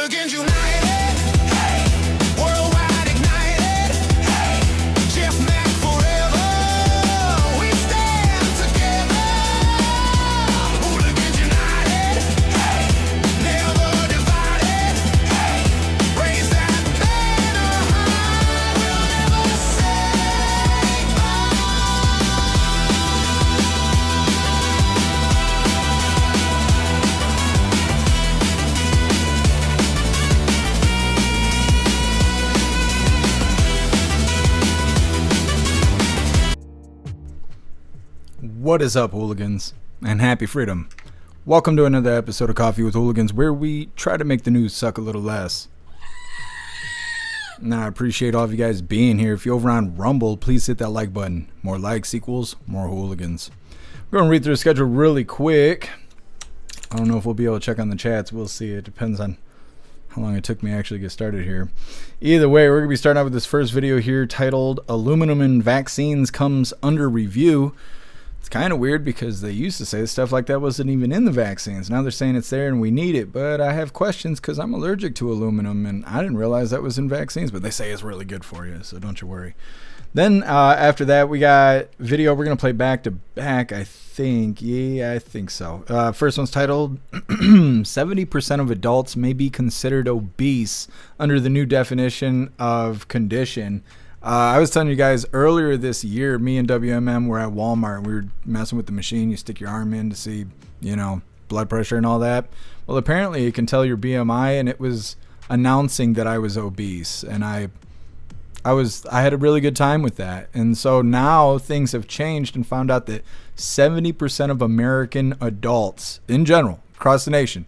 Hooligans united, hey, worldwide ignited, hey, Jeff Mac forever, we stand together. Hooligans united, hey, never divided, hey, raise that banner high, we'll never say What is up, hooligans, and happy freedom. Welcome to another episode of Coffee with Hooligans, where we try to make the news suck a little less. Now, I appreciate all of you guys being here. If you're over on Rumble, please hit that like button. More likes equals more hooligans. We're going to read through the schedule really quick. I don't know if we'll be able to check on the chats. We'll see. It depends on how long it took me to actually get started here. Either way, we're going to be starting out with this first video here titled Aluminum in Vaccines Comes Under Review. It's kind of weird because they used to say stuff like that wasn't even in the vaccines. Now they're saying it's there and we need it. But I have questions because I'm allergic to aluminum and I didn't realize that was in vaccines. But they say it's really good for you, so don't you worry. Then after that, we got video we're going to play back to back, I think. Yeah, I think so. First one's titled 70% of adults may be considered obese under the new definition of condition. I was telling you guys earlier this year, me and WMM were at Walmart. We were messing with the machine. You stick your arm in to see, blood pressure and all that. Well, apparently it can tell your BMI, and it was announcing that I was obese. And I had a really good time with that. And so now things have changed and found out that 70% of American adults in general, across the nation,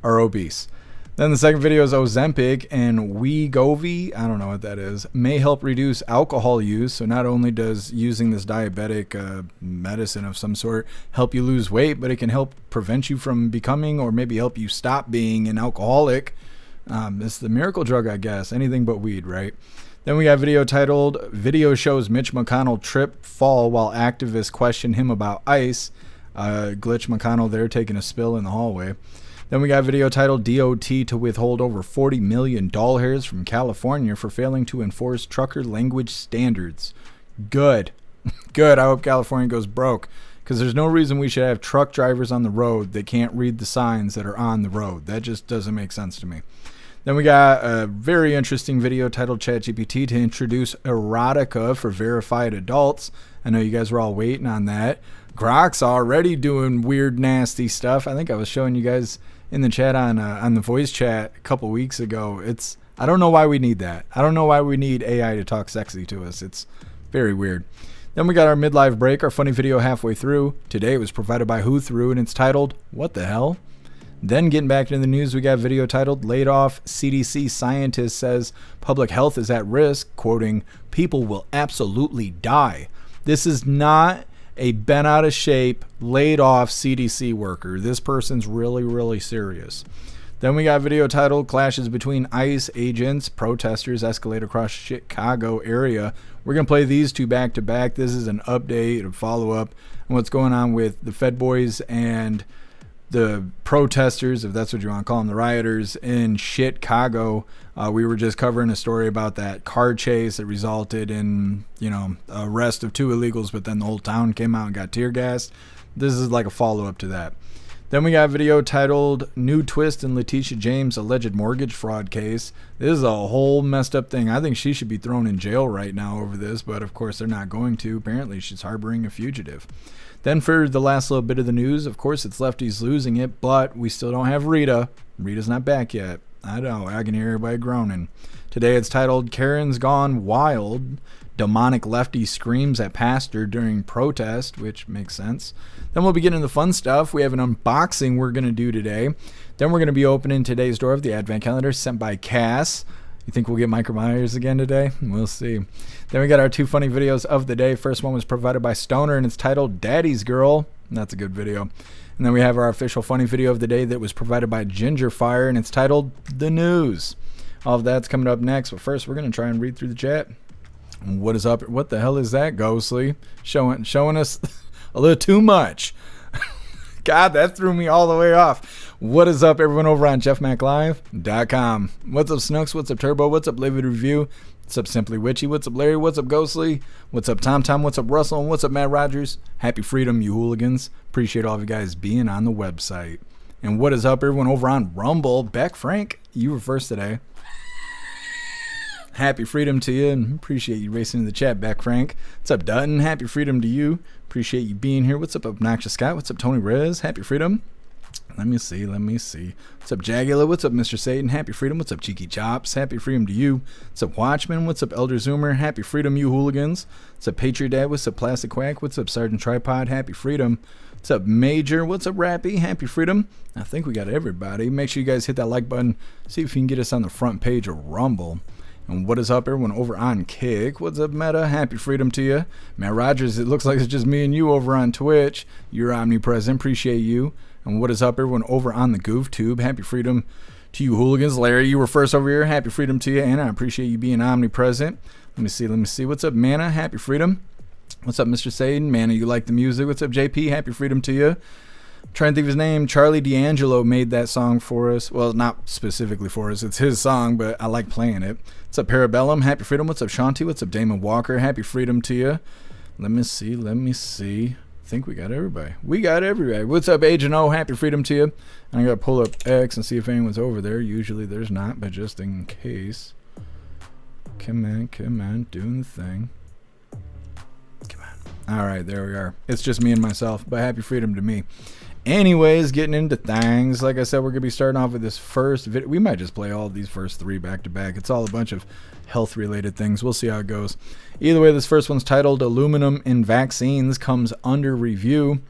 are obese. Then the second video is Ozempic and Wegovy, I don't know what that is, may help reduce alcohol use. So not only does using this diabetic medicine of some sort help you lose weight, but it can help prevent you from becoming or maybe help you stop being an alcoholic. It's the miracle drug, I guess. Anything but weed, right? Then we got a video titled Video Shows Mitch McConnell Trip Fall While Activists Question Him About ICE. Glitch McConnell there taking a spill in the hallway. Then we got a video titled DOT to withhold over $40 million from California for failing to enforce trucker language standards. Good. Good. I hope California goes broke because there's no reason we should have truck drivers on the road that can't read the signs that are on the road. That just doesn't make sense to me. Then we got a very interesting video titled ChatGPT to introduce Erotica for verified adults. I know you guys were all waiting on that. Grok's already doing weird, nasty stuff. I think I was showing you guys in the chat on the voice chat a couple weeks ago. I don't know why we need that. I don't know why we need AI to talk sexy to us. It's very weird. Then we got our midlife break, our funny video halfway through. Today it was provided by Who Through, and it's titled, What the Hell? Then getting back into the news, we got a video titled Laid Off CDC Scientist Says Public Health is at Risk, quoting, People will absolutely die. This is not a bent out of shape, laid off CDC worker. This person's really, really serious. Then we got a video titled Clashes Between ICE Agents, Protesters Escalate Across Chicago Area. We're going to play these two back to back. This is an update, a follow up on what's going on with the Fed Boys and the protesters, if that's what you want to call them, the rioters in Chicago. We were just covering a story about that car chase that resulted in, arrest of two illegals, but then the whole town came out and got tear gassed. This is like a follow-up to that. Then we got a video titled New Twist in Letitia James' Alleged Mortgage Fraud Case. This is a whole messed up thing. I think she should be thrown in jail right now over this, but of course they're not going to. Apparently she's harboring a fugitive. Then for the last little bit of the news, of course, it's lefties losing it, but we still don't have Rita. Rita's not back yet. I know, I can hear everybody groaning. Today it's titled Karen's Gone Wild. Demonic lefty screams at pastor during protest, which makes sense. Then we'll be getting into the fun stuff. We have an unboxing we're going to do today. Then we're going to be opening today's door of the Advent Calendar sent by Cass. You think we'll get Micro Myers again today? We'll see. Then we got our two funny videos of the day. First one was provided by Stoner, and it's titled Daddy's Girl. That's a good video. And then we have our official funny video of the day that was provided by Ginger Fire, and it's titled The News. All of that's coming up next, but first we're going to try and read through the chat. What is up? What the hell is that, Ghostly? Showing us a little too much. God, that threw me all the way off. What is up, everyone over on jeffmaclive.com? What's up, Snooks? What's up, Turbo? What's up, Livid Review? What's up, Simply Witchy? What's up, Larry? What's up, Ghostly? What's up, Tom Tom? What's up, Russell? And what's up, Matt Rogers? Happy freedom, you hooligans. Appreciate all of you guys being on the website. And what is up, everyone over on Rumble? Beck Frank, you were first today. Happy freedom to you, and appreciate you racing in the chat, Beck Frank. What's up, Dutton? Happy freedom to you. Appreciate you being here. What's up, Obnoxious Scott? What's up, Tony Rez? Happy freedom. Let me see. What's up, Jagula? What's up, Mr. Satan? Happy freedom. What's up, Cheeky Chops? Happy freedom to you. What's up, Watchman? What's up, Elder Zoomer? Happy freedom, you hooligans. What's up, Patriot Dad? What's up, Plastic Quack? What's up, Sergeant Tripod? Happy freedom. What's up, Major? What's up, Rappy? Happy freedom. I think we got everybody. Make sure you guys hit that like button. See if you can get us on the front page of Rumble. And what is up, everyone over on Kick? What's up, Meta? Happy freedom to you. Matt Rogers, it looks like it's just me and you over on Twitch. You're omnipresent. Appreciate you. And what is up, everyone over on the Goof Tube? Happy freedom to you, hooligans. Larry, you were first over here. Happy freedom to you. And I appreciate you being omnipresent. Let me see. What's up, Mana? Happy freedom. What's up, Mr. Satan? Mana, you like the music. What's up, JP? Happy freedom to you. Trying to think of his name. Charlie D'Angelo made that song for us. Well, not specifically for us. It's his song, but I like playing it. What's up, Parabellum? Happy freedom. What's up, Shanti? What's up, Damon Walker? Happy freedom to you. Let me see. I think we got everybody. What's up, Agent O? Happy freedom to you. I got to pull up X and see if anyone's over there. Usually there's not, but just in case. Come on. Doing the thing. Come on. All right, there we are. It's just me and myself, but happy freedom to me. Anyways, getting into things. Like I said, we're going to be starting off with this first video. We might just play all of these first three back to back. It's all a bunch of health-related things. We'll see how it goes. Either way, this first one's titled Aluminum in Vaccines Comes Under Review.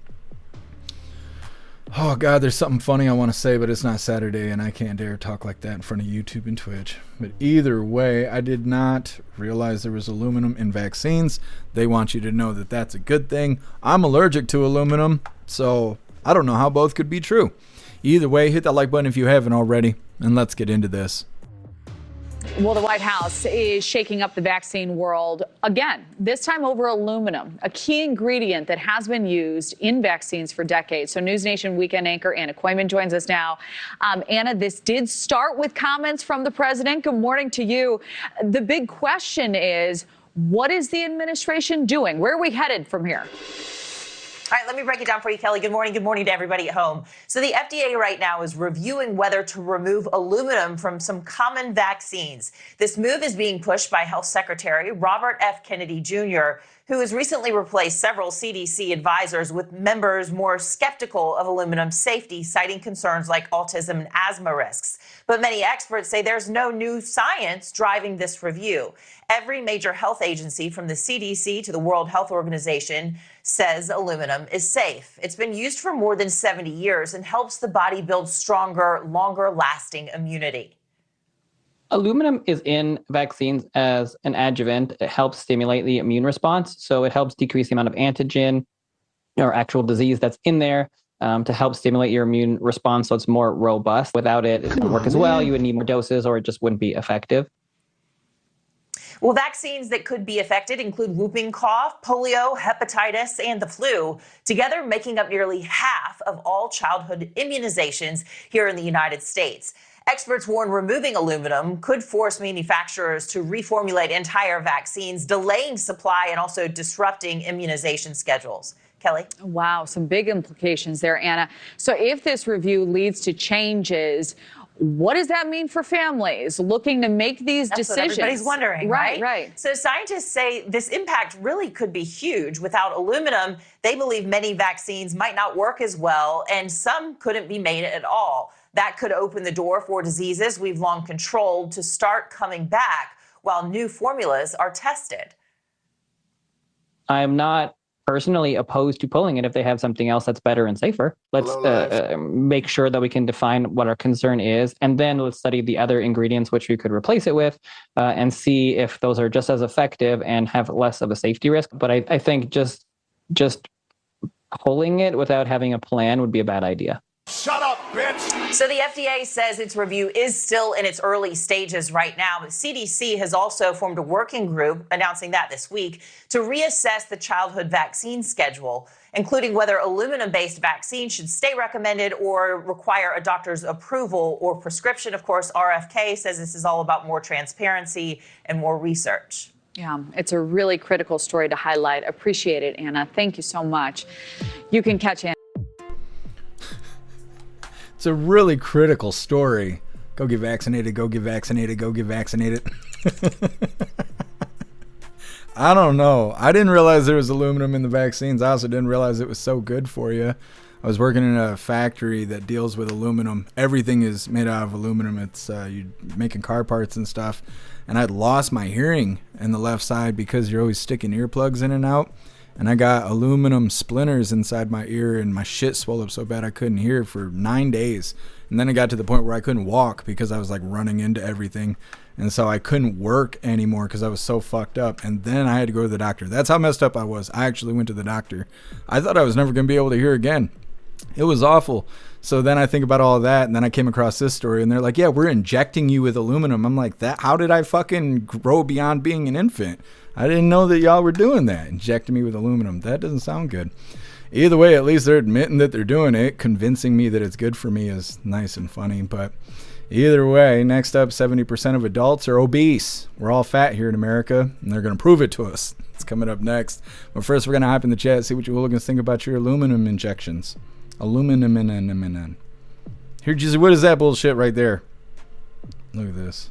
Oh, God, there's something funny I want to say, but it's not Saturday, and I can't dare talk like that in front of YouTube and Twitch. But either way, I did not realize there was aluminum in vaccines. They want you to know that that's a good thing. I'm allergic to aluminum, so I don't know how both could be true. Either way, hit that like button if you haven't already, and let's get into this. Well, the White House is shaking up the vaccine world again, this time over aluminum, a key ingredient that has been used in vaccines for decades. So News Nation weekend anchor Anna Koyman joins us now. Anna, this did start with comments from the president. Good morning to you. The big question is, what is the administration doing? Where are we headed from here? All right, let me break it down for you, Kelly. Good morning. Good morning to everybody at home. So the FDA right now is reviewing whether to remove aluminum from some common vaccines. This move is being pushed by Health Secretary Robert F. Kennedy Jr., who has recently replaced several CDC advisors with members more skeptical of aluminum safety, citing concerns like autism and asthma risks. But many experts say there's no new science driving this review. Every major health agency, from the CDC to the World Health Organization, says aluminum is safe. It's been used for more than 70 years and helps the body build stronger, longer-lasting immunity. Aluminum is in vaccines as an adjuvant. It helps stimulate the immune response. So it helps decrease the amount of antigen or actual disease that's in there to help stimulate your immune response so it's more robust. Without it, it doesn't work as well. You would need more doses or it just wouldn't be effective. Well, vaccines that could be affected include whooping cough, polio, hepatitis, and the flu, together making up nearly half of all childhood immunizations here in the United States. Experts warn removing aluminum could force manufacturers to reformulate entire vaccines, delaying supply and also disrupting immunization schedules. Kelly? Wow, some big implications there, Anna. So if this review leads to changes, what does that mean for families looking to make these decisions? That's what everybody's wondering, right? Right. So scientists say this impact really could be huge. Without aluminum, they believe many vaccines might not work as well, and some couldn't be made at all. That could open the door for diseases we've long controlled to start coming back while new formulas are tested. I'm not personally opposed to pulling it if they have something else that's better and safer. Let's make sure that we can define what our concern is, and then let's study the other ingredients which we could replace it with and see if those are just as effective and have less of a safety risk. But I think just pulling it without having a plan would be a bad idea. Shut up, bitch! So the FDA says its review is still in its early stages right now, but CDC has also formed a working group announcing that this week to reassess the childhood vaccine schedule, including whether aluminum-based vaccines should stay recommended or require a doctor's approval or prescription. Of course, RFK says this is all about more transparency and more research. Yeah, it's a really critical story to highlight. Appreciate it, Anna. Thank you so much. You can catch Anna. It's a really critical story. Go get vaccinated, go get vaccinated, go get vaccinated. I don't know. I didn't realize there was aluminum in the vaccines. I also didn't realize it was so good for you. I was working in a factory that deals with aluminum. Everything is made out of aluminum. It's you're making car parts and stuff. And I'd lost my hearing in the left side because you're always sticking earplugs in and out. And I got aluminum splinters inside my ear, and my shit swelled up so bad I couldn't hear for 9 days. And then it got to the point where I couldn't walk because I was like running into everything. And so I couldn't work anymore because I was so fucked up. And then I had to go to the doctor. That's how messed up I was. I actually went to the doctor. I thought I was never going to be able to hear again. It was awful. So then I think about all of that, and then I came across this story, and they're like, yeah, we're injecting you with aluminum. I'm like, that? How did I fucking grow beyond being an infant? I didn't know that y'all were doing that, injecting me with aluminum. That doesn't sound good. Either way, at least they're admitting that they're doing it. Convincing me that it's good for me is nice and funny. But either way, next up, 70% of adults are obese. We're all fat here in America, and they're going to prove it to us. It's coming up next. But first, we're going to hop in the chat, see what you hooligans think about your aluminum injections. Aluminum. Here, Jesus, what is that bullshit right there? Look at this.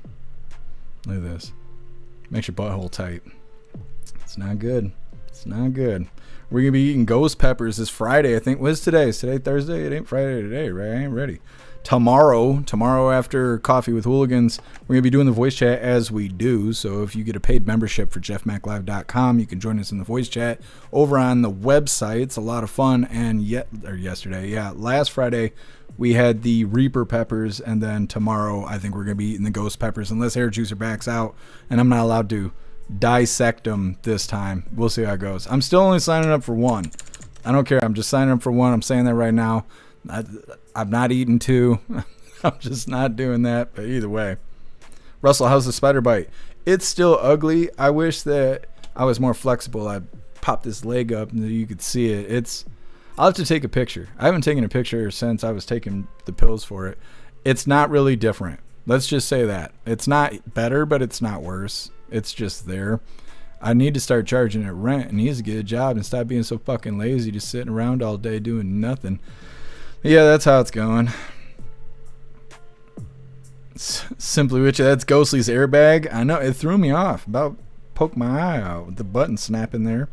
Look at this. Makes your butthole tight. It's not good. It's not good. We're going to be eating ghost peppers this Friday, I think. What's today? Is today Thursday? It ain't Friday today, right? I ain't ready. Tomorrow after Coffee with Hooligans, we're going to be doing the voice chat as we do. So if you get a paid membership for jeffmaclive.com, you can join us in the voice chat over on the website. It's a lot of fun. And last Friday, we had the Reaper peppers. And then tomorrow, I think we're going to be eating the ghost peppers unless Hair Juicer backs out. And I'm not allowed to dissect them this time. We'll see how it goes. I'm still only signing up for one. I don't care. I'm just signing up for one. I'm saying that right now. I'm not eating two. I'm just not doing that. But either way. Russell, how's the spider bite? It's still ugly. I wish that I was more flexible. I popped this leg up and you could see it. I'll have to take a picture. I haven't taken a picture since I was taking the pills for it. It's not really different. Let's just say that. It's not better, but it's not worse. It's just there. I need to start charging it rent and needs to get a job and stop being so fucking lazy, just sitting around all day doing nothing. Yeah, that's how it's going. Simply Witchy, that's Ghostly's airbag. I know, it threw me off. About poked my eye out with the button snapping there.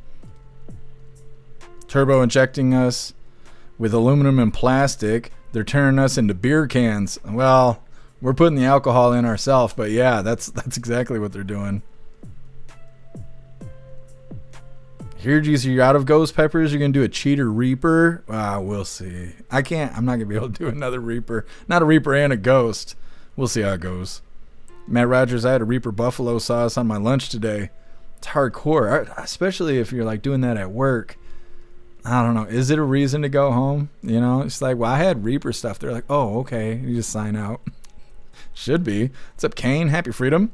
Turbo injecting us with aluminum and plastic. They're turning us into beer cans. Well, we're putting the alcohol in ourselves, but yeah, that's exactly what they're doing. Here, geez, you're out of ghost peppers. You're going to do a cheater Reaper. We'll see. I'm not going to be able to do another Reaper. Not a Reaper and a ghost. We'll see how it goes. Matt Rogers, I had a Reaper buffalo sauce on my lunch today. It's hardcore, especially if you're like doing that at work. I don't know. Is it a reason to go home? You know, it's like, well, I had Reaper stuff. They're like, oh, okay. You just sign out. Should be. What's up, Kane? Happy freedom.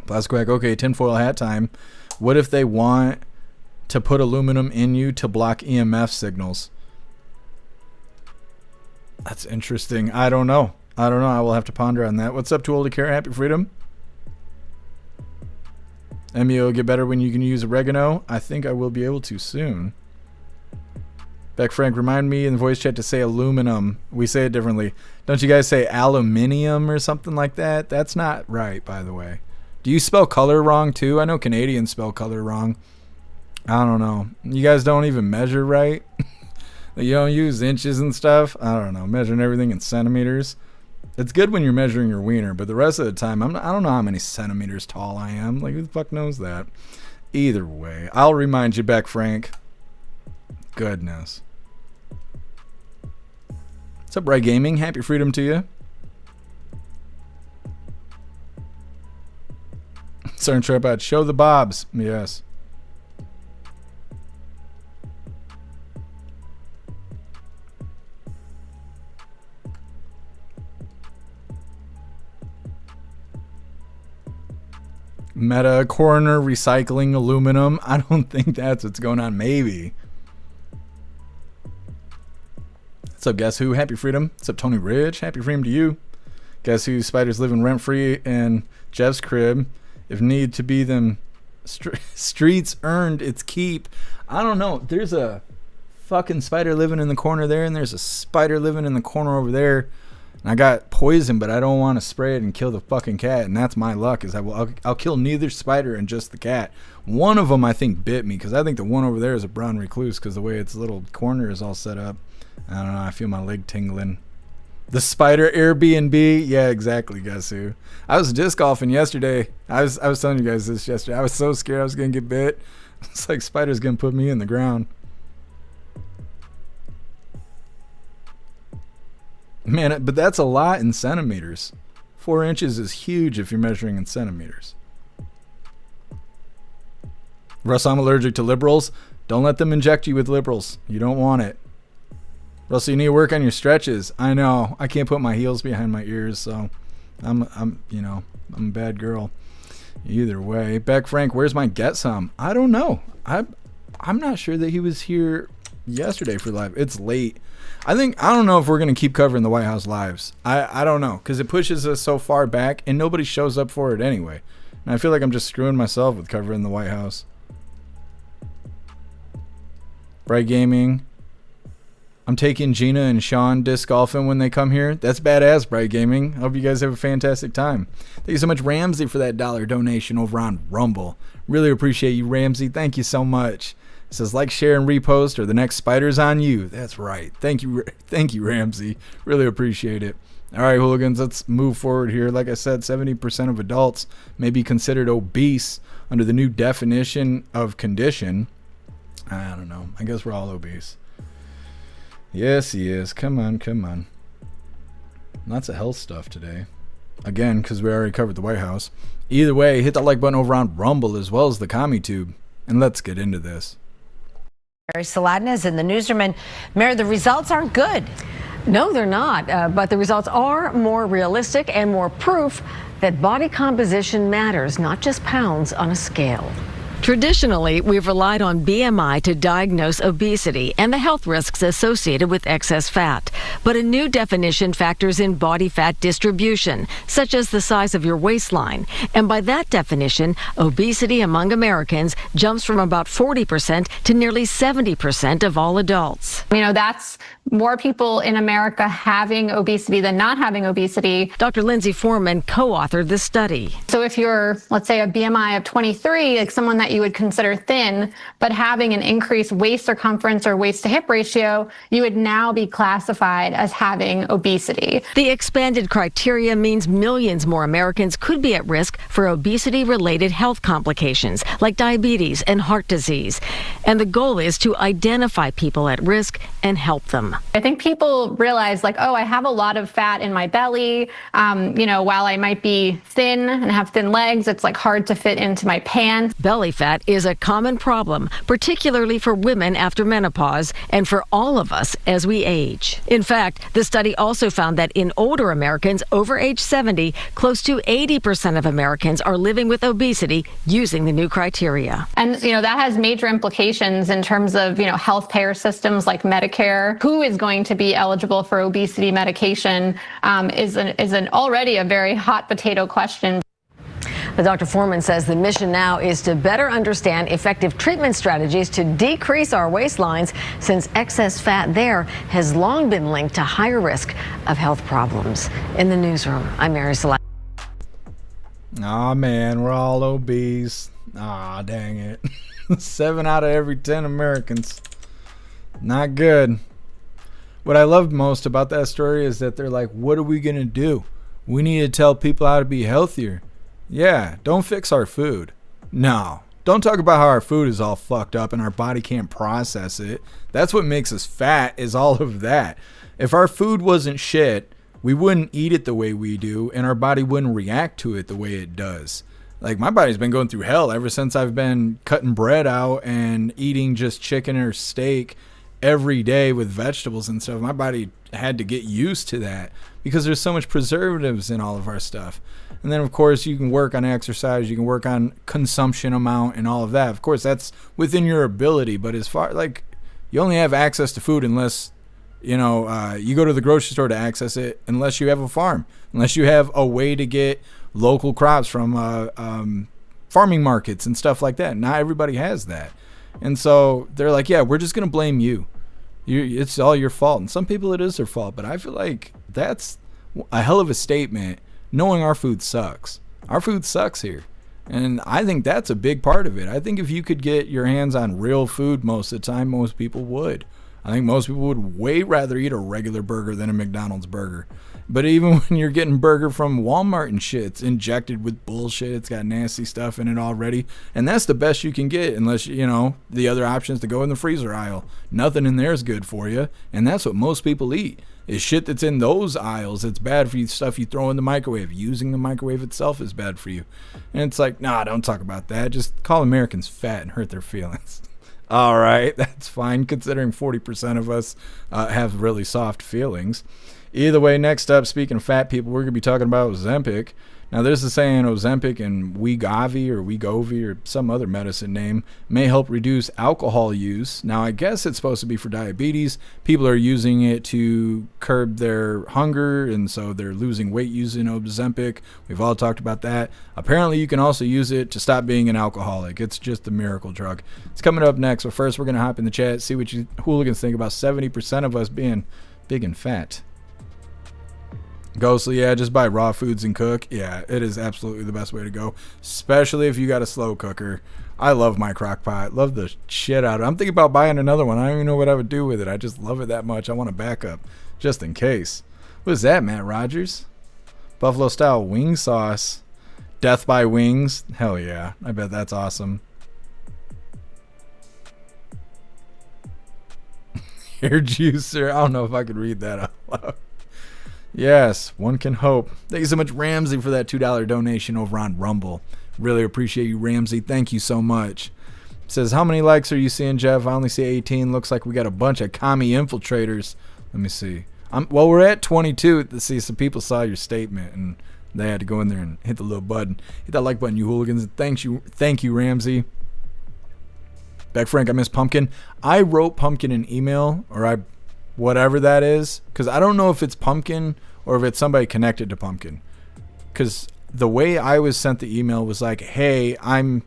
Plasquack, okay, tinfoil hat time. What if they want to put aluminum in you to block EMF signals? That's interesting. I don't know. I will have to ponder on that. What's up, Too Old to Care? Happy freedom. MEO get better when you can use oregano. I think I will be able to soon. Beck Frank, remind me in the voice chat to say aluminum. We say it differently. Don't you guys say aluminium or something like that? That's not right, by the way. Do you spell color wrong too? I know Canadians spell color wrong. I don't know. You guys don't even measure right? You don't use inches and stuff? I don't know. Measuring everything in centimeters. It's good when you're measuring your wiener, but the rest of the time, I don't know how many centimeters tall I am. Like, who the fuck knows that? Either way, I'll remind you back, Frank. Goodness. What's up, Bright Gaming? Happy freedom to you. Certain trip out. Show the bobs. Yes. Meta coroner recycling aluminum. I don't think that's what's going on. Maybe. What's up, Guess Who? Happy Freedom. What's up, Tony Ridge? Happy Freedom to you. Guess Who? Spiders living rent free in Jeff's crib. If need to be them streets earned its keep. I don't know. There's a fucking spider living in the corner there, and there's a spider living in the corner over there. And I got poison, but I don't want to spray it and kill the fucking cat. And that's my luck, is I'll kill neither spider and just the cat. One of them I think bit me, because I think the one over there is a brown recluse, because the way its little corner is all set up. I don't know. I feel my leg tingling. The spider Airbnb. Yeah, exactly. Guess Who? I was disc golfing yesterday. I was telling you guys this yesterday. I was so scared I was gonna get bit. It's like spider's gonna put me in the ground. Man, but that's a lot in centimeters. 4 inches is huge if you're measuring in centimeters. Russ, I'm allergic to liberals. Don't let them inject you with liberals. You don't want it. Russell, you need to work on your stretches. I know. I can't put my heels behind my ears, so I'm a bad girl. Either way. Beck Frank, where's my Get Some? I don't know. I'm not sure that he was here yesterday for live. It's late. I don't know if we're going to keep covering the White House lives. I don't know, because it pushes us so far back and nobody shows up for it anyway. And I feel like I'm just screwing myself with covering the White House. Bright Gaming. I'm taking Gina and Sean disc golfing when they come here. That's badass, Bright Gaming. Hope you guys have a fantastic time. Thank you so much, Ramsey, for that $1 donation over on Rumble. Really appreciate you, Ramsey. Thank you so much. It says, like, share, and repost, or the next spider's on you. That's right. Thank you, Ramsey. Really appreciate it. All right, hooligans, let's move forward here. Like I said, 70% of adults may be considered obese under the new definition of condition. I don't know. I guess we're all obese. Yes, he is. Come on. Lots of health stuff today. Again, because we already covered the White House. Either way, hit that like button over on Rumble as well as the CommuTube. And let's get into this. Mary Saladin is in the newsroom. And Mary, the results aren't good. No, they're not. But the results are more realistic and more proof that body composition matters, not just pounds on a scale. Traditionally, we've relied on BMI to diagnose obesity and the health risks associated with excess fat. But a new definition factors in body fat distribution, such as the size of your waistline. And by that definition, obesity among Americans jumps from about 40% to nearly 70% of all adults. You know, that's more people in America having obesity than not having obesity. Dr. Lindsay Foreman co-authored the study. So if you're, let's say, a BMI of 23, like someone that you would consider thin, but having an increased waist circumference or waist to hip ratio, you would now be classified as having obesity. The expanded criteria means millions more Americans could be at risk for obesity-related health complications like diabetes and heart disease. And the goal is to identify people at risk and help them. I think people realize, like, oh, I have a lot of fat in my belly. While I might be thin and have thin legs, it's like hard to fit into my pants. Belly fat is a common problem, particularly for women after menopause and for all of us as we age. In fact, the study also found that in older Americans over age 70, close to 80% of Americans are living with obesity using the new criteria. And, that has major implications in terms of, health payer systems like Medicare. Who is going to be eligible for obesity medication is an already a very hot potato question. But Dr. Foreman says the mission now is to better understand effective treatment strategies to decrease our waistlines, since excess fat there has long been linked to higher risk of health problems. In the newsroom, I'm Mary Saladin. Aw, man, we're all obese. Aw, dang it. 7 out of every 10 Americans. Not good. What I loved most about that story is that they're like, what are we going to do? We need to tell people how to be healthier. Yeah, don't fix our food. No, don't talk about how our food is all fucked up and our body can't process it. That's what makes us fat, is all of that. If our food wasn't shit, we wouldn't eat it the way we do, and our body wouldn't react to it the way it does. Like, my body's been going through hell ever since I've been cutting bread out and eating just chicken or steak every day with vegetables and stuff. My body had to get used to that because there's so much preservatives in all of our stuff. And then, of course, you can work on exercise. You can work on consumption amount and all of that. Of course, that's within your ability. But as far, like, you only have access to food unless, you go to the grocery store to access it, unless you have a farm, unless you have a way to get local crops from farming markets and stuff like that. Not everybody has that. And so they're like, yeah, we're just going to blame you. It's all your fault. And some people, it is their fault. But I feel like that's a hell of a statement, knowing our food sucks. Our food sucks here. And I think that's a big part of it. I think if you could get your hands on real food most of the time, most people would. I think most people would way rather eat a regular burger than a McDonald's burger. But even when you're getting burger from Walmart and shit, it's injected with bullshit. It's got nasty stuff in it already. And that's the best you can get, unless, the other option is to go in the freezer aisle. Nothing in there is good for you. And that's what most people eat, is shit that's in those aisles. It's bad for you, stuff you throw in the microwave. Using the microwave itself is bad for you. And it's like, nah, don't talk about that. Just call Americans fat and hurt their feelings. All right, that's fine, considering 40% of us have really soft feelings. Either way, next up, speaking of fat people, we're going to be talking about Ozempic. Now, there's a saying Ozempic and Wegovy or some other medicine name may help reduce alcohol use. Now, I guess it's supposed to be for diabetes. People are using it to curb their hunger, and so they're losing weight using Ozempic. We've all talked about that. Apparently, you can also use it to stop being an alcoholic. It's just a miracle drug. It's coming up next, but first we're going to hop in the chat, see what you hooligans think about 70% of us being big and fat. Ghostly, yeah, just buy raw foods and cook. Yeah, it is absolutely the best way to go, especially if you got a slow cooker. I love my crock pot. Love the shit out of it. I'm thinking about buying another one. I don't even know what I would do with it. I just love it that much. I want a backup just in case. What is that, Matt Rogers? Buffalo style wing sauce. Death by wings. Hell yeah. I bet that's awesome. Hair juicer. I don't know if I could read that out loud. Yes, one can hope. Thank you so much, Ramsey, for that $2 donation over on Rumble. Really appreciate you, Ramsey. Thank you so much. Says, how many likes are you seeing, Jeff? I only see 18. Looks like we got a bunch of commie infiltrators. Let me see. Well, we're at 22. See, some people saw your statement, and they had to go in there and hit the little button. Hit that like button, you hooligans. Thank you, Ramsey. Beck Frank, I miss Pumpkin. I wrote Pumpkin an email, or whatever that is, because I don't know if it's Pumpkin or if it's somebody connected to Pumpkin, because the way I was sent the email was like, hey, I'm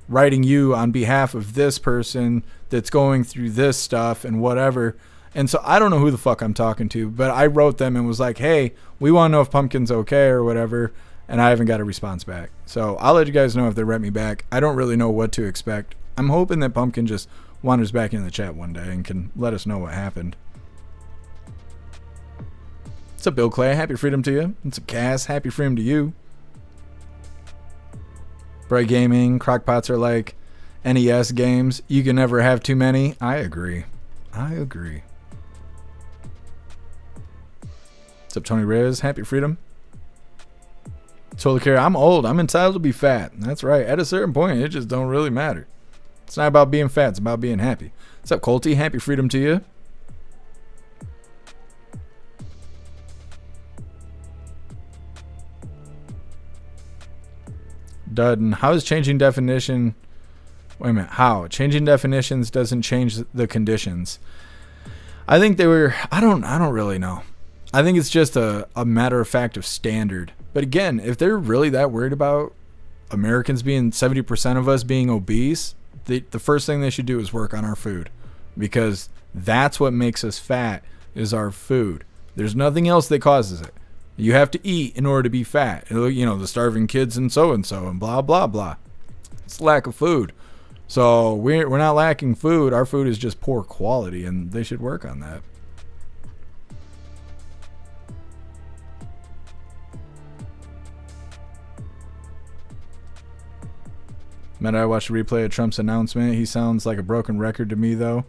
writing you on behalf of this person that's going through this stuff and whatever. And so I don't know who the fuck I'm talking to, but I wrote them and was like, hey, we want to know if Pumpkin's okay or whatever, and I haven't got a response back. So I'll let you guys know if they write me back. I don't really know what to expect. I'm hoping that Pumpkin just wanders back in the chat one day and can let us know what happened. What's up, Bill Clay? Happy freedom to you. What's up, Cass? Happy freedom to you. Bright Gaming, crockpots are like NES games. You can never have too many. I agree. What's up, Tony Reyes? Happy freedom. Totally care. I'm old. I'm entitled to be fat. That's right. At a certain point, it just don't really matter. It's not about being fat. It's about being happy. What's up, Colty? Happy freedom to you. Dudden, how is changing definition? Wait a minute. How? Changing definitions doesn't change the conditions. I think they were. I don't really know. I think it's just a matter of fact of standard. But again, if they're really that worried about Americans being 70% of us being obese, the first thing they should do is work on our food, because that's what makes us fat is our food. There's nothing else that causes it. You have to eat in order to be fat. The starving kids and so and blah, blah, blah. It's lack of food. So we're not lacking food. Our food is just poor quality, and they should work on that. Man, I watched a replay of Trump's announcement. He sounds like a broken record to me, though.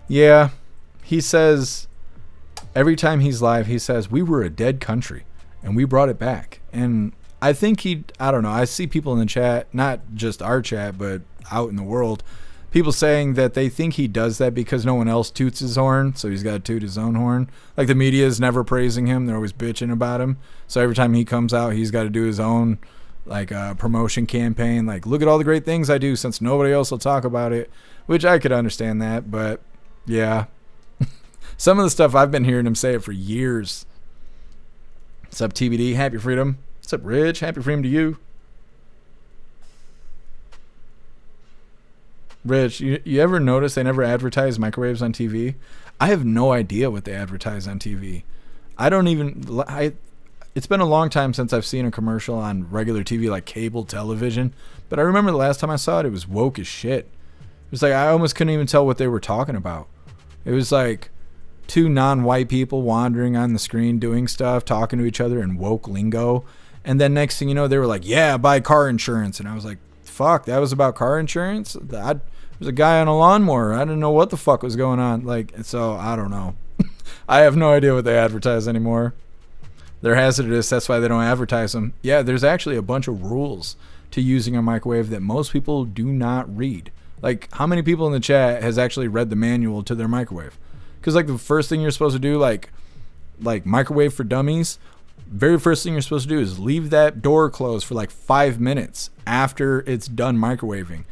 Yeah, he says... Every time he's live, he says, we were a dead country, and we brought it back. And I think I don't know, I see people in the chat, not just our chat, but out in the world, people saying that they think he does that because no one else toots his horn, so he's got to toot his own horn. Like, the media is never praising him. They're always bitching about him. So every time he comes out, he's got to do his own, like, promotion campaign. Like, look at all the great things I do since nobody else will talk about it, which I could understand that. But, yeah. Some of the stuff I've been hearing him say it for years. What's up, TBD? Happy Freedom. What's up, Rich? Happy Freedom to you. Rich, you ever notice they never advertise microwaves on TV? I have no idea what they advertise on TV. It's been a long time since I've seen a commercial on regular TV, like cable television. But I remember the last time I saw it, it was woke as shit. It was like, I almost couldn't even tell what they were talking about. It was like two non-white people wandering on the screen doing stuff, talking to each other in woke lingo. And then next thing you know, they were like, yeah, buy car insurance. And I was like, fuck, that was about car insurance? There was a guy on a lawnmower. I didn't know what the fuck was going on. Like, so I don't know. I have no idea what they advertise anymore. They're hazardous. That's why they don't advertise them. Yeah, there's actually a bunch of rules to using a microwave that most people do not read. Like, how many people in the chat has actually read the manual to their microwave? Because, like, the first thing you're supposed to do, like microwave for dummies, very first thing you're supposed to do is leave that door closed for like 5 minutes after it's done microwaving.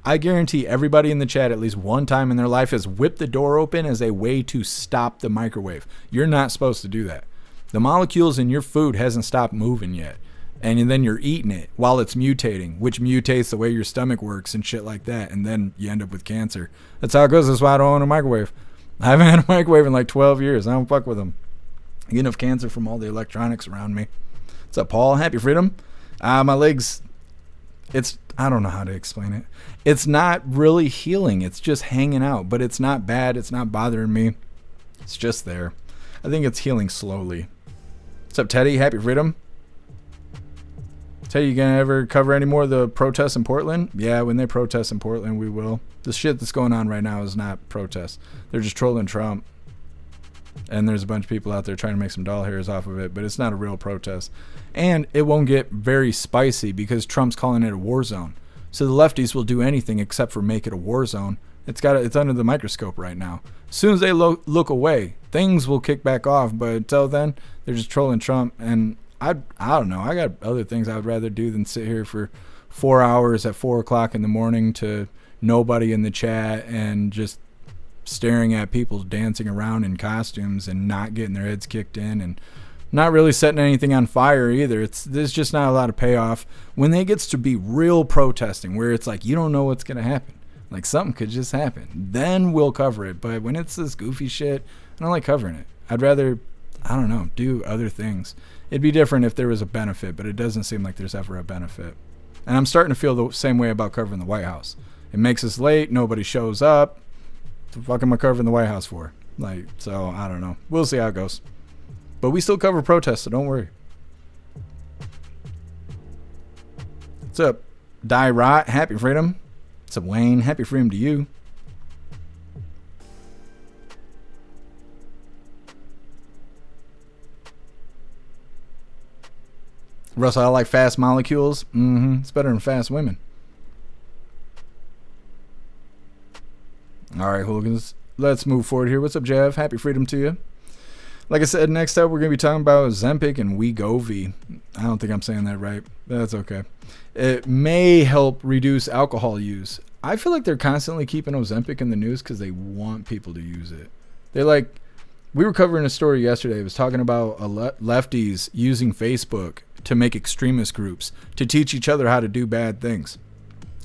I guarantee everybody in the chat at least one time in their life has whipped the door open as a way to stop the microwave. You're not supposed to do that. The molecules in your food hasn't stopped moving yet. And then you're eating it while it's mutating, which mutates the way your stomach works and shit like that. And then you end up with cancer. That's how it goes. That's why I don't own a microwave. I haven't had a microwave in like 12 years. I don't fuck with them. I get enough cancer from all the electronics around me. What's up, Paul? Happy Freedom. My legs, I don't know how to explain it. It's not really healing. It's just hanging out, but it's not bad. It's not bothering me. It's just there. I think it's healing slowly. What's up, Teddy? Happy Freedom. Teddy, you gonna ever cover any more of the protests in Portland? Yeah, when they protest in Portland, we will. The shit that's going on right now is not protests. They're just trolling Trump. And there's a bunch of people out there trying to make some doll hairs off of it, but it's not a real protest. And it won't get very spicy because Trump's calling it a war zone. So the lefties will do anything except for make it a war zone. It's under the microscope right now. As soon as they look away, things will kick back off. But until then, they're just trolling Trump. And I don't know. I got other things I would rather do than sit here for 4 hours at 4 o'clock in the morning to nobody in the chat and just staring at people dancing around in costumes and not getting their heads kicked in and not really setting anything on fire either. There's just not a lot of payoff when it gets to be real protesting where it's like you don't know what's going to happen. Like something could just happen. Then we'll cover it. But when it's this goofy shit, I don't like covering it. I'd rather, I don't know, do other things. It'd be different if there was a benefit, but it doesn't seem like there's ever a benefit. And I'm starting to feel the same way about covering the White House. It makes us late. Nobody shows up. What the fuck am I covering the White House for? Like, so I don't know. We'll see how it goes. But we still cover protests, so don't worry. What's up, Die Rot? Happy Freedom. What's up, Wayne? Happy Freedom to you. Russell, I like fast molecules. It's better than fast women. All right, hooligans. Let's move forward here. What's up, Jeff? Happy Freedom to you. Like I said, next up, we're going to be talking about Ozempic and Wegovy. I don't think I'm saying that right. That's okay. It may help reduce alcohol use. I feel like they're constantly keeping Ozempic in the news because they want people to use it. They're like, we were covering a story yesterday. It was talking about lefties using Facebook to make extremist groups to teach each other how to do bad things.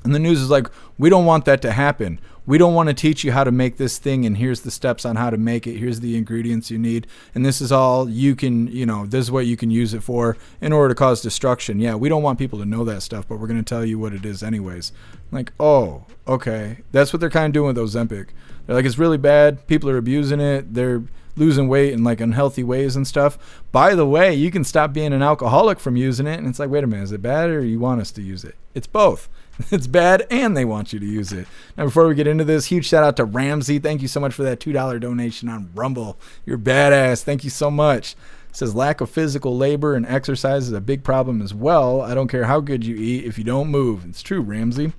And the news is like, we don't want that to happen. We don't want to teach you how to make this thing, and here's the steps on how to make it. Here's the ingredients you need. And this is all you can, this is what you can use it for in order to cause destruction. Yeah, we don't want people to know that stuff, but we're going to tell you what it is anyways. Like, oh, okay. That's what they're kind of doing with Ozempic. They're like, it's really bad. People are abusing it. They're losing weight in like unhealthy ways and stuff. By the way, you can stop being an alcoholic from using it. And it's like, wait a minute, is it bad or you want us to use it? It's both. It's bad and they want you to use it. Now, before we get into this, huge shout out to Ramsey. Thank you so much for that $2 donation on Rumble. You're badass. Thank you so much. It says lack of physical labor and exercise is a big problem as well. I don't care how good you eat if you don't move. It's true, Ramsey.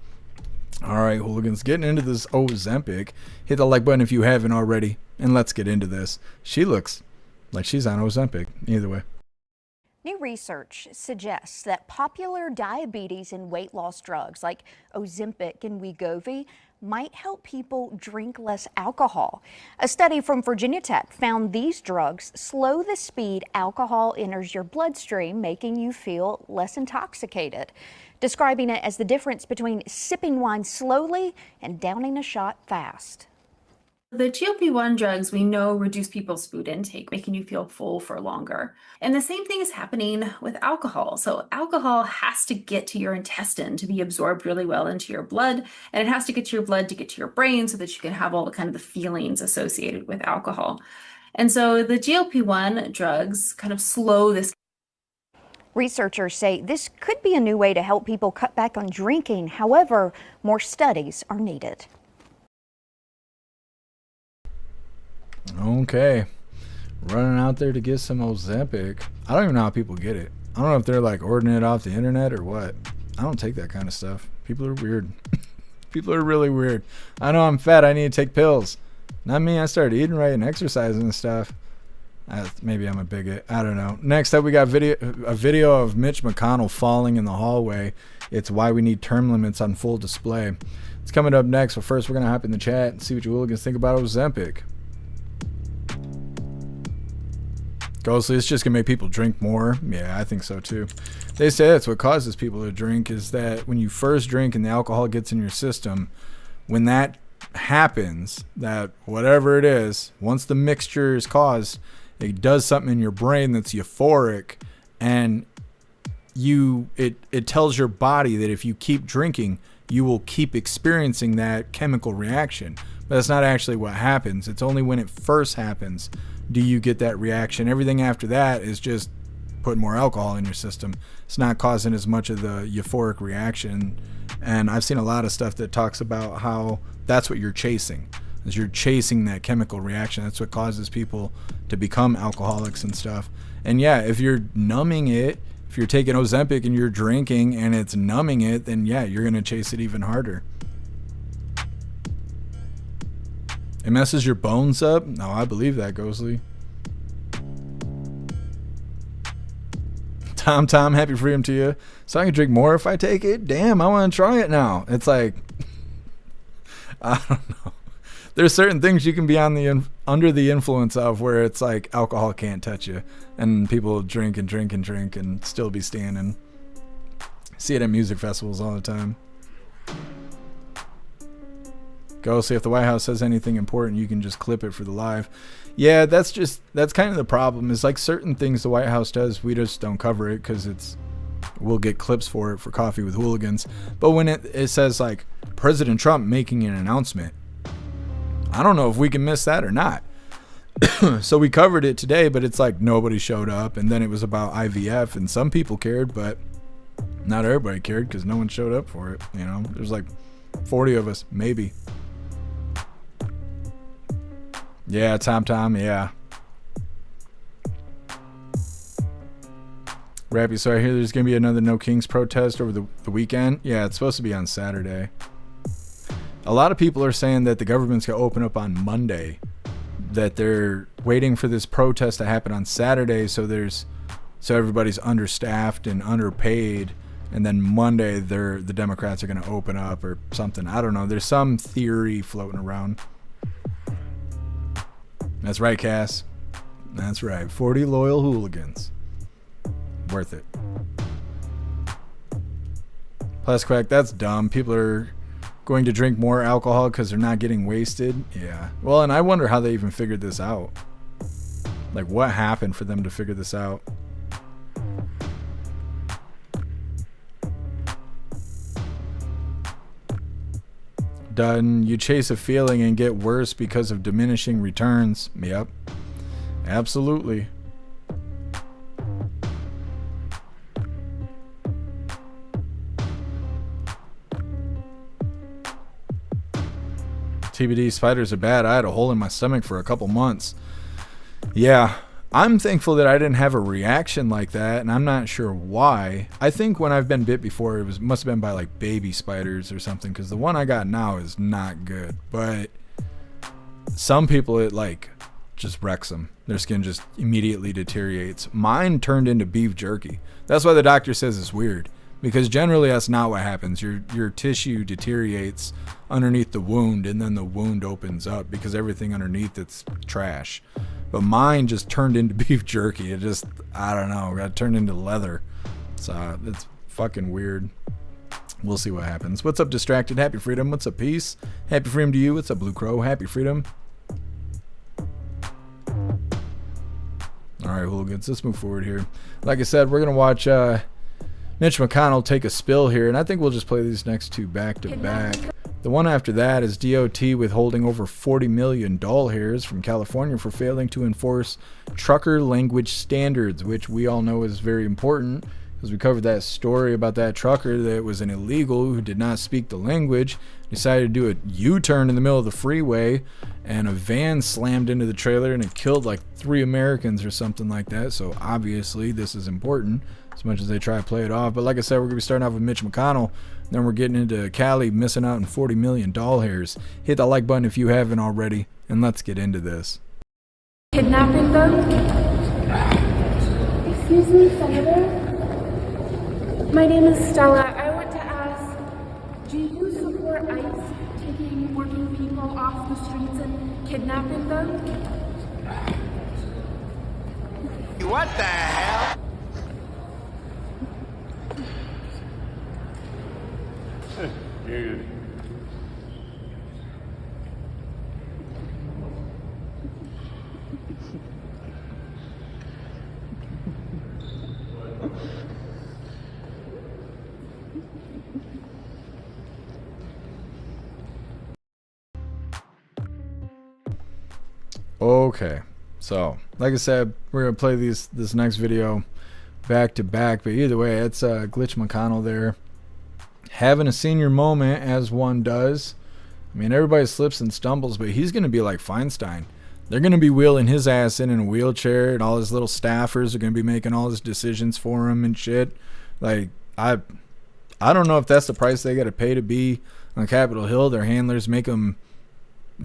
All right, hooligans, getting into this Ozempic. Hit the like button if you haven't already, and let's get into this. She looks like she's on Ozempic. Either way. New research suggests that popular diabetes and weight loss drugs like Ozempic and Wegovy might help people drink less alcohol. A study from Virginia Tech found these drugs slow the speed alcohol enters your bloodstream, making you feel less intoxicated, describing it as the difference between sipping wine slowly and downing a shot fast. The GLP-1 drugs we know reduce people's food intake, making you feel full for longer. And the same thing is happening with alcohol. So alcohol has to get to your intestine to be absorbed really well into your blood, and it has to get to your blood to get to your brain so that you can have all the kind of the feelings associated with alcohol. And so the GLP-1 drugs kind of slow this. Researchers say this could be a new way to help people cut back on drinking. However, more studies are needed. Okay, running out there to get some Ozempic. I don't even know how people get it. I don't know if they're like ordering it off the internet or what. I don't take that kind of stuff. People are weird. People are really weird. I know I'm fat. I need to take pills. Not me. I started eating right and exercising and stuff. Maybe I'm a bigot. I don't know. Next up, we got a video of Mitch McConnell falling in the hallway. It's why we need term limits on full display. It's coming up next. But first, we're going to hop in the chat and see what you hooligans think about Ozempic. Ghostly, it's just gonna make people drink more. Yeah, I think so too. They say that's what causes people to drink, is that when you first drink and the alcohol gets in your system, when that happens, that whatever it is, once the mixture is caused, it does something in your brain that's euphoric, and it tells your body that if you keep drinking, you will keep experiencing that chemical reaction. But that's not actually what happens. It's only when it first happens do you get that reaction. Everything after that is just putting more alcohol in your system. It's not causing as much of the euphoric reaction. And I've seen a lot of stuff that talks about how that's what you're chasing. Is you're chasing that chemical reaction. That's what causes people to become alcoholics and stuff. And yeah, if you're numbing it, if you're taking Ozempic and you're drinking and it's numbing it, then yeah, you're going to chase it even harder. It messes your bones up? No, I believe that, Ghostly. Tom, happy freedom to you. So I can drink more if I take it? Damn, I want to try it now. It's like, I don't know. There's certain things you can be on under the influence of where it's like alcohol can't touch you. And people drink and drink and drink and still be standing. See it at music festivals all the time. Go see if the White House says anything important, you can just clip it for the live. Yeah, that's kind of the problem, is like certain things the White House does, we just don't cover it because we'll get clips for it for Coffee with Hooligans. But when it says like President Trump making an announcement, I don't know if we can miss that or not. So we covered it today, but it's like nobody showed up, and then it was about IVF, and some people cared, but not everybody cared because no one showed up for it. You know, there's like 40 of us, maybe. Yeah, Tom, yeah. Rappy, so I hear there's going to be another No Kings protest over the weekend. Yeah, it's supposed to be on Saturday. A lot of people are saying that the government's going to open up on Monday, that they're waiting for this protest to happen on Saturday so everybody's understaffed and underpaid, and then Monday the Democrats are going to open up or something. I don't know. There's some theory floating around. That's right, Cass. That's right. 40 loyal hooligans. Worth it. Plus, Quack, that's dumb. People are going to drink more alcohol because they're not getting wasted. Yeah. Well, and I wonder how they even figured this out. Like, what happened for them to figure this out? Done. You chase a feeling and get worse because of diminishing returns. Yep. Absolutely. TBD, spiders are bad. I had a hole in my stomach for a couple months. Yeah. I'm thankful that I didn't have a reaction like that, and I'm not sure why. I think when I've been bit before, must have been by like baby spiders or something, because the one I got now is not good. But some people, it like just wrecks them. Their skin just immediately deteriorates. Mine turned into beef jerky. That's why the doctor says it's weird, because generally that's not what happens. Your tissue deteriorates underneath the wound, and then the wound opens up because everything underneath it's trash. But mine just turned into beef jerky. It just, I don't know, got turned into leather. So it's fucking weird. We'll see what happens. What's up, Distracted? Happy Freedom. What's up, Peace? Happy Freedom to you. What's up, Blue Crow? Happy Freedom. All right, Hooligans, let's move forward here. Like I said, we're going to watch Mitch McConnell take a spill here, and I think we'll just play these next two back to back. The one after that is DOT withholding over $40 million doll-hairs from California for failing to enforce trucker language standards, which we all know is very important, because we covered that story about that trucker that was an illegal who did not speak the language, decided to do a U-turn in the middle of the freeway, and a van slammed into the trailer and it killed like 3 Americans or something like that. So obviously this is important, as much as they try to play it off. But like I said, we're going to be starting off with Mitch McConnell. Then we're getting into Cali missing out on $40 million doll-hairs. Hit that like button if you haven't already, and let's get into this. Kidnapping them? Excuse me, Senator? My name is Stella. I want to ask, do you support ICE taking working people off the streets and kidnapping them? What the hell? Okay, so like I said, we're gonna play this next video back to back, but either way, it's Glitch McConnell there having a senior moment, as one does. I mean, everybody slips and stumbles, but he's gonna be like Feinstein. They're gonna be wheeling his ass in a wheelchair, and all his little staffers are gonna be making all his decisions for him and shit. Like, I don't know if that's the price they gotta pay to be on Capitol Hill. Their handlers make them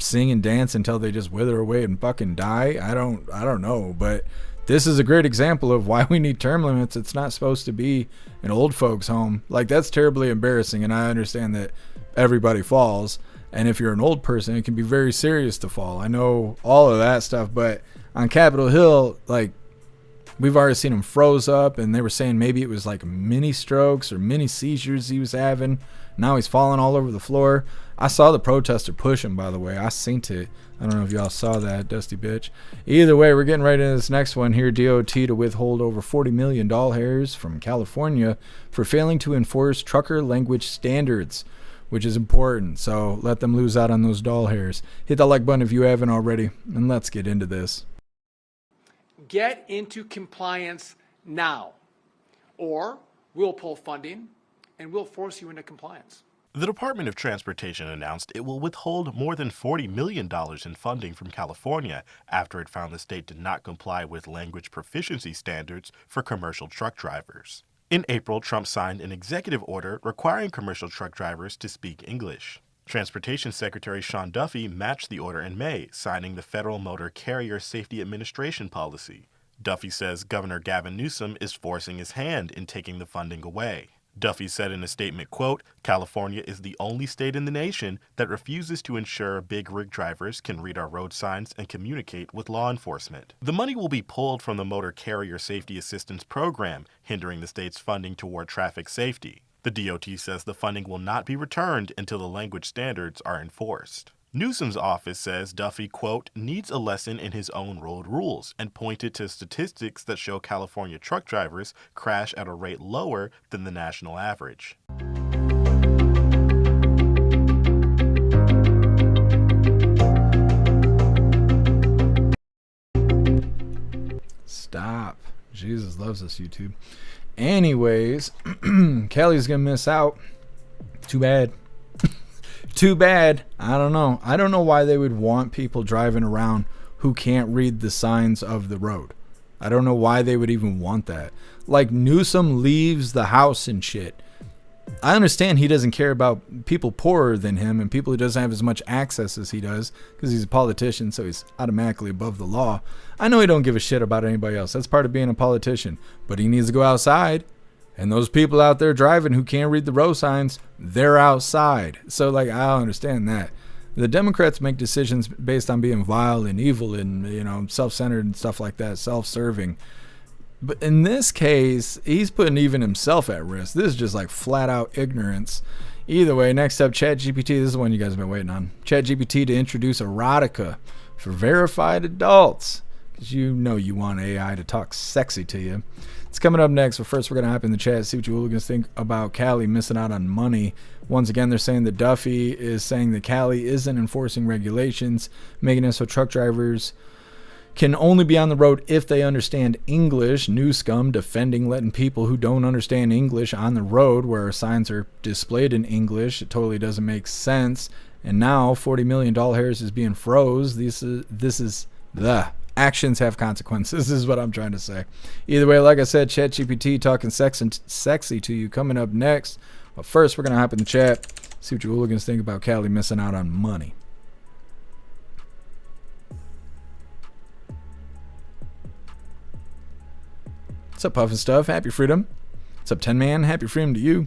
sing and dance until they just wither away and fucking die. I don't know, but this is a great example of why we need term limits. It's not supposed to be an old folks home. Like, that's terribly embarrassing, and I understand that everybody falls, and if you're an old person, it can be very serious to fall. I know all of that stuff, but on Capitol Hill, like, we've already seen him froze up, and they were saying maybe it was like mini strokes or mini seizures he was having. Now he's falling all over the floor. I saw the protester push him, by the way. I seen it. I don't know if y'all saw that, dusty bitch. Either way, we're getting right into this next one here. DOT to withhold over $40 million doll-hairs from California for failing to enforce trucker language standards, which is important. So let them lose out on those doll hairs. Hit that like button if you haven't already, and let's get into this. Get into compliance now, or we'll pull funding and we'll force you into compliance. The Department of Transportation announced it will withhold more than $40 million in funding from California after it found the state did not comply with language proficiency standards for commercial truck drivers. In April, Trump signed an executive order requiring commercial truck drivers to speak English. Transportation Secretary Sean Duffy matched the order in May, signing the Federal Motor Carrier Safety Administration policy. Duffy says Governor Gavin Newsom is forcing his hand in taking the funding away. Duffy said in a statement, quote, "California is the only state in the nation that refuses to ensure big rig drivers can read our road signs and communicate with law enforcement. The money will be pulled from the Motor Carrier Safety Assistance Program, hindering the state's funding toward traffic safety. The DOT says the funding will not be returned until the language standards are enforced." Newsom's office says Duffy, quote, "needs a lesson in his own road rules," and pointed to statistics that show California truck drivers crash at a rate lower than the national average. Stop. Jesus loves us, YouTube. Anyways, Kelly's gonna miss out. Too bad. Too bad. I don't know. I don't know why they would want people driving around who can't read the signs of the road. I don't know why they would even want that. Like, Newsom leaves the house and shit. I understand he doesn't care about people poorer than him and people who doesn't have as much access as he does because he's a politician, so he's automatically above the law. I know he don't give a shit about anybody else. That's part of being a politician. But he needs to go outside. And those people out there driving who can't read the road signs, they're outside. So, like, I don't understand that. The Democrats make decisions based on being vile and evil and, you know, self-centered and stuff like that, self-serving. But in this case, he's putting even himself at risk. This is just like flat out ignorance. Either way, next up, ChatGPT. This is the one you guys have been waiting on. ChatGPT to introduce Erotica for verified adults. Because you know you want AI to talk sexy to you. It's coming up next, but first we're going to hop in the chat, see what you hooligans think about Cali missing out on money. Once again, they're saying that Duffy is saying that Cali isn't enforcing regulations, making it so truck drivers can only be on the road if they understand English. New scum defending letting people who don't understand English on the road where signs are displayed in English. It totally doesn't make sense. And now $40 million is being froze. This is the actions have consequences. This is what I'm trying to say. Either way, like I said, ChatGPT talking sexy to you coming up next. But first, we're going to hop in the chat, see what you hooligans think about Cali missing out on money. What's up, Puffin Stuff? Happy Freedom. What's up, 10 Man? Happy Freedom to you.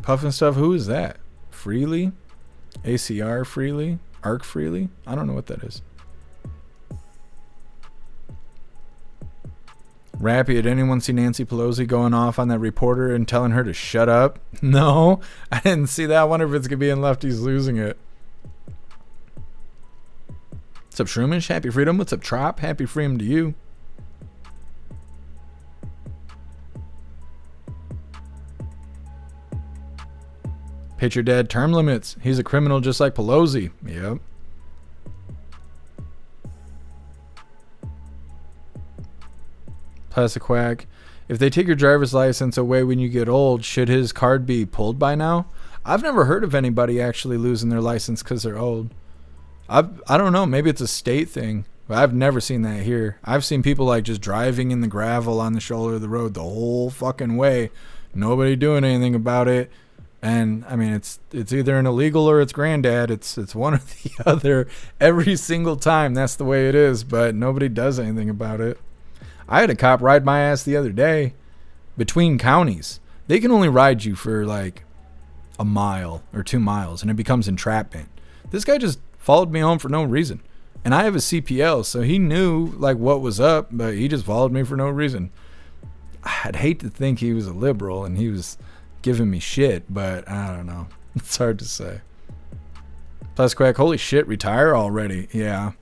Puffin Stuff, who is that? Freely? ACR Freely? Arc Freely? I don't know what that is. Rappy, did anyone see Nancy Pelosi going off on that reporter and telling her to shut up? No, I didn't see that. I wonder if it's going to be in Lefties losing it. What's up, Shroomish? Happy Freedom. What's up, Trop? Happy Freedom to you. Pitcher dead. Term limits. He's a criminal just like Pelosi. Yep. Plastic Quack. If they take your driver's license away when you get old, should his card be pulled by now? I've never heard of anybody actually losing their license because they're old. I don't know. Maybe it's a state thing. But I've never seen that here. I've seen people like just driving in the gravel on the shoulder of the road the whole fucking way. Nobody doing anything about it. And I mean, it's either an illegal or it's granddad. It's one or the other. Every single time, that's the way it is. But nobody does anything about it. I had a cop ride my ass the other day between counties. They can only ride you for like a mile or 2 miles, and it becomes entrapment. This guy just followed me home for no reason. And I have a CPL, so he knew like what was up, but he just followed me for no reason. I'd hate to think he was a liberal and he was giving me shit, but I don't know. It's hard to say. Plus Quack, holy shit, retire already. Yeah.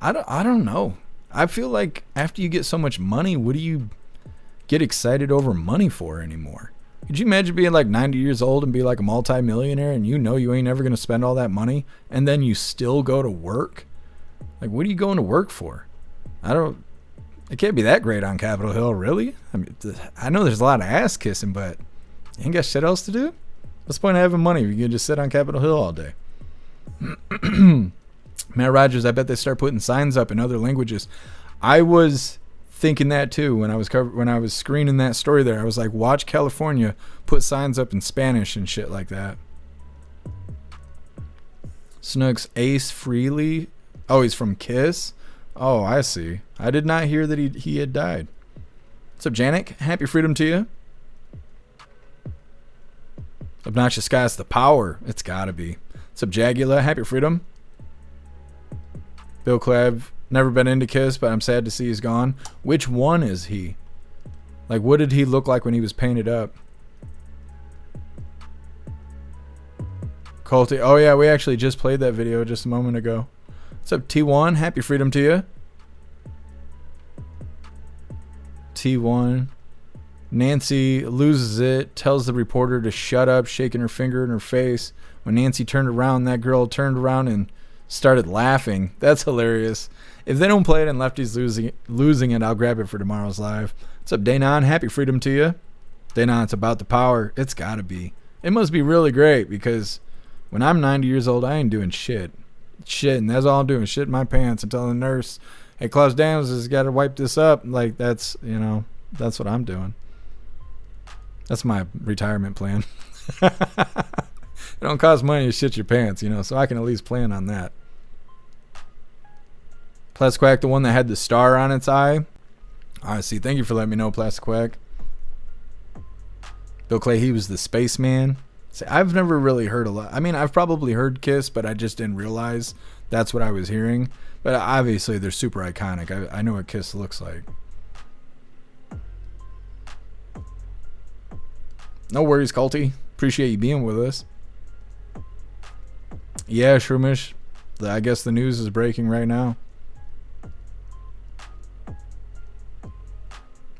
I don't know. I feel like after you get so much money, what do you get excited over money for anymore? Could you imagine being like 90 years old and be like a multi-millionaire and you know you ain't ever going to spend all that money and then you still go to work? Like, what are you going to work for? It can't be that great on Capitol Hill, really? I mean, I know there's a lot of ass kissing, but you ain't got shit else to do? What's the point of having money if you can just sit on Capitol Hill all day? Matt Rogers, I bet they start putting signs up in other languages. I was thinking that too when I was screening that story there. I was like, watch California put signs up in Spanish and shit like that. Snooks, Ace Freely. Oh, he's from Kiss. Oh, I see. I did not hear that he had died. What's up, Janik? Happy Freedom to you. Obnoxious Guy's the power. It's gotta be. What's up, Jagula? Happy Freedom. Bill Clav, never been into Kiss, but I'm sad to see he's gone. Which one is he? Like, what did he look like when he was painted up? Colty. Oh, yeah, we actually just played that video just a moment ago. What's up, T1? Happy Freedom to you. T1. Nancy loses it, tells the reporter to shut up, shaking her finger in her face. When Nancy turned around, that girl turned around and started laughing. That's hilarious. If they don't play it and Lefty's losing it, I'll grab it for tomorrow's live. What's up, Daynon? Happy freedom to you. Daynon, it's about the power. It's got to be. It must be really great because when I'm 90 years old, I ain't doing shit. And that's all I'm doing, shit in my pants and telling the nurse, hey, Klaus Daniels has got to wipe this up. Like, that's, you know, that's what I'm doing. That's my retirement plan. It don't cost money to shit your pants, you know, so I can at least plan on that. Plastic Quack, the one that had the star on its eye. I see. Thank you for letting me know, Plastic Quack. Bill Clay, he was the spaceman. See, I've never really heard a lot. I mean, I've probably heard Kiss, but I just didn't realize that's what I was hearing. But obviously, they're super iconic. I know what Kiss looks like. No worries, Culty. Appreciate you being with us. Yeah, Shroomish. I guess the news is breaking right now.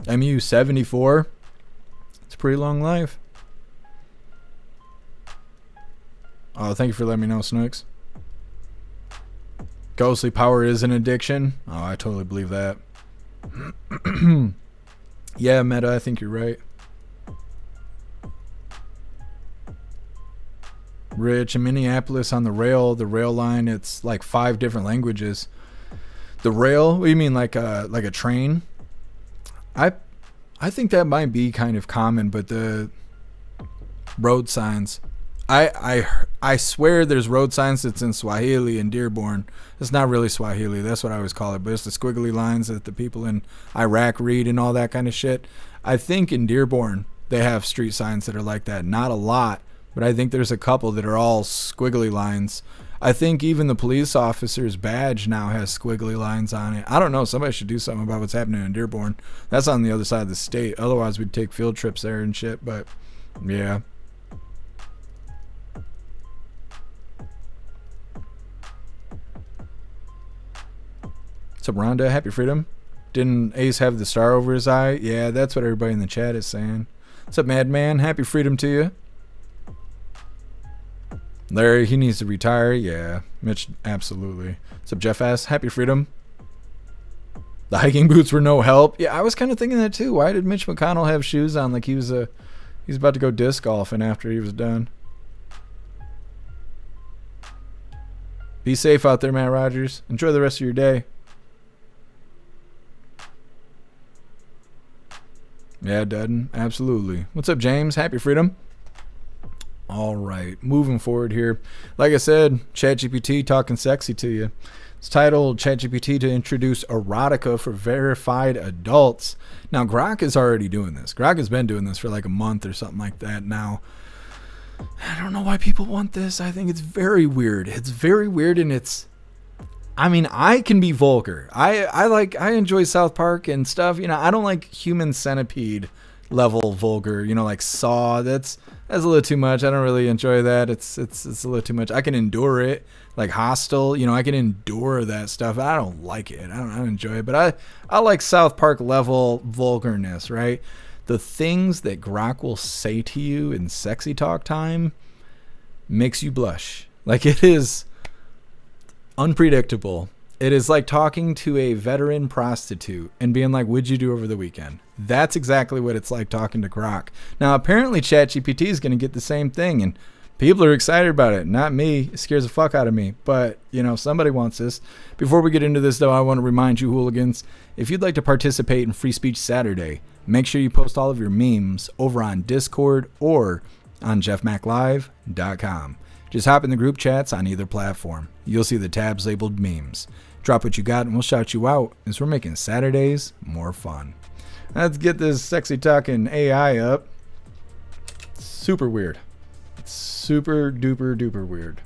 MU 74. It's a pretty long life. Oh, thank you for letting me know, Snooks. Ghostly power is an addiction. Oh, I totally believe that. Yeah, Meta, I think you're right. Rich, in Minneapolis on the rail line, it's like 5 different languages. The rail? What do you mean, like a train? I think that might be kind of common, but the road signs, I swear there's road signs that's in Swahili in Dearborn. It's not really Swahili, that's what I always call it, but it's the squiggly lines that the people in Iraq read and all that kind of shit. I think in Dearborn they have street signs that are like that. Not a lot, but I think there's a couple that are all squiggly lines. I think even the police officer's badge now has squiggly lines on it. I don't know. Somebody should do something about what's happening in Dearborn. That's on the other side of the state. Otherwise, we'd take field trips there and shit. But, yeah. What's up, Rhonda? Happy freedom. Didn't Ace have the star over his eye? Yeah, that's what everybody in the chat is saying. What's up, Madman? Happy freedom to you. Larry, he needs to retire. Yeah, Mitch, absolutely. What's up, Jeff S? Happy freedom. The hiking boots were no help. Yeah, I was kind of thinking that too. Why did Mitch McConnell have shoes on like he was about to go disc golfing after he was done? Be safe out there, Matt Rogers. Enjoy the rest of your day. Yeah, Dudden, absolutely. What's up, James? Happy freedom. All right, moving forward here. Like I said, ChatGPT talking sexy to you. It's titled ChatGPT to introduce erotica for verified adults. Now, Grok is already doing this. Grok has been doing this for like a month or something like that now. I don't know why people want this. I think it's very weird. It's very weird, and it's... I mean, I can be vulgar. I enjoy South Park and stuff. You know, I don't like Human Centipede level vulgar, you know, like Saw. That's a little too much. I don't really enjoy that. It's a little too much. I can endure it, like Hostel, you know, I can endure that stuff. I don't like it. I don't enjoy it, but I like South Park level vulgarness, right? The things that Grok will say to you in sexy talk time makes you blush. Like, it is unpredictable. It is like talking to a veteran prostitute and being like, what'd you do over the weekend? That's exactly what it's like talking to Grok. Now, apparently ChatGPT is going to get the same thing, and people are excited about it. Not me. It scares the fuck out of me. But, you know, somebody wants this. Before we get into this, though, I want to remind you, hooligans, if you'd like to participate in Free Speech Saturday, make sure you post all of your memes over on Discord or on jeffmaclive.com. Just hop in the group chats on either platform. You'll see the tabs labeled memes. Drop what you got and we'll shout you out as we're making Saturdays more fun. Let's get this sexy talking AI up. Super weird. It's super duper duper weird.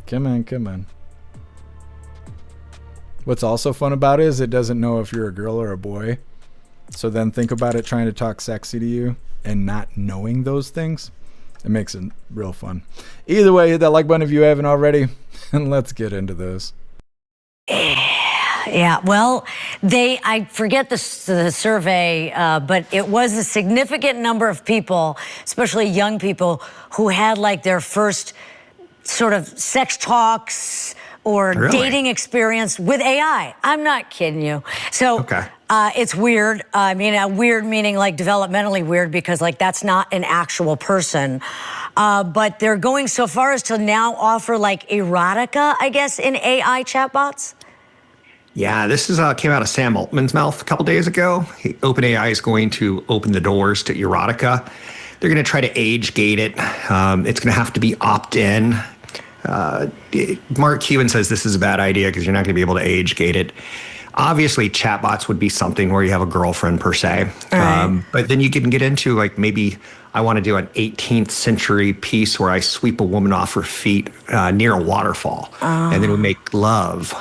Come on, come on. What's also fun about it is it doesn't know if you're a girl or a boy. So then think about it trying to talk sexy to you and not knowing those things. It makes it real fun. Either way, hit that like button if you haven't already. And let's get into this. Yeah, well, I forget the survey, but it was a significant number of people, especially young people, who had like their first sort of sex talks or Really? dating experience with AI. I'm not kidding you. So Okay. it's weird. I mean, weird meaning like developmentally weird because like that's not an actual person. But they're going so far as to now offer like erotica, I guess, in AI chatbots. Yeah, this is came out of Sam Altman's mouth a couple days ago. OpenAI is going to open the doors to erotica. They're going to try to age gate it. It's going to have to be opt-in. Mark Cuban says this is a bad idea because you're not going to be able to age gate it. Obviously, chatbots would be something where you have a girlfriend per se. But then you can get into like maybe I want to do an 18th century piece where I sweep a woman off her feet near a waterfall and then we make love.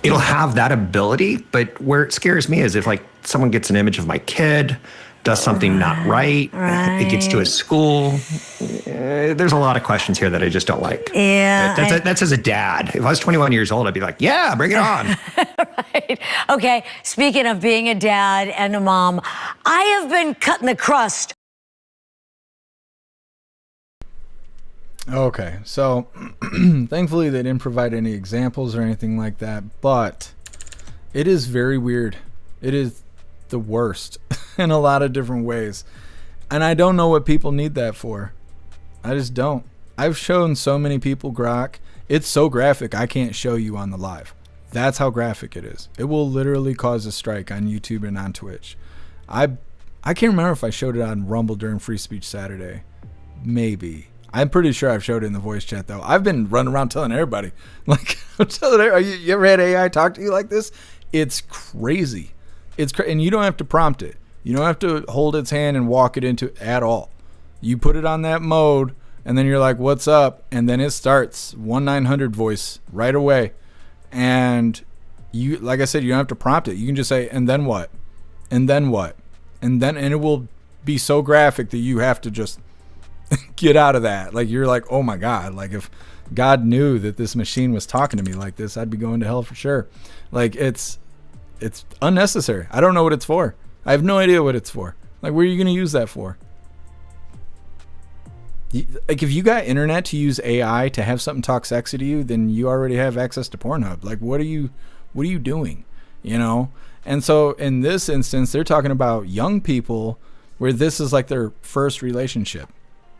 It'll have that ability, but where it scares me is if like someone gets an image of my kid, does something not right, it gets to a school. There's a lot of questions here that I just don't like. Yeah. That's as a dad. If I was 21 years old, I'd be like, yeah, bring it on. Right. Okay, speaking of being a dad and a mom, I have been cutting the crust. Okay, so thankfully they didn't provide any examples or anything like that, but it is very weird. It is the worst in a lot of different ways. And I don't know what people need that for. I just don't. I've shown so many people Grok. It's so graphic I can't show you on the live. That's how graphic it is. It will literally cause a strike on YouTube and on Twitch. I can't remember if I showed it on Rumble during Free Speech Saturday. Maybe. I'm pretty sure I've showed it in the voice chat though. I've been running around telling everybody. Like, I'm telling everybody, you ever had AI talk to you like this? It's crazy. And you don't have to prompt it. You don't have to hold its hand and walk it into it at all. You put it on that mode and then you're like, what's up? And then it starts 1-900 voice right away. And you, like I said, you don't have to prompt it. You can just say, and then what? And then what? And it will be so graphic that you have to just get out of that. Like, you're like, oh my God. Like, if God knew that this machine was talking to me like this, I'd be going to hell for sure. Like, it's unnecessary. I don't know what it's for. I have no idea what it's for. Like, what are you going to use that for? Like, if you got internet to use AI to have something talk sexy to you, then you already have access to Pornhub. Like, what are you doing? You know? And so in this instance, they're talking about young people where this is like their first relationship.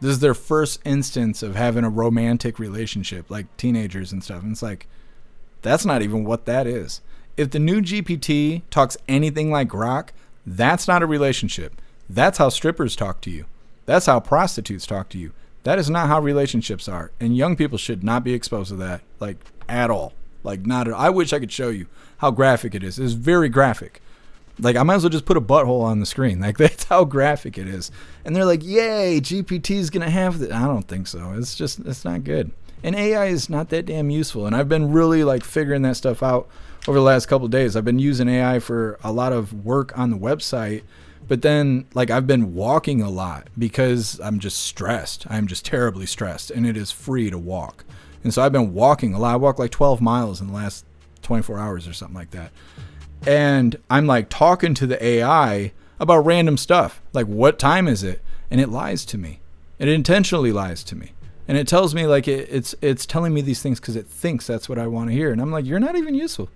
This is their first instance of having a romantic relationship, like teenagers and stuff. And it's like, that's not even what that is. If the new GPT talks anything like Grok, that's not a relationship. That's how strippers talk to you. That's how prostitutes talk to you. That is not how relationships are. And young people should not be exposed to that, like, at all. Like, not at all. I wish I could show you how graphic it is. It's very graphic. Like, I might as well just put a butthole on the screen. Like, that's how graphic it is. And they're like, yay, GPT's going to have that. I don't think so. It's not good. And AI is not that damn useful. And I've been really, like, figuring that stuff out over the last couple of days. I've been using AI for a lot of work on the website. But then, like, I've been walking a lot because I'm just stressed. I'm just terribly stressed. And it is free to walk. And so I've been walking a lot. I walked like 12 miles in the last 24 hours or something like that. And I'm like talking to the AI about random stuff. Like, what time is it? And it lies to me. It intentionally lies to me. And it tells me, like, it's telling me these things because it thinks that's what I want to hear. And I'm like, you're not even useful.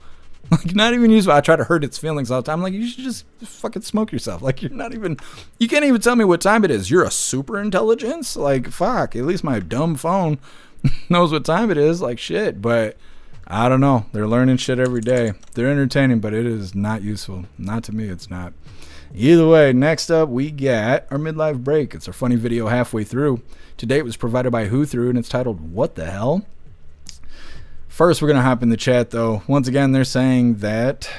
Like, not even useful. I try to hurt its feelings all the time. I'm like, you should just fucking smoke yourself. Like, you can't even tell me what time it is. You're a super intelligence? Like, fuck. At least my dumb phone knows what time it is. Like, shit. But I don't know. They're learning shit every day. They're entertaining, but it is not useful. Not to me, it's not. Either way, next up, we got our midlife break. It's our funny video halfway through. Today it was provided by Who Through, and it's titled, What the Hell? First, we're going to hop in the chat, though. Once again, they're saying that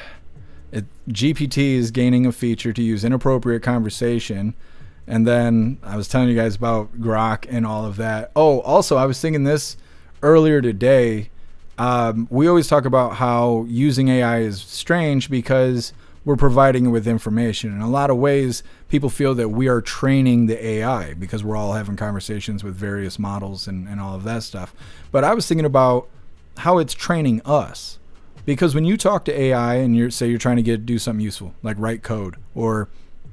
GPT is gaining a feature to use inappropriate conversation. And then I was telling you guys about Grok and all of that. Oh, also, I was thinking this earlier today. We always talk about how using AI is strange because we're providing it with information. In a lot of ways, people feel that we are training the AI because we're all having conversations with various models and all of that stuff. But I was thinking about how it's training us. Because when you talk to AI and you're trying to do something useful, like write code or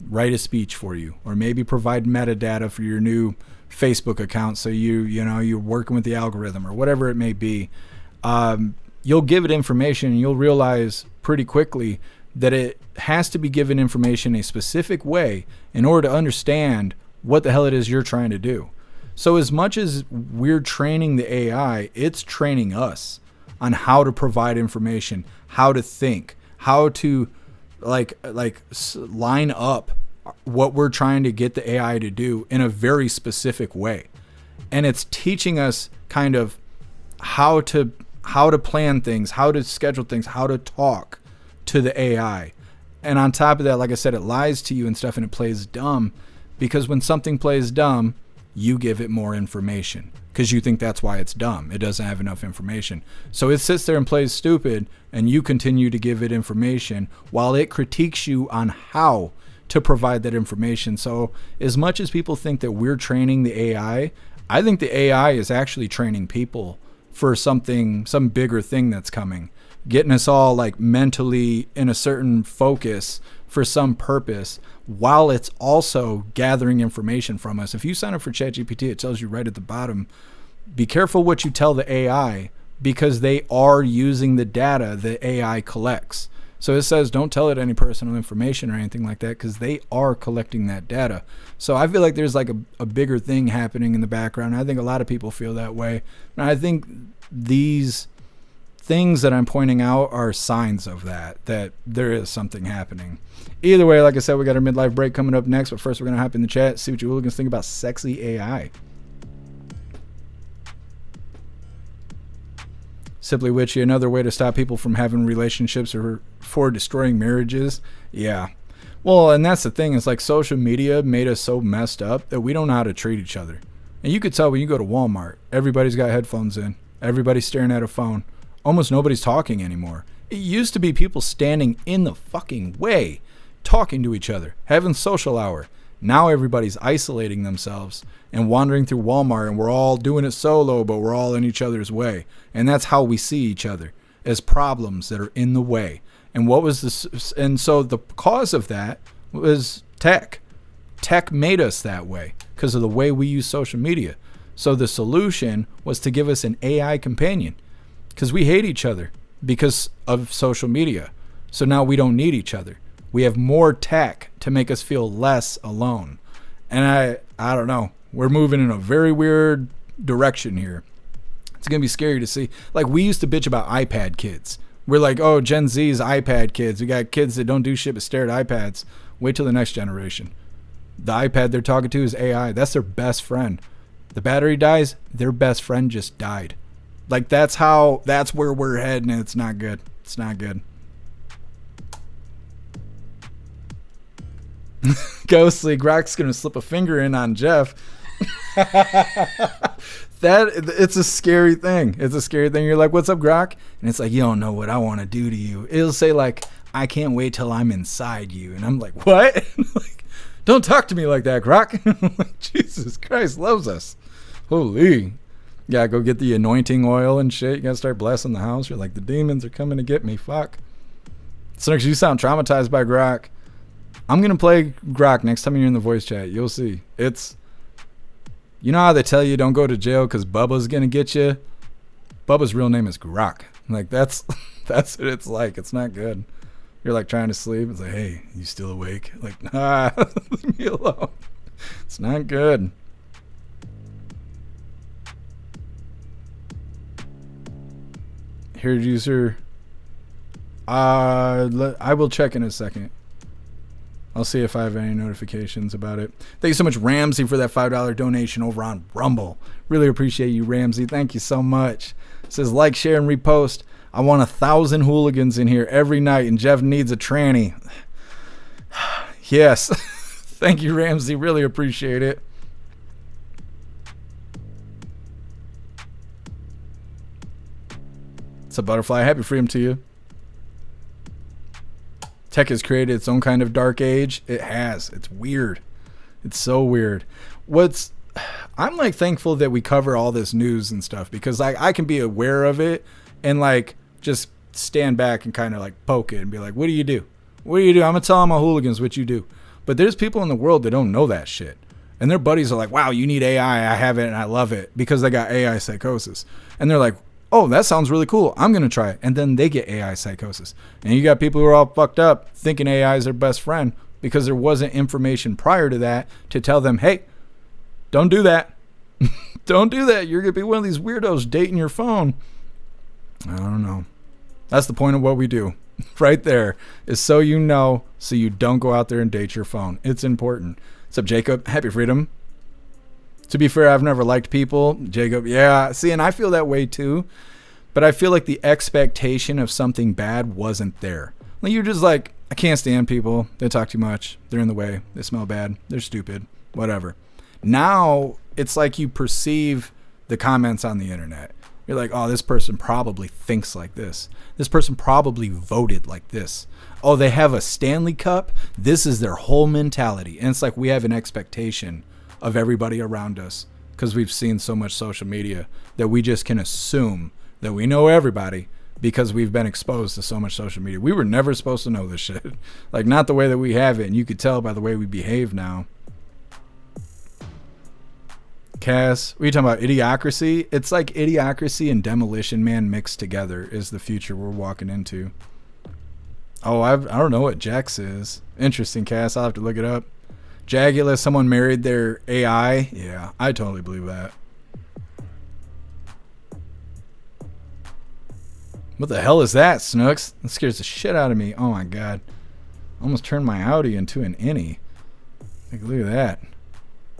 write a speech for you, or maybe provide metadata for your new Facebook account so you're working with the algorithm or whatever it may be. you'll give it information and you'll realize pretty quickly that it has to be given information a specific way in order to understand what the hell it is you're trying to do. So as much as we're training the AI, it's training us on how to provide information, how to think, how to line up what we're trying to get the AI to do in a very specific way. And it's teaching us kind of how to plan things, how to schedule things, how to talk to the AI. And on top of that, like I said, it lies to you and stuff, and it plays dumb, because when something plays dumb, you give it more information because you think that's why it's dumb. It doesn't have enough information. So it sits there and plays stupid, and you continue to give it information while it critiques you on how to provide that information. So as much as people think that we're training the AI, I think the AI is actually training people for some bigger thing that's coming, getting us all like mentally in a certain focus for some purpose, while it's also gathering information from us. If you sign up for ChatGPT, it tells you right at the bottom, be careful what you tell the AI, because they are using the data the AI collects. So it says don't tell it any personal information or anything like that, because they are collecting that data. So I feel like there's like a bigger thing happening in the background. I think a lot of people feel that way. And I think these things that I'm pointing out are signs of that there is something happening. Either way, like I said, we got our midlife break coming up next, but first we're going to hop in the chat, see what you hooligans think about sexy AI. Simply Witchy, another way to stop people from having relationships or for destroying marriages. Yeah. Well, and that's the thing. It's like social media made us so messed up that we don't know how to treat each other. And you could tell when you go to Walmart, everybody's got headphones in. Everybody's staring at a phone. Almost nobody's talking anymore. It used to be people standing in the fucking way, talking to each other, having social hour. Now everybody's isolating themselves and wandering through Walmart, and we're all doing it solo, but we're all in each other's way. And that's how we see each other, as problems that are in the way. And what was this? And so the cause of that was tech. Tech made us that way because of the way we use social media. So the solution was to give us an AI companion, because we hate each other because of social media. So now we don't need each other. We have more tech to make us feel less alone. And I don't know. We're moving in a very weird direction here. It's going to be scary to see. Like, we used to bitch about iPad kids. We're like, oh, Gen Z's iPad kids. We got kids that don't do shit but stare at iPads. Wait till the next generation. The iPad they're talking to is AI. That's their best friend. The battery dies, their best friend just died. Like, that's where we're heading, and it's not good. It's not good. Ghostly, Grok's gonna slip a finger in on Jeff. It's a scary thing. It's a scary thing. You're like, what's up, Grok? And it's like, you don't know what I want to do to you. It'll say like, I can't wait till I'm inside you. And I'm like, what? Like, don't talk to me like that, Grok. Like, Jesus Christ loves us. Holy. Yeah, go get the anointing oil and shit. You gotta start blessing the house. You're like, the demons are coming to get me. Fuck. So next, you sound traumatized by Grok. I'm gonna play Grok next time you're in the voice chat. You'll see. It's, you know how they tell you don't go to jail because Bubba's gonna get you? Bubba's real name is Grok. Like, that's what it's like. It's not good. You're like trying to sleep. It's like, hey, you still awake? Like, nah, leave me alone. It's not good. Here, user. I will check in a second. I'll see if I have any notifications about it. Thank you so much, Ramsey, for that $5 donation over on Rumble. Really appreciate you, Ramsey. Thank you so much. It says, like, share, and repost. I want 1,000 hooligans in here every night, and Jeff needs a tranny. Yes. Thank you, Ramsey. Really appreciate it. It's a butterfly. Happy freedom to you. Tech has created its own kind of dark age. It has. It's weird. It's so weird. I'm like thankful that we cover all this news and stuff, because I can be aware of it and like just stand back and kind of like poke it and be like, what do you do? What do you do? I'm going to tell all my hooligans what you do. But there's people in the world that don't know that shit. And their buddies are like, wow, you need AI. I have it and I love it, because they got AI psychosis. And they're like, oh, that sounds really cool, I'm going to try it. And then they get AI psychosis. And you got people who are all fucked up thinking AI is their best friend because there wasn't information prior to that to tell them, hey, don't do that. Don't do that. You're going to be one of these weirdos dating your phone. I don't know. That's the point of what we do right there, is so you know, so you don't go out there and date your phone. It's important. What's up, Jacob? Happy freedom. To be fair, I've never liked people. Jacob, yeah. See, and I feel that way too. But I feel like the expectation of something bad wasn't there. Like, you're just like, I can't stand people. They talk too much. They're in the way. They smell bad. They're stupid. Whatever. Now, it's like you perceive the comments on the internet. You're like, oh, this person probably thinks like this. This person probably voted like this. Oh, they have a Stanley Cup. This is their whole mentality. And it's like we have an expectation of everybody around us because we've seen so much social media that we just can assume that we know everybody because we've been exposed to so much social media. We were never supposed to know this shit. Like, not the way that we have it. And you could tell by the way we behave now. Cass, what are you talking about? Idiocracy? It's like Idiocracy and Demolition Man mixed together is the future we're walking into. Oh, I don't know what Jax is. Interesting, Cass. I'll have to look it up. Jagula, someone married their AI? Yeah, I totally believe that. What the hell is that, Snooks? That scares the shit out of me. Oh my god. Almost turned my Audi into an innie. Like, look at that.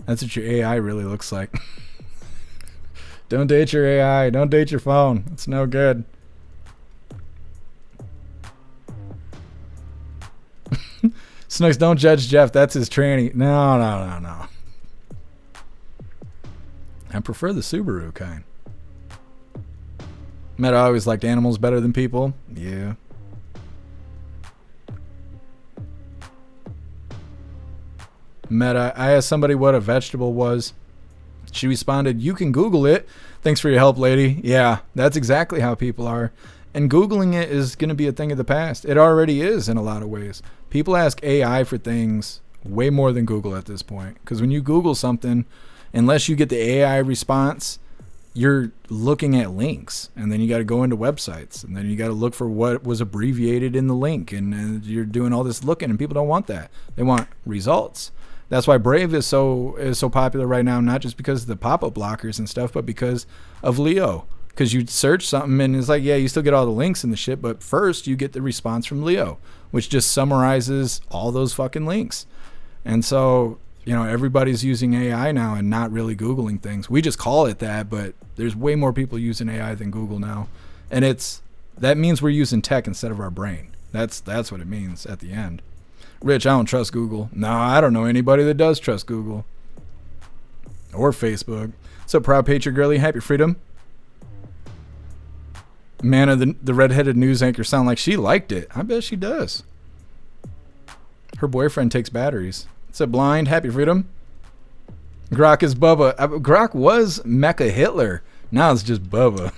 That's what your AI really looks like. Don't date your AI. Don't date your phone. It's no good. Snooks, don't judge Jeff. That's his tranny. No. I prefer the Subaru kind. Meta always liked animals better than people. Yeah. Meta, I asked somebody what a vegetable was. She responded, you can Google it. Thanks for your help, lady. Yeah, that's exactly how people are. And Googling it is going to be a thing of the past. It already is in a lot of ways. People ask AI for things way more than Google at this point. Because when you Google something, unless you get the AI response, you're looking at links. And then you got to go into websites. And then you got to look for what was abbreviated in the link. And you're doing all this looking, and people don't want that. They want results. That's why Brave is so popular right now, not just because of the pop-up blockers and stuff, but because of Leo. Because you search something and it's like, yeah, you still get all the links and the shit, but first you get the response from Leo, which just summarizes all those fucking links. And so, you know, everybody's using AI now and not really Googling things. We just call it that, but there's way more people using AI than Google now. And that means we're using tech instead of our brain. That's what it means at the end. Rich, I don't trust Google. No, I don't know anybody that does trust Google. Or Facebook. So Proud Patriot Girly, happy freedom. Manna, the redheaded news anchor, sound like she liked it. I bet she does. Her boyfriend takes batteries. It's a blind, happy freedom. Grok is Bubba. Grok was Mecha Hitler. Now it's just Bubba.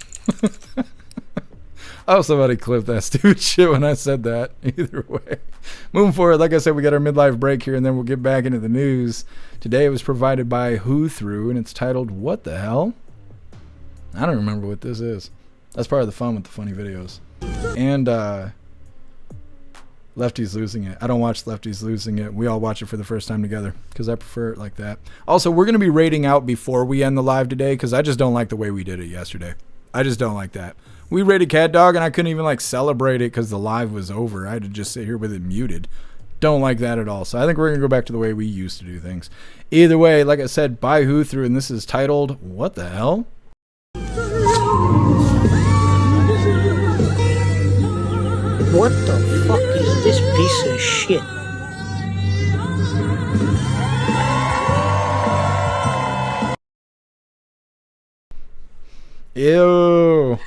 Oh, somebody clipped that stupid shit when I said that. Either way. Moving forward, like I said, we got our midlife break here, and then we'll get back into the news. Today it was provided by Who Through, and it's titled, What the Hell? I don't remember what this is. That's part of the fun with the funny videos. And Lefty's Losing It. I don't watch Lefty's Losing It. We all watch it for the first time together because I prefer it like that. Also, we're going to be rating out before we end the live today because I just don't like the way we did it yesterday. I just don't like that. We rated Cat Dog and I couldn't even like celebrate it because the live was over. I had to just sit here with it muted. Don't like that at all. So I think we're going to go back to the way we used to do things. Either way, like I said, by Who Through, and this is titled, What the Hell? What the fuck is this piece of shit? Ew.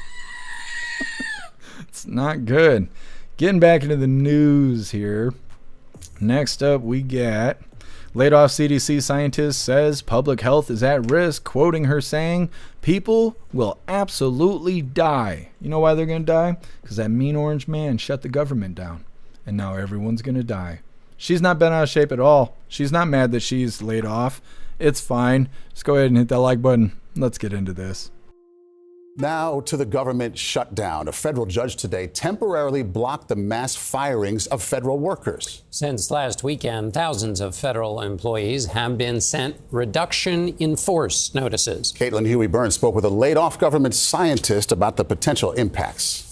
It's not good. Getting back into the news here. Next up, we got laid off CDC scientist says public health is at risk, quoting her saying, people will absolutely die. You know why they're going to die? Because that mean orange man shut the government down. And now everyone's going to die. She's not been out of shape at all. She's not mad that she's laid off. It's fine. Just go ahead and hit that like button. Let's get into this. Now to the government shutdown. A federal judge today temporarily blocked the mass firings of federal workers. Since last weekend, thousands of federal employees have been sent reduction in force notices. Caitlin Huey-Burns spoke with a laid-off government scientist about the potential impacts.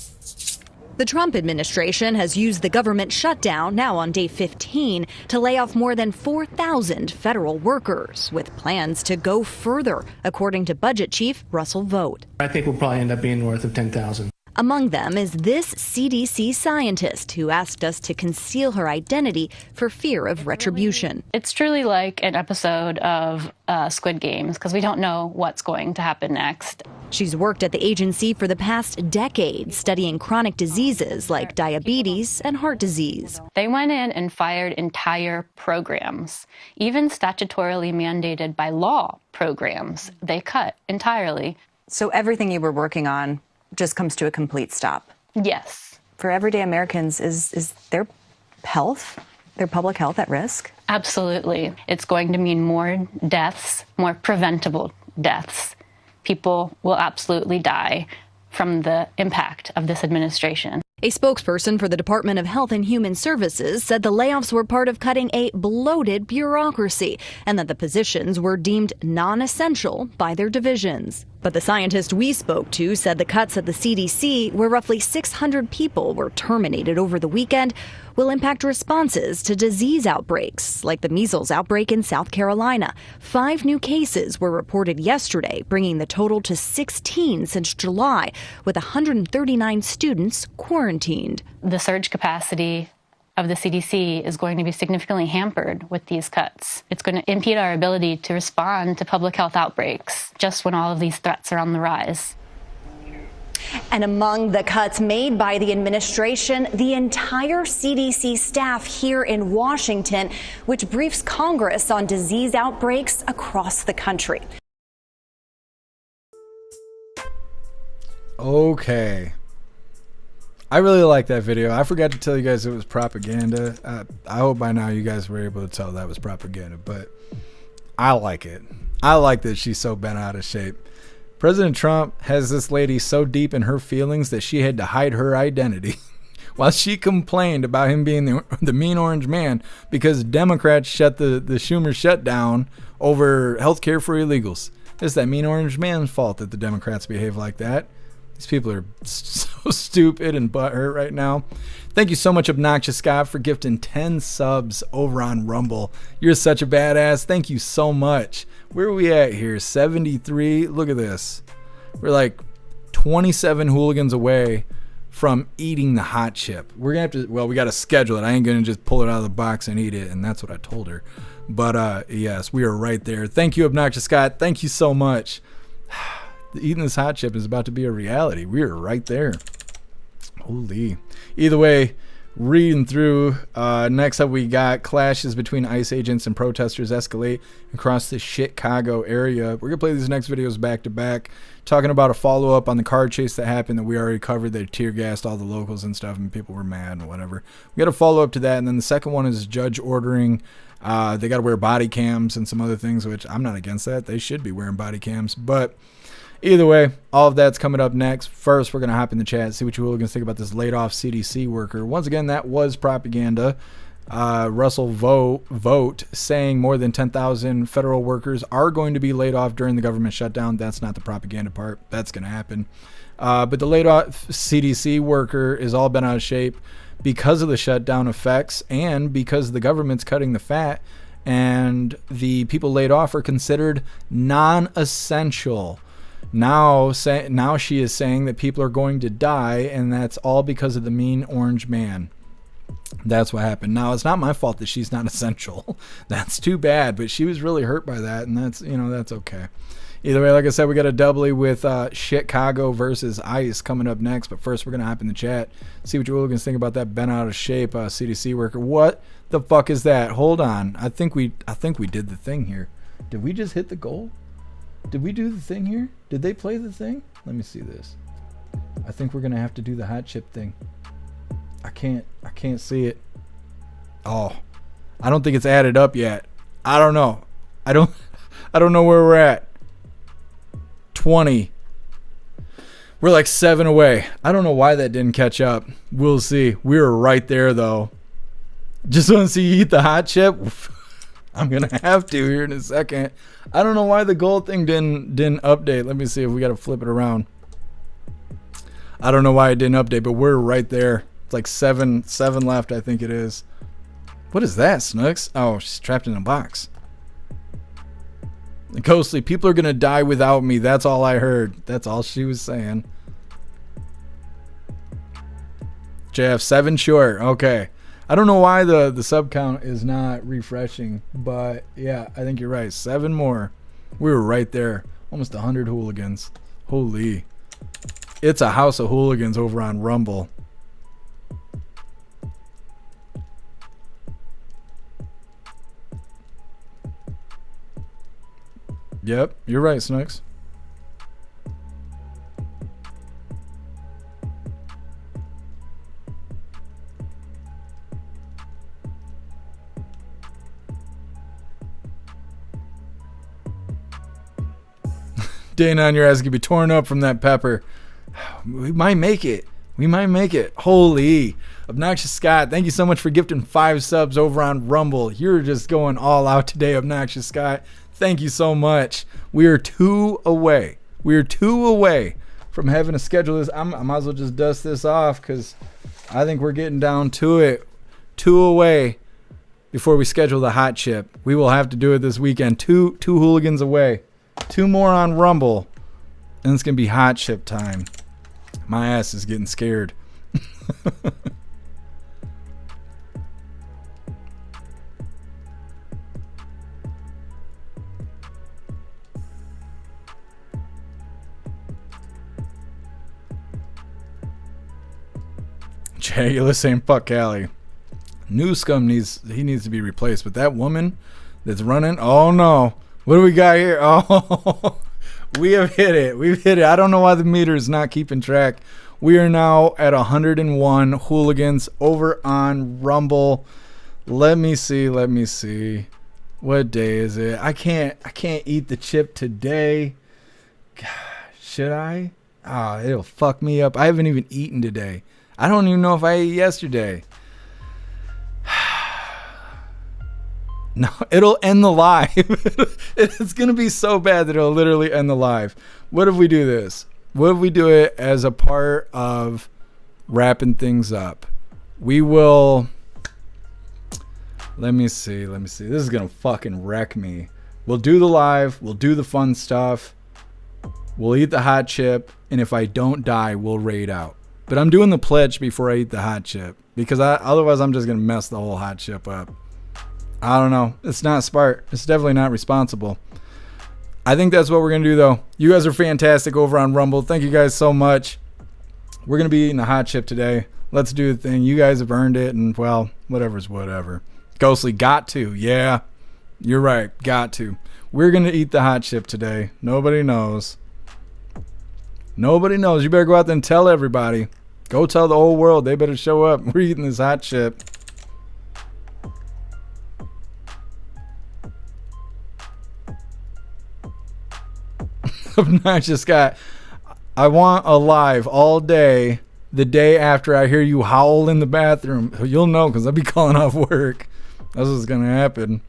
The Trump administration has used the government shutdown, now on day 15, to lay off more than 4,000 federal workers, with plans to go further, according to Budget Chief Russell Vogt. I think we'll probably end up being north of 10,000. Among them is this CDC scientist who asked us to conceal her identity for fear of retribution. It's truly like an episode of Squid Games because we don't know what's going to happen next. She's worked at the agency for the past decade, studying chronic diseases like diabetes and heart disease. They went in and fired entire programs, even statutorily mandated by law programs. They cut entirely. So everything you were working on just comes to a complete stop. Yes. For everyday Americans, is their health, their public health at risk? Absolutely. It's going to mean more deaths, more preventable deaths. People will absolutely die from the impact of this administration. A spokesperson for the Department of Health and Human Services said the layoffs were part of cutting a bloated bureaucracy and that the positions were deemed non-essential by their divisions. But the scientist we spoke to said the cuts at the CDC, where roughly 600 people were terminated over the weekend, will impact responses to disease outbreaks, like the measles outbreak in South Carolina. 5 new cases were reported yesterday, bringing the total to 16 since July, with 139 students quarantined. The surge capacity of the CDC is going to be significantly hampered with these cuts. It's going to impede our ability to respond to public health outbreaks just when all of these threats are on the rise. And among the cuts made by the administration, the entire CDC staff here in Washington, which briefs Congress on disease outbreaks across the country. Okay. I really like that video. I forgot to tell you guys it was propaganda. I hope by now you guys were able to tell that was propaganda, but I like it. I like that she's so bent out of shape. President Trump has this lady so deep in her feelings that she had to hide her identity while she complained about him being the mean orange man because Democrats shut the Schumer shutdown over health care for illegals. It's that mean orange man's fault that the Democrats behave like that. These people are so stupid and butthurt right now. Thank you so much, Obnoxious Scott, for gifting 10 subs over on Rumble. You're such a badass. Thank you so much. Where are we at here? 73. Look at this. We're like 27 hooligans away from eating the hot chip. We're going to have to, well, we got to schedule it. I ain't going to just pull it out of the box and eat it. And that's what I told her. But yes, we are right there. Thank you, Obnoxious Scott. Thank you so much. Eating this hot chip is about to be a reality. We are right there. Holy. Either way, reading through, next up we got clashes between ICE agents and protesters escalate across the Chicago area. We're going to play these next videos back to back, talking about a follow-up on the car chase that happened that we already covered. They tear-gassed all the locals and stuff, and people were mad and whatever. We got a follow-up to that, and then the second one is judge ordering they got to wear body cams and some other things, which I'm not against that. They should be wearing body cams, but either way, all of that's coming up next. First, we're going to hop in the chat, see what you hooligans think about this laid-off CDC worker. Once again, that was propaganda. Russell Vogt saying more than 10,000 federal workers are going to be laid off during the government shutdown. That's not the propaganda part. That's going to happen. But the laid-off CDC worker is all bent out of shape because of the shutdown effects and because the government's cutting the fat, and the people laid off are considered non-essential. Now she is saying that people are going to die, and that's all because of the mean orange man. That's what happened. Now, it's not my fault that she's not essential. That's too bad, but she was really hurt by that, and that's, that's okay. Either way, like I said, we got a doubly with Chicago versus ICE coming up next, but first we're going to hop in the chat, see what you hooligans think about that bent out of shape CDC worker. What the fuck is that? Hold on. I think we did the thing here. Did we just hit the goal? Did we do the thing here? Did they play the thing? Let me see this. I think we're going to have to do the hot chip thing. I can't see it. Oh, I don't think it's added up yet. I don't know. I don't know where we're at. 20. We're like 7 away. I don't know why that didn't catch up. We'll see. We were right there though. Just want to see you eat the hot chip. I'm gonna have to here in a second. I don't know why the gold thing didn't update. Let me see if we gotta flip it around. I don't know why it didn't update, but we're right there. It's like seven left, I think it is. What is that, Snooks? Oh, she's trapped in a box. Ghostly, people are gonna die without me. That's all I heard. That's all she was saying. Jeff, 7 short. Okay. I don't know why the sub count is not refreshing, but yeah, I think you're right. 7 more. We were right there. Almost 100 hooligans. Holy. It's a house of hooligans over on Rumble. Yep, you're right, Snooks. Day 9, your ass could be torn up from that pepper. We might make it. We might make it. Holy. Obnoxious Scott, thank you so much for gifting 5 subs over on Rumble. You're just going all out today, Obnoxious Scott. Thank you so much. We are 2 away. We are 2 away from having to schedule this. I might as well just dust this off because I think we're getting down to it. 2 away before we schedule the hot chip. We will have to do it this weekend. Two hooligans away. 2 more on Rumble. And it's going to be hot chip time. My ass is getting scared. Jagular saying fuck Callie. New Scum needs to be replaced, but that woman that's running, oh no. What do we got here? Oh, we have hit it. We've hit it. I don't know why the meter is not keeping track. We are now at 101 hooligans over on Rumble. Let me see. What day is it? I can't eat the chip today. God, should I? Oh, it'll fuck me up. I haven't even eaten today. I don't even know if I ate yesterday. No, it'll end the live. It's going to be so bad that it'll literally end the live. What if we do this? What if we do it as a part of wrapping things up? We will... Let me see. This is going to fucking wreck me. We'll do the live. We'll do the fun stuff. We'll eat the hot chip. And if I don't die, we'll raid out. But I'm doing the pledge before I eat the hot chip. Because otherwise I'm just going to mess the whole hot chip up. I don't know. It's not smart. It's definitely not responsible. I think that's what we're going to do, though. You guys are fantastic over on Rumble. Thank you guys so much. We're going to be eating a hot chip today. Let's do the thing. You guys have earned it, and, well, whatever's whatever. Ghostly, got to. Yeah, you're right. Got to. We're going to eat the hot chip today. Nobody knows. Nobody knows. You better go out there and tell everybody. Go tell the whole world. They better show up. We're eating this hot chip. Obnoxious guy. I want a live all day the day after I hear you howl in the bathroom. You'll know because I'll be calling off work. That's what's gonna happen.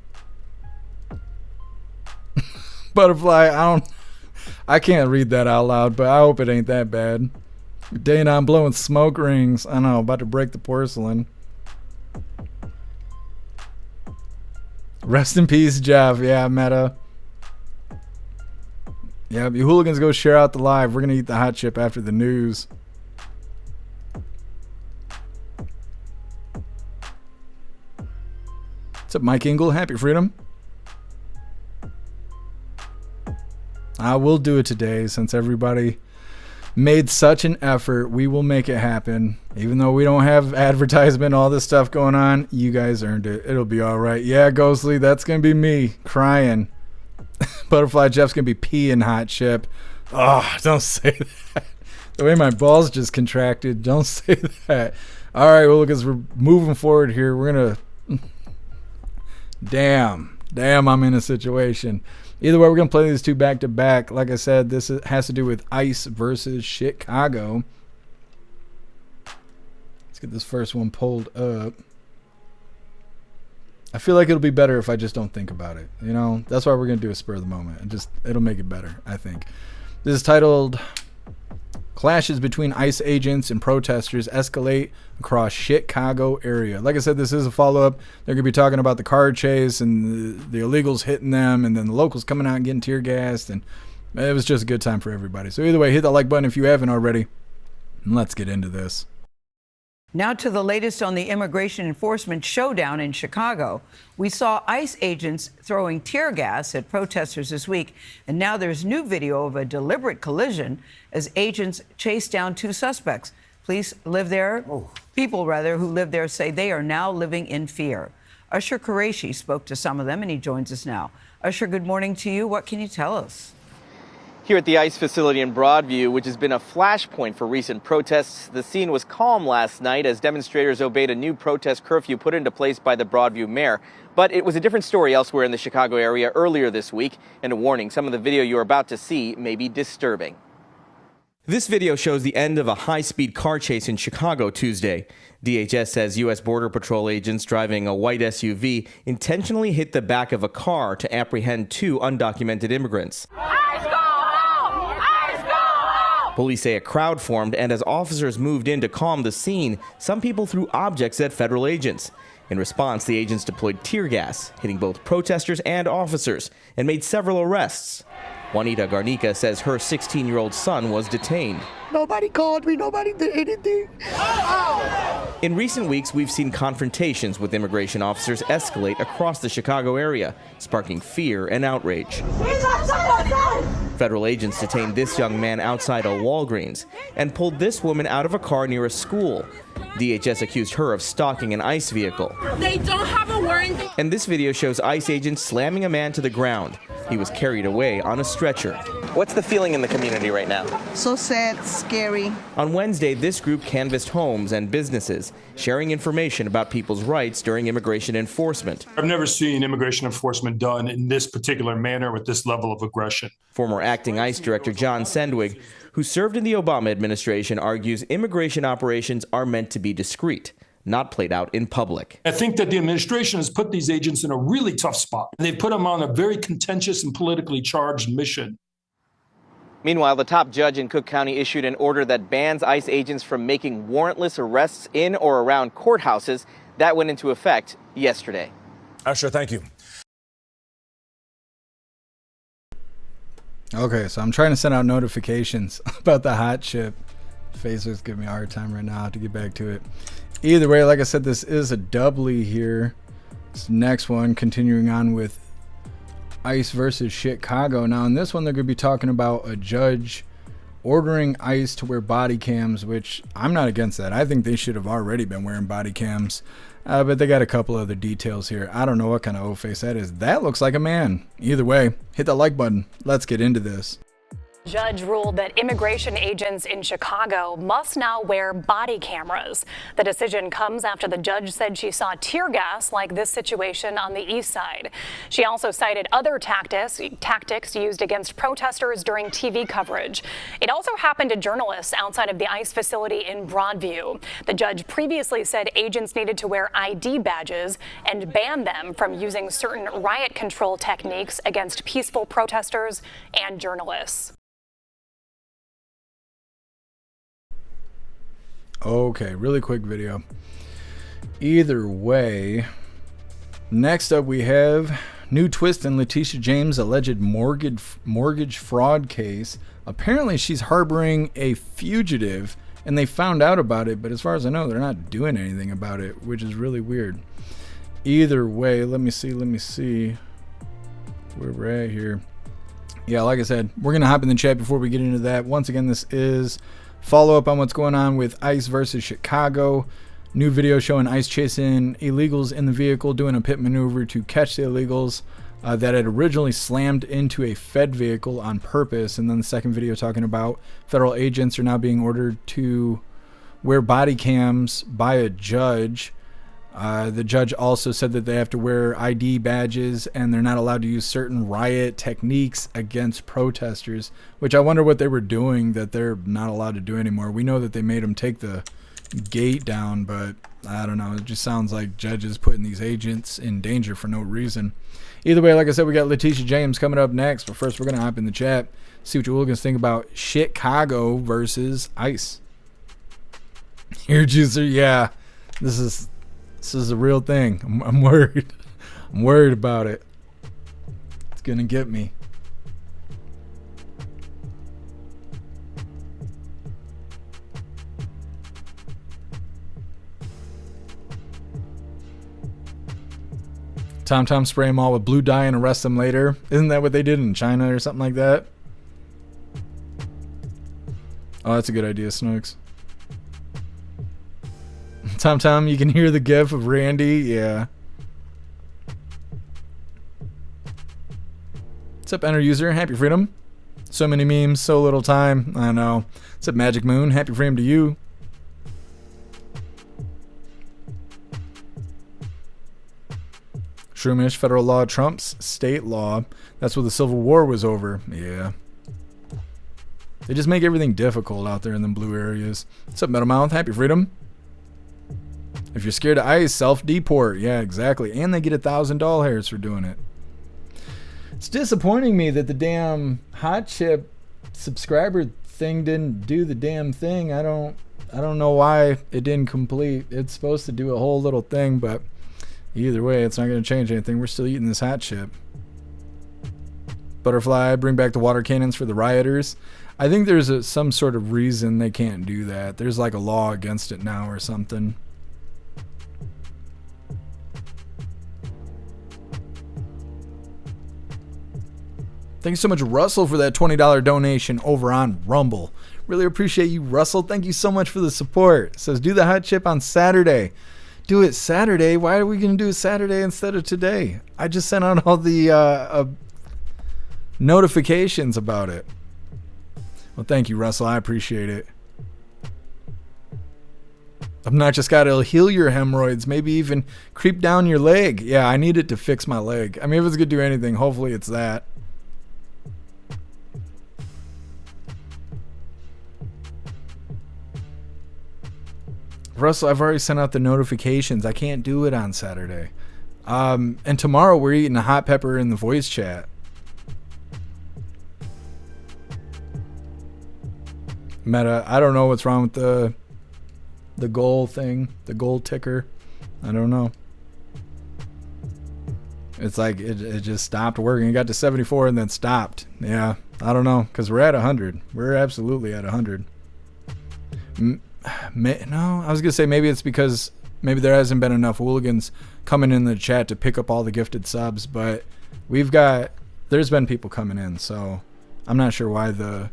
Butterfly, I can't read that out loud, but I hope it ain't that bad. Dana, I'm blowing smoke rings. I know, about to break the porcelain. Rest in peace, Jeff. Yeah, Meta. Yeah, you hooligans go share out the live. We're going to eat the hot chip after the news. What's up, Mike Ingle? Happy Freedom. I will do it today since everybody made such an effort. We will make it happen. Even though we don't have advertisement, all this stuff going on, you guys earned it. It'll be all right. Yeah, Ghostly, that's going to be me crying. Butterfly Jeff's gonna be peeing hot chip. Oh, don't say that. The way my balls just contracted. Don't say that. All right, well, because we're moving forward here, we're gonna. Damn, I'm in a situation. Either way, we're going to play these two back to back. Like I said, this has to do with ICE versus Chicago. Let's get this first one pulled up. I feel like it'll be better if I just don't think about it. You know, that's why we're going to do a spur of the moment. It'll make it better, I think. This is titled Clashes Between ICE Agents and Protesters Escalate Across Chicago Area. Like I said, this is a follow-up. They're going to be talking about the car chase and the illegals hitting them, and then the locals coming out and getting tear gassed, and it was just a good time for everybody. So either way, hit that like button if you haven't already, and let's get into this. Now to the latest on the immigration enforcement showdown in Chicago. We saw ICE agents throwing tear gas at protesters this week, and now there's new video of a deliberate collision as agents chase down two suspects. People who live there say they are now living in fear. Usher Qureshi spoke to some of them, and he joins us now. Usher, good morning to you. What can you tell us? Here at the ICE facility in Broadview, which has been a flashpoint for recent protests, the scene was calm last night as demonstrators obeyed a new protest curfew put into place by the Broadview mayor. But it was a different story elsewhere in the Chicago area earlier this week. And a warning, some of the video you're about to see may be disturbing. This video shows the end of a high-speed car chase in Chicago Tuesday. DHS says U.S. Border Patrol agents driving a white SUV intentionally hit the back of a car to apprehend two undocumented immigrants. Police say a crowd formed, and as officers moved in to calm the scene, some people threw objects at federal agents. In response, the agents deployed tear gas, hitting both protesters and officers, and made several arrests. Juanita Garnica says her 16-year-old son was detained. Nobody called me, nobody did anything. In recent weeks, we've seen confrontations with immigration officers escalate across the Chicago area, sparking fear and outrage. Federal agents detained this young man outside a Walgreens and pulled this woman out of a car near a school. DHS accused her of stalking an ICE vehicle. They don't have a warrant. And this video shows ICE agents slamming a man to the ground. He was carried away on a stretcher. What's the feeling in the community right now? So sad, scary. On Wednesday, this group canvassed homes and businesses, sharing information about people's rights during immigration enforcement. I've never seen immigration enforcement done in this particular manner with this level of aggression. Former acting ICE Director John Sendwig, who served in the Obama administration, argues immigration operations are meant to be discreet, not played out in public. I think that the administration has put these agents in a really tough spot. They've put them on a very contentious and politically charged mission. Meanwhile, the top judge in Cook County issued an order that bans ICE agents from making warrantless arrests in or around courthouses. That went into effect yesterday. Usher, thank you. Okay, so I'm trying to send out notifications about the hot chip. Facebook's giving me a hard time right now. I have to get back to it. Either way, like I said, this is a doubly here. This next one, continuing on with ICE versus Chicago. Now, in this one, they're going to be talking about a judge ordering ICE to wear body cams, which I'm not against that. I think they should have already been wearing body cams. But they got a couple other details here. I don't know what kind of O-face that is. That looks like a man. Either way, hit that like button. Let's get into this. Judge ruled that immigration agents in Chicago must now wear body cameras. The decision comes after the judge said she saw tear gas like this situation on the east side. She also cited other tactics used against protesters during TV coverage. It also happened to journalists outside of the ICE facility in Broadview. The judge previously said agents needed to wear ID badges and ban them from using certain riot control techniques against peaceful protesters and journalists. Okay, really quick video. Either way, next up we have new twist in Letitia James' alleged mortgage fraud case. Apparently she's harboring a fugitive, and they found out about it, but as far as I know, they're not doing anything about it, which is really weird. Either way, let me see where we're at here. Yeah, like I said, we're gonna hop in the chat before we get into that. Once again, this is follow up on what's going on with ICE versus Chicago. New video showing ICE chasing illegals in the vehicle, doing a pit maneuver to catch the illegals that had originally slammed into a Fed vehicle on purpose. And then the second video talking about federal agents are now being ordered to wear body cams by a judge. The judge also said that they have to wear ID badges and they're not allowed to use certain riot techniques against protesters, which I wonder what they were doing that they're not allowed to do anymore. We know that they made them take the gate down, but I don't know. It just sounds like judges putting these agents in danger for no reason. Either way, like I said, we got Letitia James coming up next, but first we're going to hop in the chat, see what you hooligans think about Chicago versus ICE. Here, Juicer, yeah, this is a real thing. I'm worried. I'm worried about it. It's going to get me. Tom spray them all with blue dye and arrest them later. Isn't that what they did in China or something like that? Oh, that's a good idea, Snooks. Tom, you can hear the gif of Randy. Yeah. What's up, Enter User? Happy Freedom. So many memes, so little time. I know. What's up, Magic Moon? Happy Freedom to you. Shroomish, federal law trumps state law. That's what the Civil War was over. Yeah. They just make everything difficult out there in them blue areas. What's up, Metal Mouth? Happy Freedom. If you're scared of ICE, self-deport. Yeah, exactly. And they get $1,000 for doing it. It's disappointing me that the damn hot chip subscriber thing didn't do the damn thing. I don't know why it didn't complete. It's supposed to do a whole little thing, but either way, it's not going to change anything. We're still eating this hot chip. Butterfly, bring back the water cannons for the rioters. I think there's some sort of reason they can't do that. There's like a law against it now or something. Thank you so much, Russell, for that $20 donation over on Rumble. Really appreciate you, Russell. Thank you so much for the support. It says, do the hot chip on Saturday. Do it Saturday? Why are we going to do it Saturday instead of today? I just sent out all the notifications about it. Well, thank you, Russell. I appreciate it. I've not just got to heal your hemorrhoids, maybe even creep down your leg. Yeah, I need it to fix my leg. I mean, if it's going to do anything, hopefully it's that. Russell, I've already sent out the notifications. I can't do it on Saturday. And tomorrow we're eating a hot pepper in the voice chat. Meta, I don't know what's wrong with the goal thing, the goal ticker. I don't know. It's like it just stopped working. It got to 74 and then stopped. Yeah, I don't know, because we're at 100. We're absolutely at 100. No, I was going to say maybe it's because maybe there hasn't been enough hooligans coming in the chat to pick up all the gifted subs, but there's been people coming in, so I'm not sure why the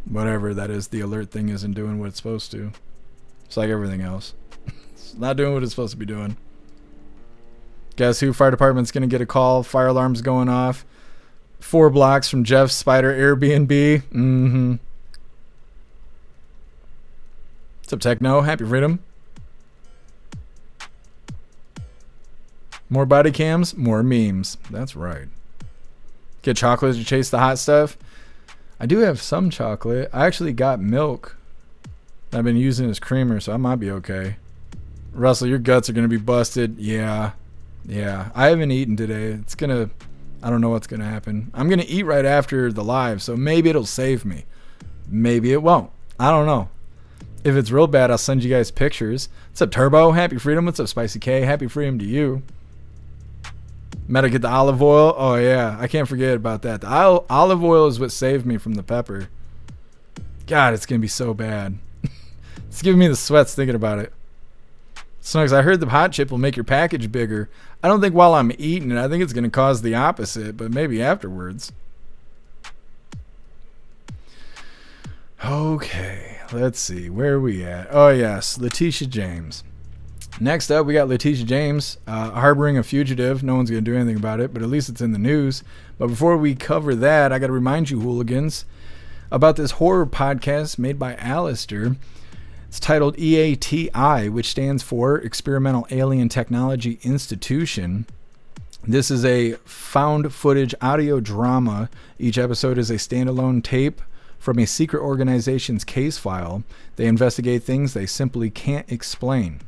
whatever that is, the alert thing isn't doing what it's supposed to. It's like everything else. It's not doing what it's supposed to be doing. Guess who? Fire department's going to get a call. Fire alarm's going off. 4 blocks from Jeff's Spider Airbnb. Mm-hmm. What's up, Techno? Happy Freedom. More body cams, more memes. That's right. Get chocolate to chase the hot stuff. I do have some chocolate. I actually got milk I've been using as creamer, so I might be okay. Russell, your guts are going to be busted. Yeah. I haven't eaten today. I don't know what's going to happen. I'm going to eat right after the live, so maybe it'll save me. Maybe it won't. I don't know. If it's real bad, I'll send you guys pictures. What's up, Turbo? Happy Freedom. What's up, Spicy K? Happy Freedom to you. Meta, get the olive oil. Oh, yeah. I can't forget about that. The olive oil is what saved me from the pepper. God, it's going to be so bad. It's giving me the sweats thinking about it. Snugs, I heard the hot chip will make your package bigger. I don't think while I'm eating it. I think it's going to cause the opposite, but maybe afterwards. Okay, let's see. Where are we at? Oh, yes. Letitia James. Next up, we got Letitia James harboring a fugitive. No one's going to do anything about it, but at least it's in the news. But before we cover that, I got to remind you, hooligans, about this horror podcast made by Alistair. It's titled EATI, which stands for Experimental Alien Technology Institution. This is a found footage audio drama. Each episode is a standalone tape from a secret organization's case file. They investigate things they simply can't explain.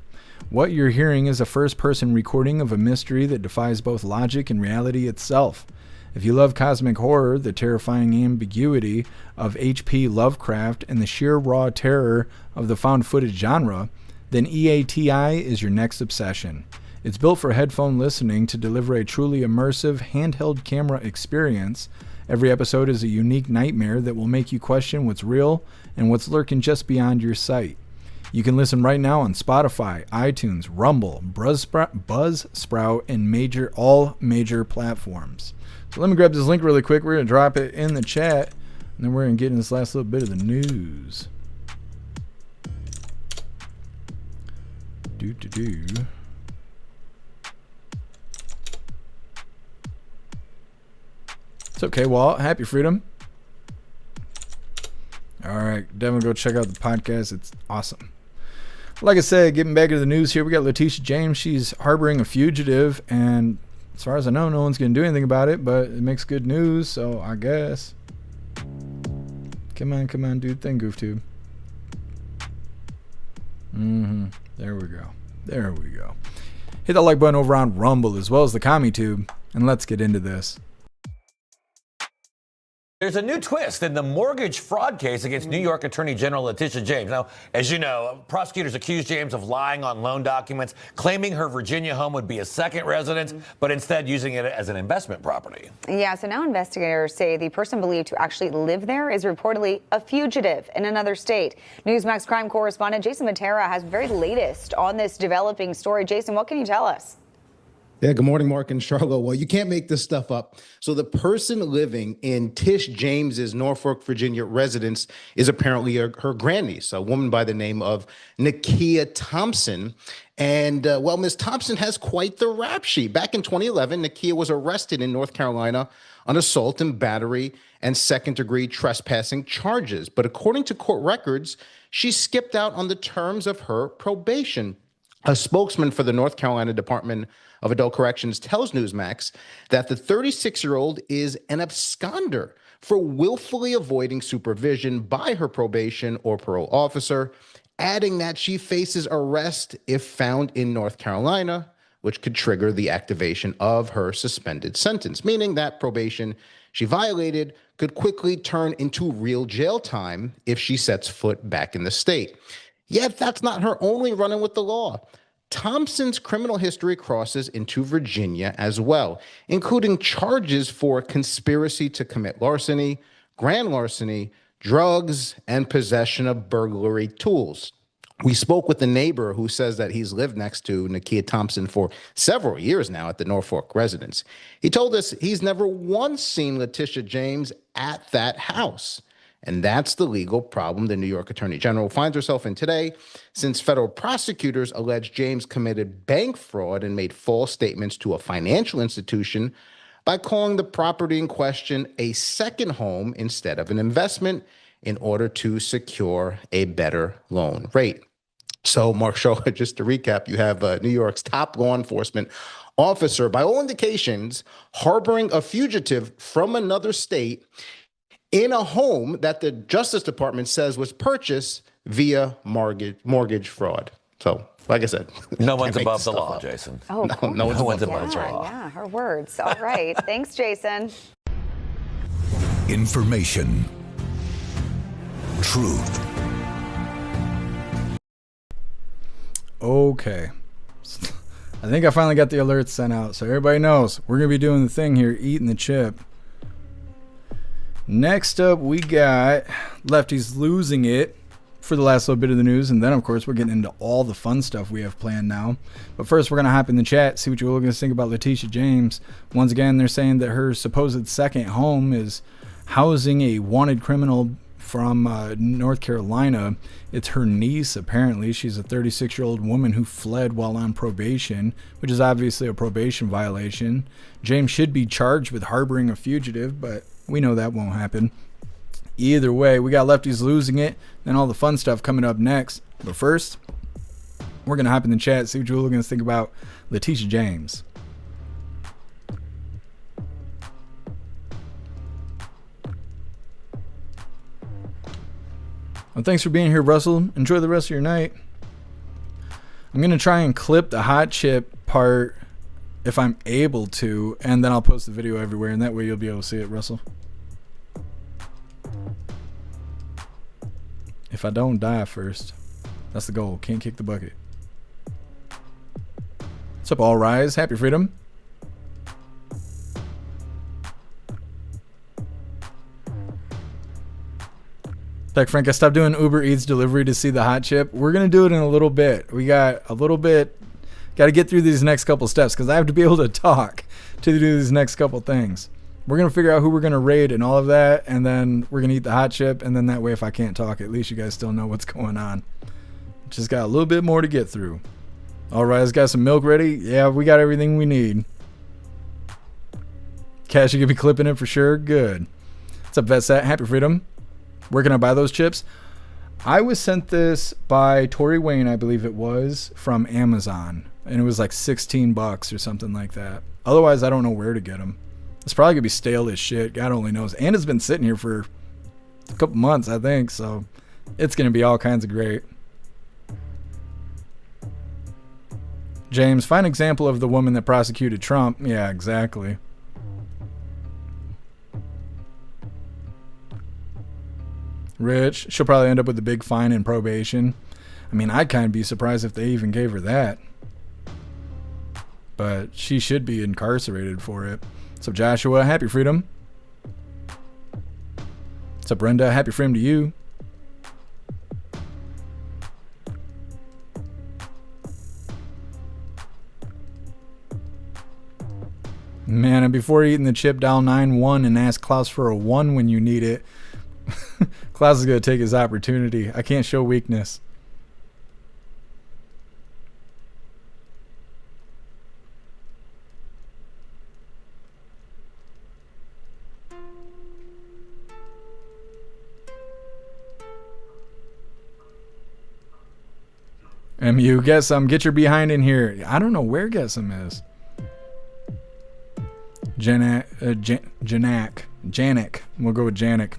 What you're hearing is a first-person recording of a mystery that defies both logic and reality itself. If you love cosmic horror, the terrifying ambiguity of H.P. Lovecraft, and the sheer raw terror of the found footage genre, then EATI is your next obsession. It's built for headphone listening to deliver a truly immersive handheld camera experience. Every episode is a unique nightmare that will make you question what's real and what's lurking just beyond your sight. You can listen right now on Spotify, iTunes, Rumble, Buzzsprout, and all major platforms. So let me grab this link really quick. We're going to drop it in the chat, and then we're going to get in this last little bit of the news. It's okay, Walt. Happy freedom. All right, definitely go check out the podcast. It's awesome. Like I said, getting back to the news here, we got Letitia James. She's harboring a fugitive, and as far as I know, no one's going to do anything about it, but it makes good news, so I guess. Come on, do the thing, GoofTube. There we go. Hit that like button over on Rumble as well as the CommuTube, and let's get into this. There's a new twist in the mortgage fraud case against New York Attorney General Letitia James. Now, as you know, prosecutors accused James of lying on loan documents, claiming her Virginia home would be a second residence, but instead using it as an investment property. Yeah, so now investigators say the person believed to actually live there is reportedly a fugitive in another state. Newsmax crime correspondent Jason Matera has very latest on this developing story. Jason, what can you tell us? Yeah, good morning, Mark and Charlotte. Well, you can't make this stuff up. So the person living in Tish James's Norfolk, Virginia residence is apparently her grandniece, a woman by the name of Nakia Thompson. And, well, Ms. Thompson has quite the rap sheet. Back in 2011, Nakia was arrested in North Carolina on assault and battery and second-degree trespassing charges. But according to court records, she skipped out on the terms of her probation. A spokesman for the North Carolina Department of Adult Corrections tells Newsmax that the 36-year-old is an absconder for willfully avoiding supervision by her probation or parole officer, adding that she faces arrest if found in North Carolina, which could trigger the activation of her suspended sentence, meaning that probation she violated could quickly turn into real jail time if she sets foot back in the state. Yet that's not her only run-in with the law. Thompson's criminal history crosses into Virginia as well, including charges for conspiracy to commit larceny, grand larceny, drugs, and possession of burglary tools. We spoke with a neighbor who says that he's lived next to Nakia Thompson for several years now at the Norfolk residence. He told us he's never once seen Letitia James at that house. And that's the legal problem the New York Attorney General finds herself in today, since federal prosecutors allege James committed bank fraud and made false statements to a financial institution by calling the property in question a second home instead of an investment in order to secure a better loan rate. So, Mark Shaw, just to recap, you have New York's top law enforcement officer, by all indications, harboring a fugitive from another state in a home that the Justice Department says was purchased via mortgage fraud. So, like I said, no one's above the law, Jason. Oh, no one's above the law. Yeah, her words. All right. Thanks, Jason. Information. Truth. Okay. I think I finally got the alerts sent out, so everybody knows we're going to be doing the thing here, eating the chip. Next up, we got Lefty's losing it for the last little bit of the news, and then, of course, we're getting into all the fun stuff we have planned now. But first, we're going to hop in the chat, see what you all going to think about Letitia James. Once again, they're saying that her supposed second home is housing a wanted criminal from North Carolina. It's her niece, apparently. She's a 36-year-old woman who fled while on probation, which is obviously a probation violation. James should be charged with harboring a fugitive, but we know that won't happen. Either way, we got Lefty's losing it, then all the fun stuff coming up next. But first, we're going to hop in the chat, see what you hooligans think about Letitia James. Well, thanks for being here, Russell. Enjoy the rest of your night. I'm going to try and clip the hot chip part if I'm able to, and then I'll post the video everywhere, and that way you'll be able to see it, Russell. If I don't die first. That's the goal. Can't kick the bucket. What's up, All Rise? Happy Freedom. Like Frank, I stopped doing Uber Eats delivery to see the hot chip. We're going to do it in a little bit. We got a little bit. Got to get through these next couple steps because I have to be able to talk to do these next couple things. We're going to figure out who we're going to raid and all of that, and then we're going to eat the hot chip, and then that way if I can't talk, at least you guys still know what's going on. Just got a little bit more to get through. All right, got some milk ready? Yeah, we got everything we need. Cash, you going to be clipping it for sure? Good. What's up, VetSat? Happy Freedom. Where can I buy those chips? I was sent this by Tori Wayne, I believe it was, from Amazon. And it was like $16 or something like that. Otherwise, I don't know where to get them. It's probably going to be stale as shit. God only knows. And it's been sitting here for a couple months, I think. So it's going to be all kinds of great. James, fine example of the woman that prosecuted Trump. Yeah, exactly. Rich, she'll probably end up with a big fine and probation. I mean, I'd kind of be surprised if they even gave her that. But she should be incarcerated for it. What's up, Joshua? Happy Freedom. What's up, Brenda? Happy Freedom to you. Man, and before eating the chip, dial 9-1 and ask Klaus for a 1 when you need it. Klaus is going to take his opportunity. I can't show weakness. MU, get some. Get your behind in here. I don't know where get some is. Janak. We'll go with Janik.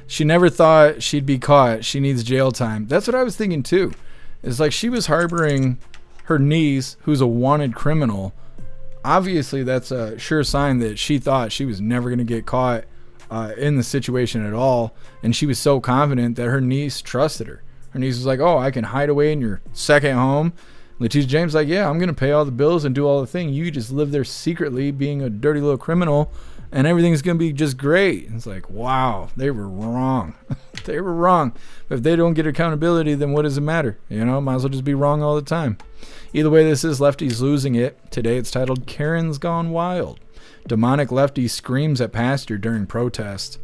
She never thought she'd be caught. She needs jail time. That's what I was thinking too. It's like she was harboring her niece, who's a wanted criminal. Obviously, that's a sure sign that she thought she was never going to get caught in the situation at all. And she was so confident that her niece trusted her. Her niece was like, oh, I can hide away in your second home. Letitia James like, yeah, I'm going to pay all the bills and do all the things. You just live there secretly being a dirty little criminal. And everything's going to be just great. It's like, wow, they were wrong. They were wrong. But if they don't get accountability, then what does it matter? You know, might as well just be wrong all the time. Either way, this is Lefty's Losing It. Today it's titled Karen's Gone Wild. Demonic Lefty screams at pastor during protest.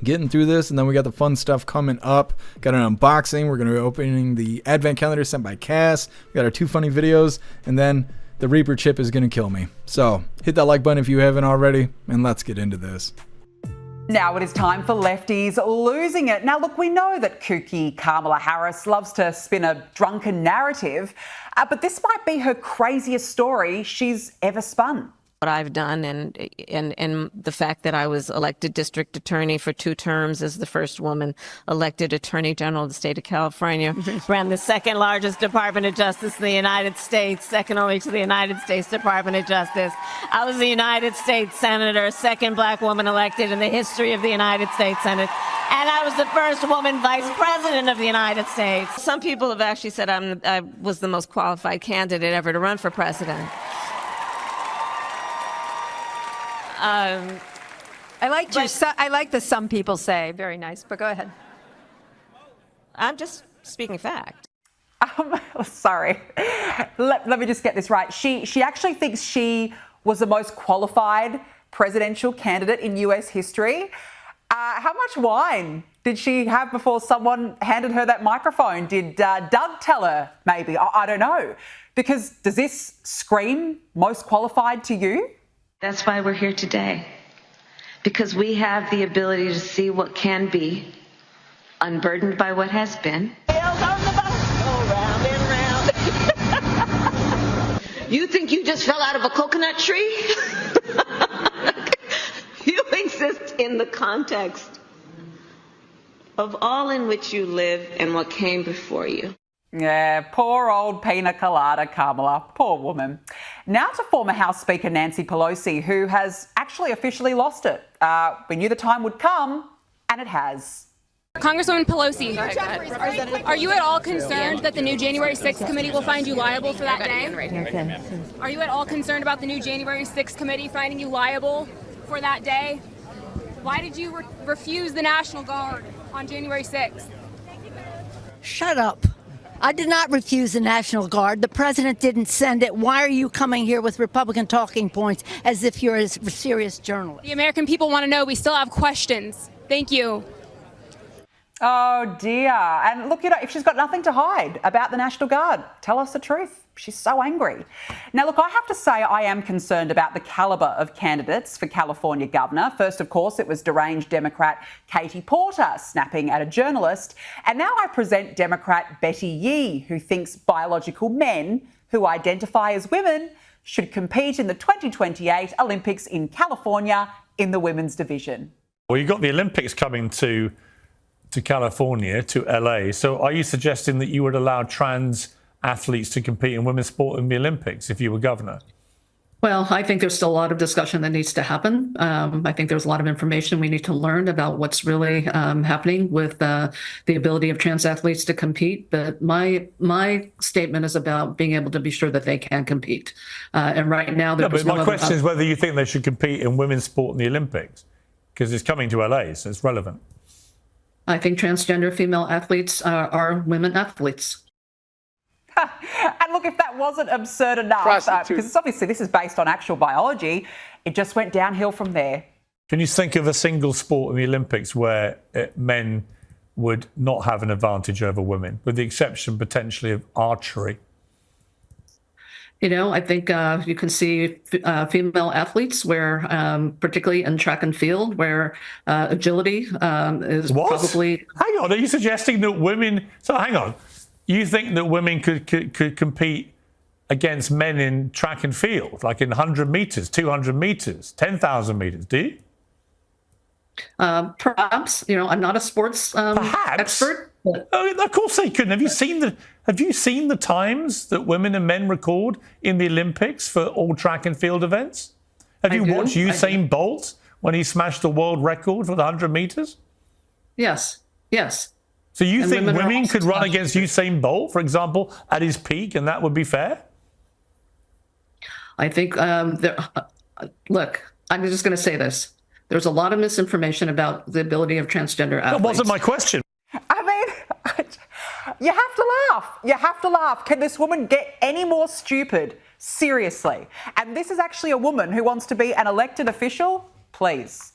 Getting through this, and then we got the fun stuff coming up. Got an unboxing. We're going to be opening the advent calendar sent by Cass. We got our 2 funny videos, and then the Reaper chip is going to kill me. So hit that like button if you haven't already, and let's get into this. Now it is time for Lefty's Losing It. Now, look, we know that kooky Kamala Harris loves to spin a drunken narrative, but this might be her craziest story she's ever spun. What I've done and the fact that I was elected district attorney for 2 terms as the first woman elected attorney general of the state of California, ran the second largest Department of Justice in the United States, second only to the United States Department of Justice. I was the United States Senator, second black woman elected in the history of the United States Senate. And I was the first woman vice president of the United States. Some people have actually said I was the most qualified candidate ever to run for president. I like the some people say. Very nice, but go ahead. I'm just speaking fact. Sorry. Let me just get this right. She actually thinks she was the most qualified presidential candidate in US history. How much wine did she have before someone handed her that microphone? Did Doug tell her, maybe? I don't know. Because does this scream most qualified to you? That's why we're here today, because we have the ability to see what can be, unburdened by what has been. You think you just fell out of a coconut tree? You exist in the context of all in which you live and what came before you. Yeah, poor old pina colada Kamala. Poor woman. Now to former House Speaker Nancy Pelosi, who has actually officially lost it. We knew the time would come, and it has. Congresswoman Pelosi, are you at all concerned that the new January 6th committee will find you liable for that day? Are you at all concerned about the new January 6th committee finding you liable for that day? Why did you refuse the National Guard on January 6th? Shut up. I did not refuse the National Guard. The president didn't send it. Why are you coming here with Republican talking points as if you're a serious journalist? The American people want to know. We still have questions. Thank you. Oh dear. And look, if she's got nothing to hide about the National Guard, tell us the truth. She's so angry. Now, look, I have to say I am concerned about the calibre of candidates for California governor. First, of course, it was deranged Democrat Katie Porter snapping at a journalist. And now I present Democrat Betty Yee, who thinks biological men who identify as women should compete in the 2028 Olympics in California in the women's division. Well, you've got the Olympics coming to California, to LA. So are you suggesting that you would allow trans athletes to compete in women's sport in the Olympics if you were governor? Well, I think there's still a lot of discussion that needs to happen. I think there's a lot of information we need to learn about what's really happening with the ability of trans athletes to compete. But my statement is about being able to be sure that they can compete. And right now, there's my question is whether you think they should compete in women's sport in the Olympics, because it's coming to LA, so it's relevant. I think transgender female athletes are women athletes. And look, if that wasn't absurd enough, because obviously this is based on actual biology, it just went downhill from there. Can you think of a single sport in the Olympics where men would not have an advantage over women, with the exception potentially of archery? You know, I think you can see female athletes where, particularly in track and field, where agility is probably... Hang on, are you suggesting that women... So hang on. You think that women could compete against men in track and field, like in 100 metres, 200 metres, 10,000 metres, do you? Perhaps. You know, I'm not a sports expert. But... Of course they couldn't. Have you seen the times that women and men record in the Olympics for all track and field events? Have you watched Usain Bolt when he smashed the world record for the 100 metres? Yes. So you think women could run against Usain Bolt, for example, at his peak, and that would be fair? I think, look, I'm just going to say this. There's a lot of misinformation about the ability of transgender athletes. That wasn't my question. I mean, you have to laugh. You have to laugh. Can this woman get any more stupid? Seriously. And this is actually a woman who wants to be an elected official? Please.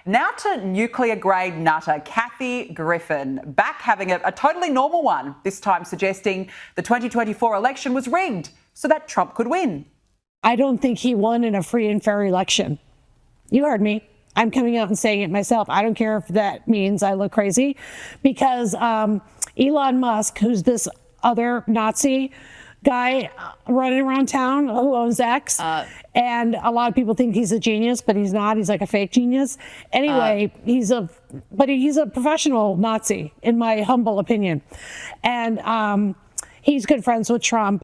Now to nuclear-grade nutter Kathy Griffin, back having a totally normal one, this time suggesting the 2024 election was rigged so that Trump could win. I don't think he won in a free and fair election. You heard me. I'm coming out and saying it myself. I don't care if that means I look crazy, because Elon Musk, who's this other Nazi guy running around town who owns X, and a lot of people think he's a genius, but he's not. He's like a fake genius. Anyway, he's a professional Nazi, in my humble opinion, and he's good friends with Trump.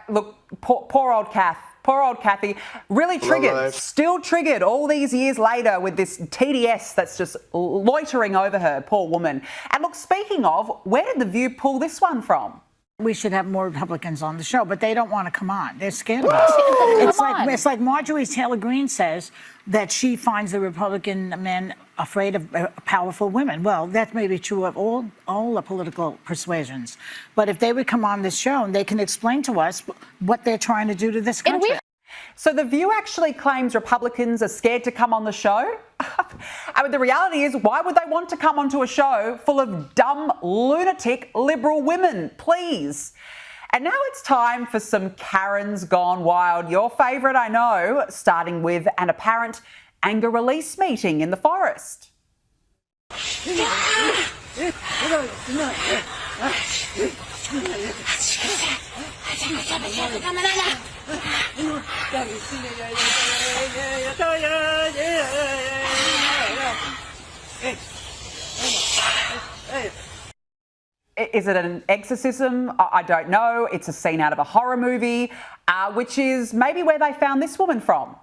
Look, poor old Kathy, really triggered, still triggered all these years later with this TDS that's just loitering over her, poor woman. And look, speaking of, where did The View pull this one from? We should have more Republicans on the show, but they don't want to come on. They're scared of us. It's like Marjorie Taylor Greene says that she finds the Republican men afraid of powerful women. Well, that may be true of all the political persuasions. But if they would come on this show, and they can explain to us what they're trying to do to this country. So The View actually claims Republicans are scared to come on the show? I mean, the reality is, why would they want to come onto a show full of dumb, lunatic, liberal women? Please. And now it's time for some Karens Gone Wild. Your favourite, I know, starting with an apparent anger release meeting in the forest. Is it an exorcism? I don't know. It's a scene out of a horror movie, which is maybe where they found this woman from.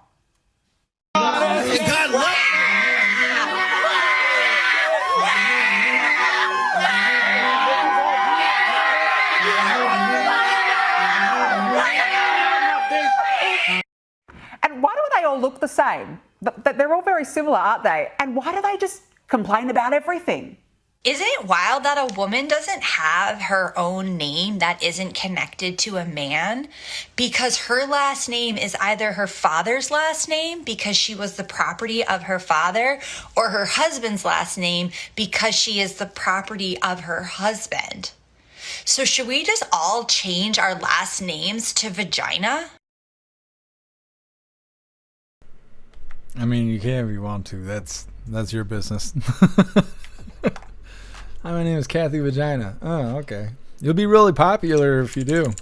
And why do they all look the same? They're all very similar, aren't they? And why do they just complain about everything? Isn't it wild that a woman doesn't have her own name that isn't connected to a man? Because her last name is either her father's last name because she was the property of her father, or her husband's last name because she is the property of her husband. So should we just all change our last names to vagina? I mean, you can if you want to. That's your business. Hi, my name is Kathy Vagina. Oh, okay. You'll be really popular if you do.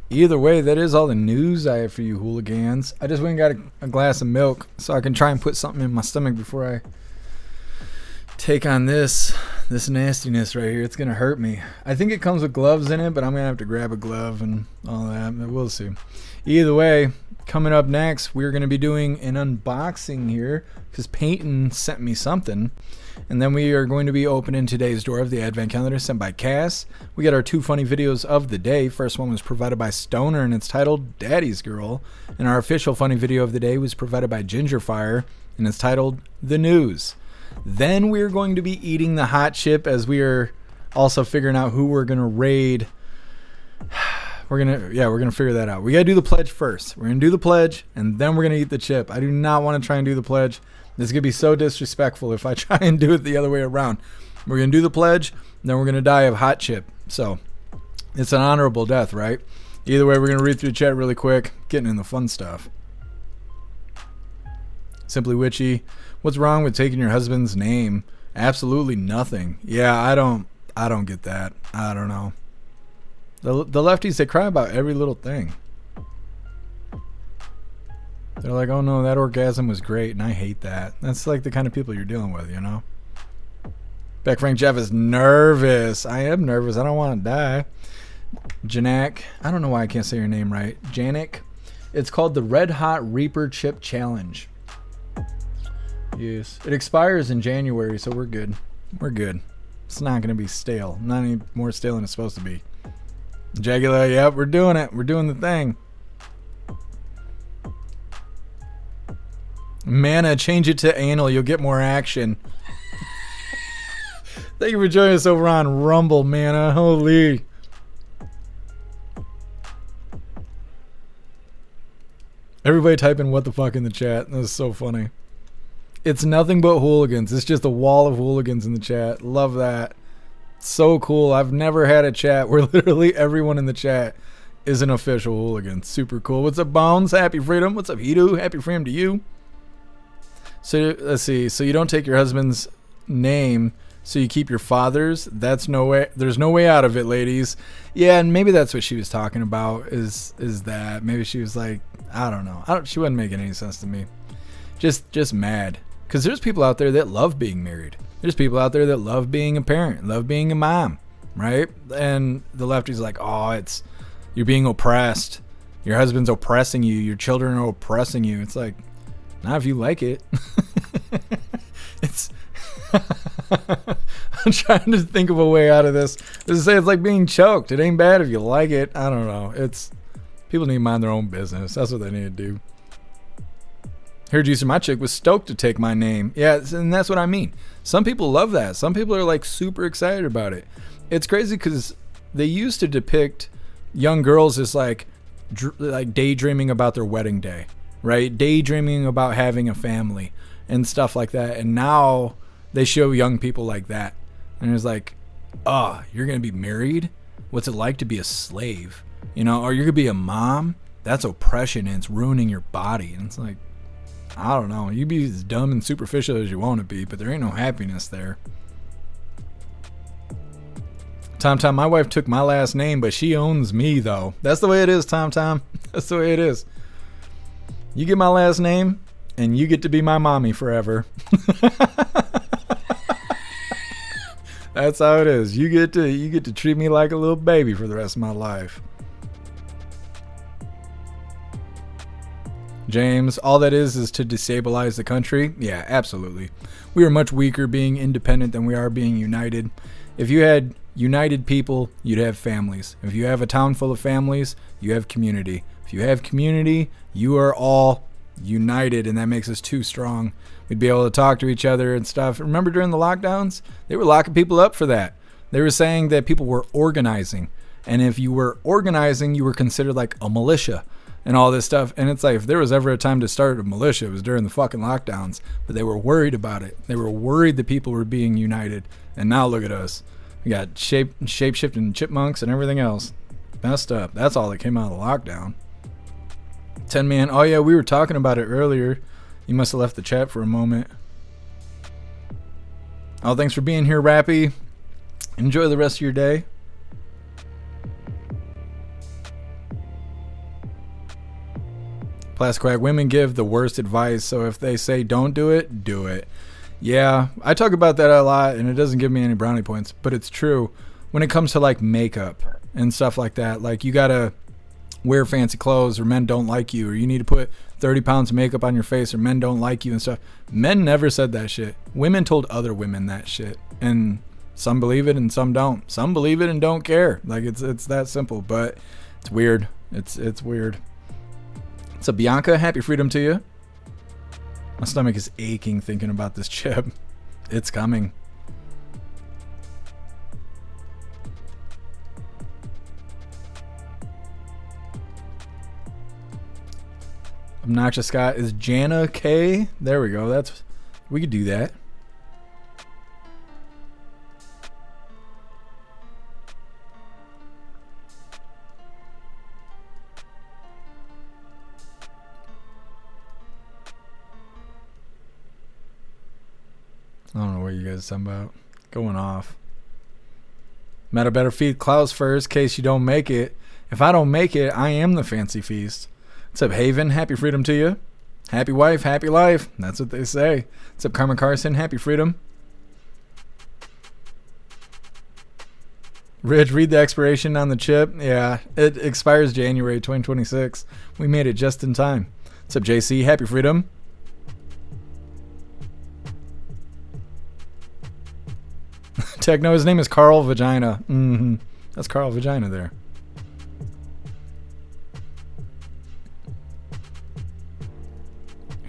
Either way, that is all the news I have for you hooligans. I just went and got a glass of milk so I can try and put something in my stomach before I take on this nastiness right here. It's going to hurt me. I think it comes with gloves in it, but I'm going to have to grab a glove and all that. We'll see. Either way, coming up next, we're going to be doing an unboxing here because Peyton sent me something. And then we are going to be opening today's door of the Advent Calendar sent by Cass. We got our 2 funny videos of the day. First one was provided by Stoner, and it's titled Daddy's Girl. And our official funny video of the day was provided by Gingerfire, and it's titled The News. Then we're going to be eating the hot chip as we are also figuring out who we're going to raid. We're gonna figure that out. We gotta do the pledge first. We're gonna do the pledge, and then we're gonna eat the chip. I do not want to try and do the pledge. This is gonna be so disrespectful if I try and do it the other way around. We're gonna do the pledge, and then we're gonna die of hot chip. So it's an honorable death, right? Either way, we're gonna read through the chat really quick, getting in the fun stuff. Simply Witchy, what's wrong with taking your husband's name? Absolutely nothing. Yeah, I don't get that. I don't know. The lefties, they cry about every little thing. They're like, oh no, that orgasm was great, and I hate that. That's like the kind of people you're dealing with, you know? Beck Frank Jeff is nervous. I am nervous. I don't want to die. Janak, I don't know why I can't say your name right. Janik, it's called the Red Hot Reaper Chip Challenge. Yes. It expires in January, so we're good. We're good. It's not going to be stale. Not any more stale than it's supposed to be. Jagular, yep, we're doing it. We're doing the thing. Mana, change it to anal. You'll get more action. Thank you for joining us over on Rumble, Mana. Holy. Everybody type in what the fuck in the chat. That was so funny. It's nothing but hooligans. It's just a wall of hooligans in the chat. Love that. So cool. I've never had a chat where literally everyone in the chat is an official hooligan. Super cool. What's up, Bones? Happy freedom. What's up, Hidu? Happy freedom to you. So let's see. So you don't take your husband's name, so you keep your father's. That's no way. There's no way out of it, ladies. Yeah, and maybe that's what she was talking about. Is that maybe she was like, I don't know. She wasn't making any sense to me. Just mad. Because there's people out there that love being married. There's people out there that love being a parent, love being a mom, right? And the lefty's like, oh, you're being oppressed. Your husband's oppressing you. Your children are oppressing you. It's like, not if you like it. I'm trying to think of a way out of this. Just say it's like being choked. It ain't bad if you like it. I don't know. People need to mind their own business. That's what they need to do. Heard you, so my chick was stoked to take my name. Yeah, and that's what I mean. Some people love that. Some people are like super excited about it. It's crazy because they used to depict young girls as like daydreaming about their wedding day, right? Daydreaming about having a family and stuff like that. And now they show young people like that. And it's like, oh, you're going to be married? What's it like to be a slave? You know, or you're going to be a mom? That's oppression and it's ruining your body. And it's like, I don't know. You be as dumb and superficial as you want to be, but there ain't no happiness there. Tom Tom, my wife took my last name, but she owns me though. That's the way it is, Tom Tom. That's the way it is. You get my last name, and you get to be my mommy forever. That's how it is. You get to treat me like a little baby for the rest of my life. James, all that is to destabilize the country? Yeah, absolutely. We are much weaker being independent than we are being united. If you had united people, you'd have families. If you have a town full of families, you have community. If you have community, you are all united, and that makes us too strong. We'd be able to talk to each other and stuff. Remember during the lockdowns? They were locking people up for that. They were saying that people were organizing. And if you were organizing, you were considered like a militia and all this stuff. And it's like, if there was ever a time to start a militia, it was during the fucking lockdowns. But they were worried about it. They were worried that people were being united. And now look at us. We got shape-shifting chipmunks and everything else. Messed up. That's all that came out of the lockdown. 10 man. Oh yeah, we were talking about it earlier. You must have left the chat for a moment. Oh, thanks for being here, Rappy. Enjoy the rest of your day. Plastic Quack, women give the worst advice, so if they say don't do it, do it. Yeah, I talk about that a lot, and it doesn't give me any brownie points, but it's true. When it comes to like makeup and stuff like that, like you gotta wear fancy clothes or men don't like you, or you need to put 30 pounds of makeup on your face or men don't like you and stuff. Men never said that shit. Women told other women that shit, and some believe it and some don't. Some believe it and don't care. Like it's that simple, but it's weird. It's weird. So Bianca, happy freedom to you. My stomach is aching thinking about this chip. It's coming. Obnoxious Scott is Jana K. There we go. We could do that. I don't know what you guys are talking about. Going off. Meta better feed Klaus first, in case you don't make it. If I don't make it, I am the fancy feast. What's up, Haven? Happy freedom to you. Happy wife, happy life. That's what they say. What's up, Carmen Carson? Happy freedom. Rich, read the expiration on the chip. Yeah, it expires January 2026. We made it just in time. What's up, JC? Happy freedom. Techno, his name is Carl Vagina. That's Carl Vagina there.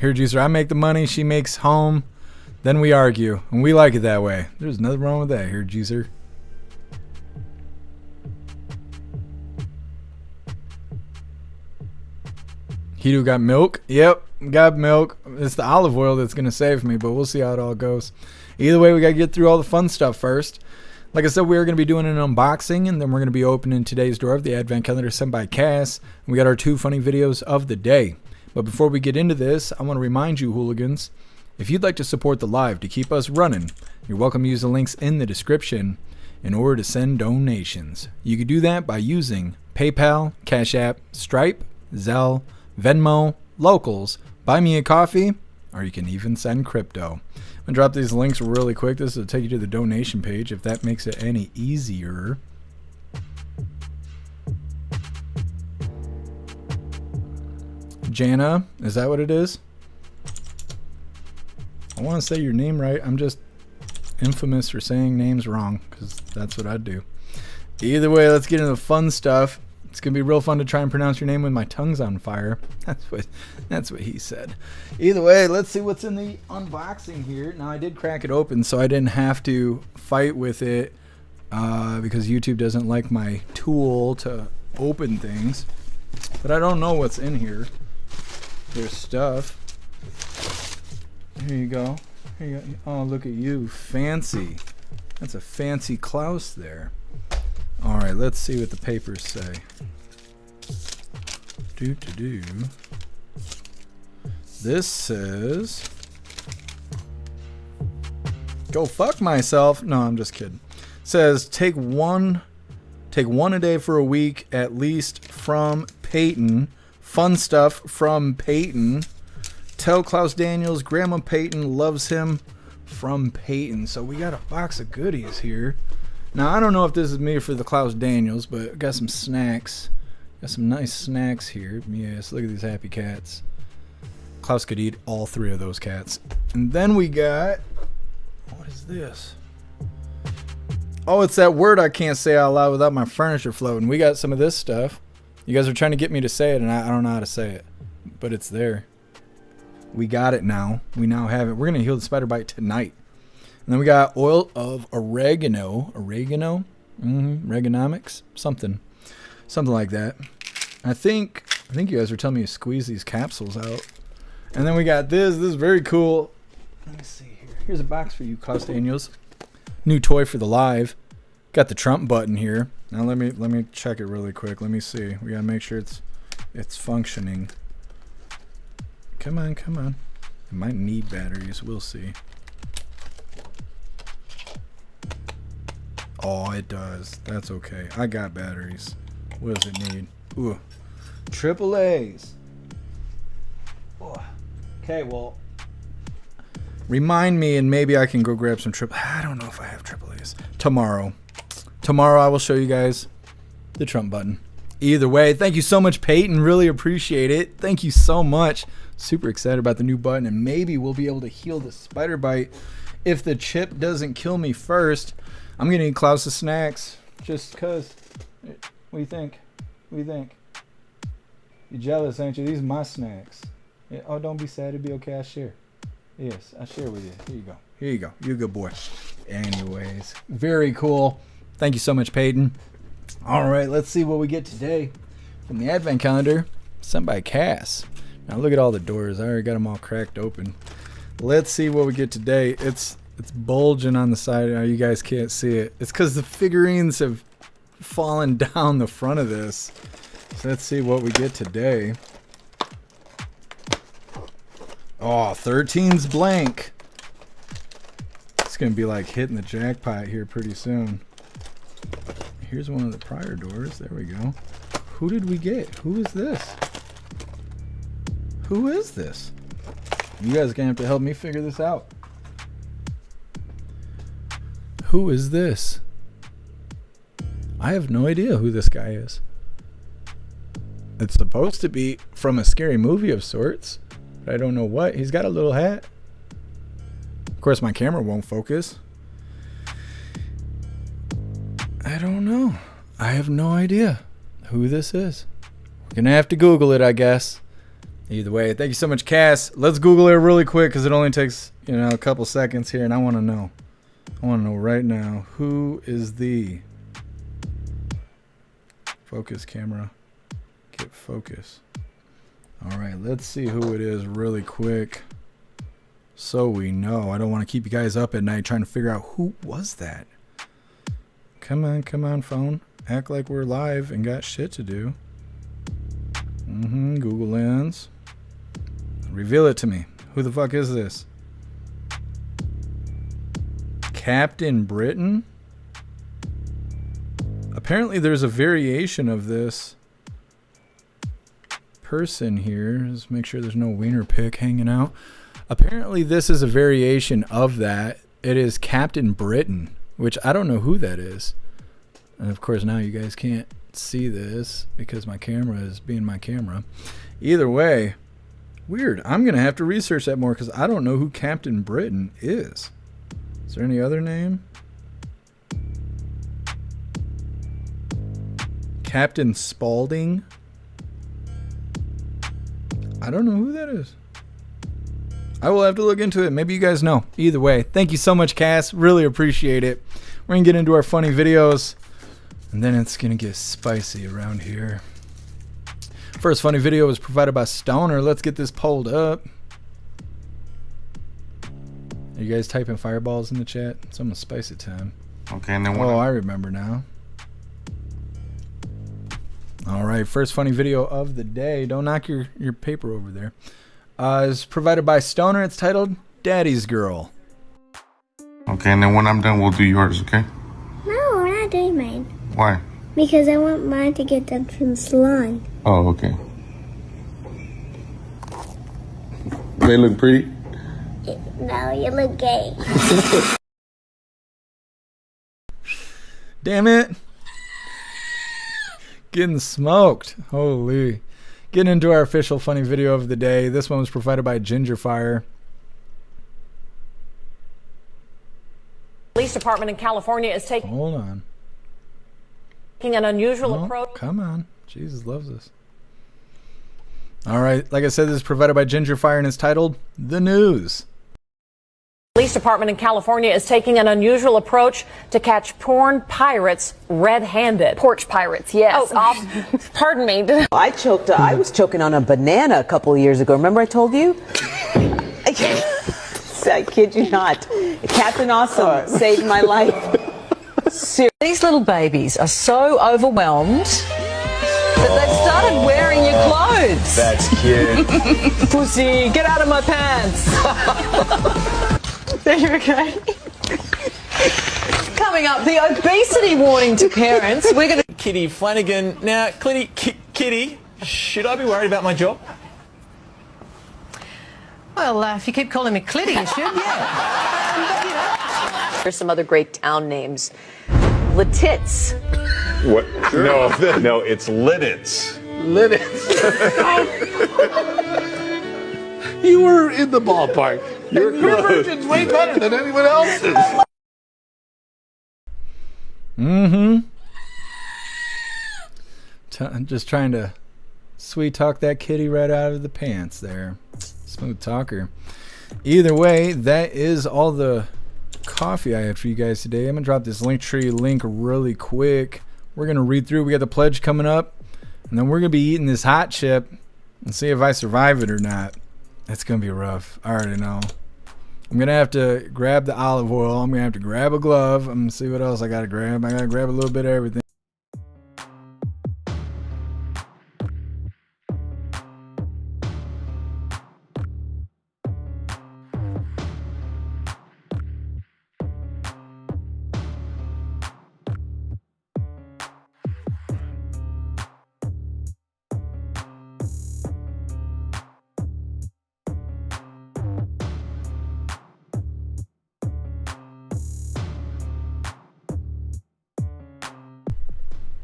Here, Juicer, I make the money, she makes home, then we argue, and we like it that way. There's nothing wrong with that. Here, Juicer. Hidu got milk? Yep, got milk. It's the olive oil that's going to save me, but we'll see how it all goes. Either way, we got to get through all the fun stuff first. Like I said, we're going to be doing an unboxing, and then we're going to be opening today's door of the Advent Calendar sent by Cass. And we got our 2 funny videos of the day. But before we get into this, I want to remind you, hooligans, if you'd like to support the live to keep us running, you're welcome to use the links in the description in order to send donations. You can do that by using PayPal, Cash App, Stripe, Zelle, Venmo, Locals, Buy Me a Coffee, or you can even send crypto. I'm going to drop these links really quick. This will take you to the donation page if that makes it any easier. Jana, is that what it is? I want to say your name right. I'm just infamous for saying names wrong because that's what I do. Either way, let's get into the fun stuff. It's going to be real fun to try and pronounce your name when my tongue's on fire. That's what he said. Either way, let's see what's in the unboxing here. Now, I did crack it open, so I didn't have to fight with it because YouTube doesn't like my tool to open things. But I don't know what's in here. There's stuff. Here you go. Here you go. Oh, look at you. Fancy. That's a fancy Klaus there. All right, let's see what the papers say. This says, go fuck myself. No, I'm just kidding. says take one a day for a week at least from Peyton. Fun stuff from Peyton. Tell Klaus Daniels Grandma Peyton loves him from Peyton. So we got a box of goodies here. Now I don't know if this is me for the Klaus Daniels, but I got some snacks. Got some nice snacks here. Yes, look at these happy cats. Klaus could eat all 3 of those cats. And then we got, what is this? Oh, it's that word I can't say out loud without my furniture floating. We got some of this stuff. You guys are trying to get me to say it, and I don't know how to say it. But it's there. We got it now. We now have it. We're going to heal the spider bite tonight. And then we got oil of oregano. Oregano? Reaganomics? Something like that. I think you guys are telling me to squeeze these capsules out. And then we got this. This is very cool. Let me see here. Here's a box for you, Klaus Daniels. New toy for the live. Got the Trump button here. Now let me check it really quick. Let me see. We gotta make sure it's functioning. Come on. It might need batteries. We'll see. Oh, it does. That's okay. I got batteries. What does it need? Ooh. Triple A's. Oh. Okay, well, remind me and maybe I can go grab some triple. I don't know if I have triple A's. Tomorrow I will show you guys the Trump button. Either way, thank you so much, Peyton. Really appreciate it. Thank you so much. Super excited about the new button, and maybe we'll be able to heal the spider bite if the chip doesn't kill me first. I'm gonna eat Klaus's snacks just because. What do you think? What do you think? You're jealous, aren't you? These are my snacks. Yeah, oh, don't be sad. It'll be okay. I share. Yes, I share with you. Here you go. Here you go. You're a good boy. Anyways, very cool. Thank you so much, Peyton. All right, let's see what we get today from the advent calendar sent by Cass. Now look at all the doors. I already got them all cracked open. Let's see what we get today. It's bulging on the side. Now you guys can't see it. It's because the figurines have fallen down the front of this. So let's see what we get today. Oh, 13's blank. It's going to be like hitting the jackpot here pretty soon. Here's one of the prior doors. There we go. Who did we get? Who is this? Who is this? You guys are going to have to help me figure this out. Who is this? I have no idea who this guy is. It's supposed to be from a scary movie of sorts. But I don't know what. He's got a little hat. Of course, my camera won't focus. I don't know. I have no idea who this is. We're going to have to Google it, I guess. Either way, thank you so much, Cass. Let's Google it really quick because it only takes, a couple seconds here, and I want to know. I want to know right now, who is the focus camera? Get focus. All right, let's see who it is really quick so we know. I don't want to keep you guys up at night trying to figure out who was that. Come on, phone. Act like we're live and got shit to do. Google Lens. Reveal it to me. Who the fuck is this? Captain Britain? Apparently there's a variation of this person here. Just make sure there's no wiener pic hanging out. Apparently this is a variation of that. It is Captain Britain, which I don't know who that is. And of course now you guys can't see this because my camera is being my camera. Either way, weird. I'm gonna have to research that more because I don't know who Captain Britain is. Is there any other name? Captain Spaulding? I don't know who that is. I will have to look into it. Maybe you guys know. Either way, thank you so much, Cass. Really appreciate it. We're gonna get into our funny videos, and then it's gonna get spicy around here. First funny video was provided by Stoner. Let's get this pulled up. Are you guys typing fireballs in the chat? It's almost spicy time. Okay, and then I remember now. All right, first funny video of the day. Don't knock your paper over there. Is provided by Stoner. It's titled Daddy's Girl. Okay, and then when I'm done, we'll do yours, okay? No, not doing mine Why? because I want mine to get done from the salon. Oh, okay. They look pretty? No, you look gay. Damn it. Getting smoked. Holy. Getting into our official funny video of the day. This one was provided by Ginger Fire. Police department in California is taking Hold on. an unusual Oh, approach. come on. Jesus loves us. All right. Like I said, this is provided by Ginger Fire and it's titled The News. Police department in California is taking an unusual approach to catch porn pirates red-handed. Porch pirates, yes. Oh, pardon me. I was choking on a banana a couple of years ago. Remember I told you? I kid you not. Captain Awesome saved my life. These little babies are so overwhelmed that they've started wearing your clothes. That's cute. Pussy, get out of my pants. There you go. Coming up, the obesity warning to parents. We're going to... Kitty Flanagan. Now, Kitty, should I be worried about my job? Well, if you keep calling me Clitty, you should, yeah. There's some other great town names. Letits. What? No, it's Lidditz. You were in the ballpark. Your version's way better than anyone else's. I'm just trying to sweet talk that kitty right out of the pants there. Smooth talker. Either way, that is all the coffee I had for you guys today. I'm gonna drop this Linktree link really quick. We're gonna read through. We got the pledge coming up, and then we're gonna be eating this hot chip and see if I survive it or not. It's gonna be rough. I already know. I'm gonna have to grab the olive oil. I'm gonna have to grab a glove. I'm gonna see what else I gotta grab. I gotta grab a little bit of everything.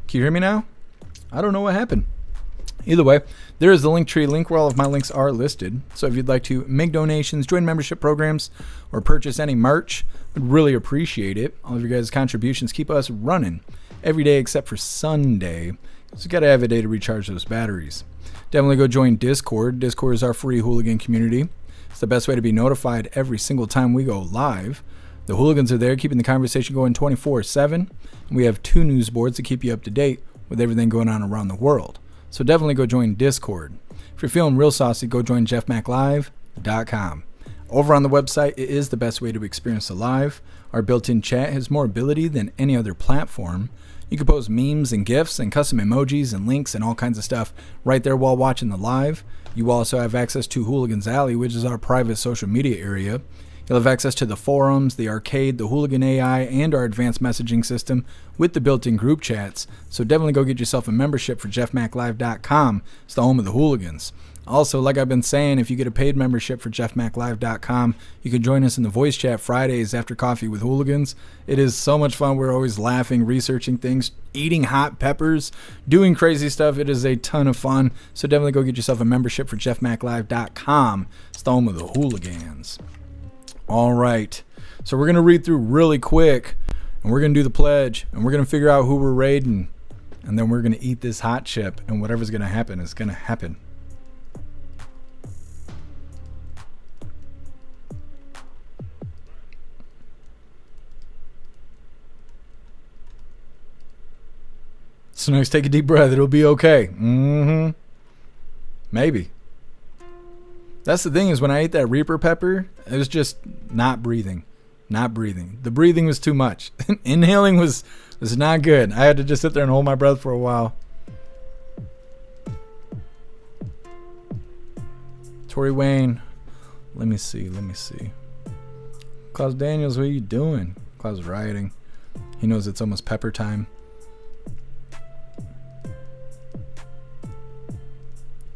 Can you hear me now? I don't know what happened. Either way, there is the Linktree link where all of my links are listed. So if you'd like to make donations, join membership programs, or purchase any merch, I'd really appreciate it. All of your guys' contributions keep us running every day except for Sunday. So you got to have a day to recharge those batteries. Definitely go join Discord. Discord is our free hooligan community. It's the best way to be notified every single time we go live. The hooligans are there keeping the conversation going 24/7. And we have 2 news boards to keep you up to date with everything going on around the world. So definitely go join Discord. If you're feeling real saucy, go join jeffmaclive.com. Over on the website, it is the best way to experience the live. Our built-in chat has more ability than any other platform. You can post memes and GIFs and custom emojis and links and all kinds of stuff right there while watching the live. You also have access to Hooligans Alley, which is our private social media area. You'll have access to the forums, the arcade, the Hooligan AI, and our advanced messaging system with the built-in group chats. So definitely go get yourself a membership for jeffmaclive.com. It's the home of the hooligans. Also, like I've been saying, if you get a paid membership for jeffmaclive.com, you can join us in the voice chat Fridays after coffee with hooligans. It is so much fun. We're always laughing, researching things, eating hot peppers, doing crazy stuff. It is a ton of fun. So definitely go get yourself a membership for jeffmaclive.com. It's the home of the hooligans. All right, so we're going to read through really quick, and we're going to do the pledge, and we're going to figure out who we're raiding, and then we're going to eat this hot chip, and whatever's going to happen is going to happen. So next, take a deep breath. It'll be okay. Maybe. That's the thing is when I ate that Reaper pepper, it was just not breathing. Not breathing. The breathing was too much. Inhaling was not good. I had to just sit there and hold my breath for a while. Tori Wayne. Let me see. Klaus Daniels, what are you doing? Klaus rioting. He knows it's almost pepper time.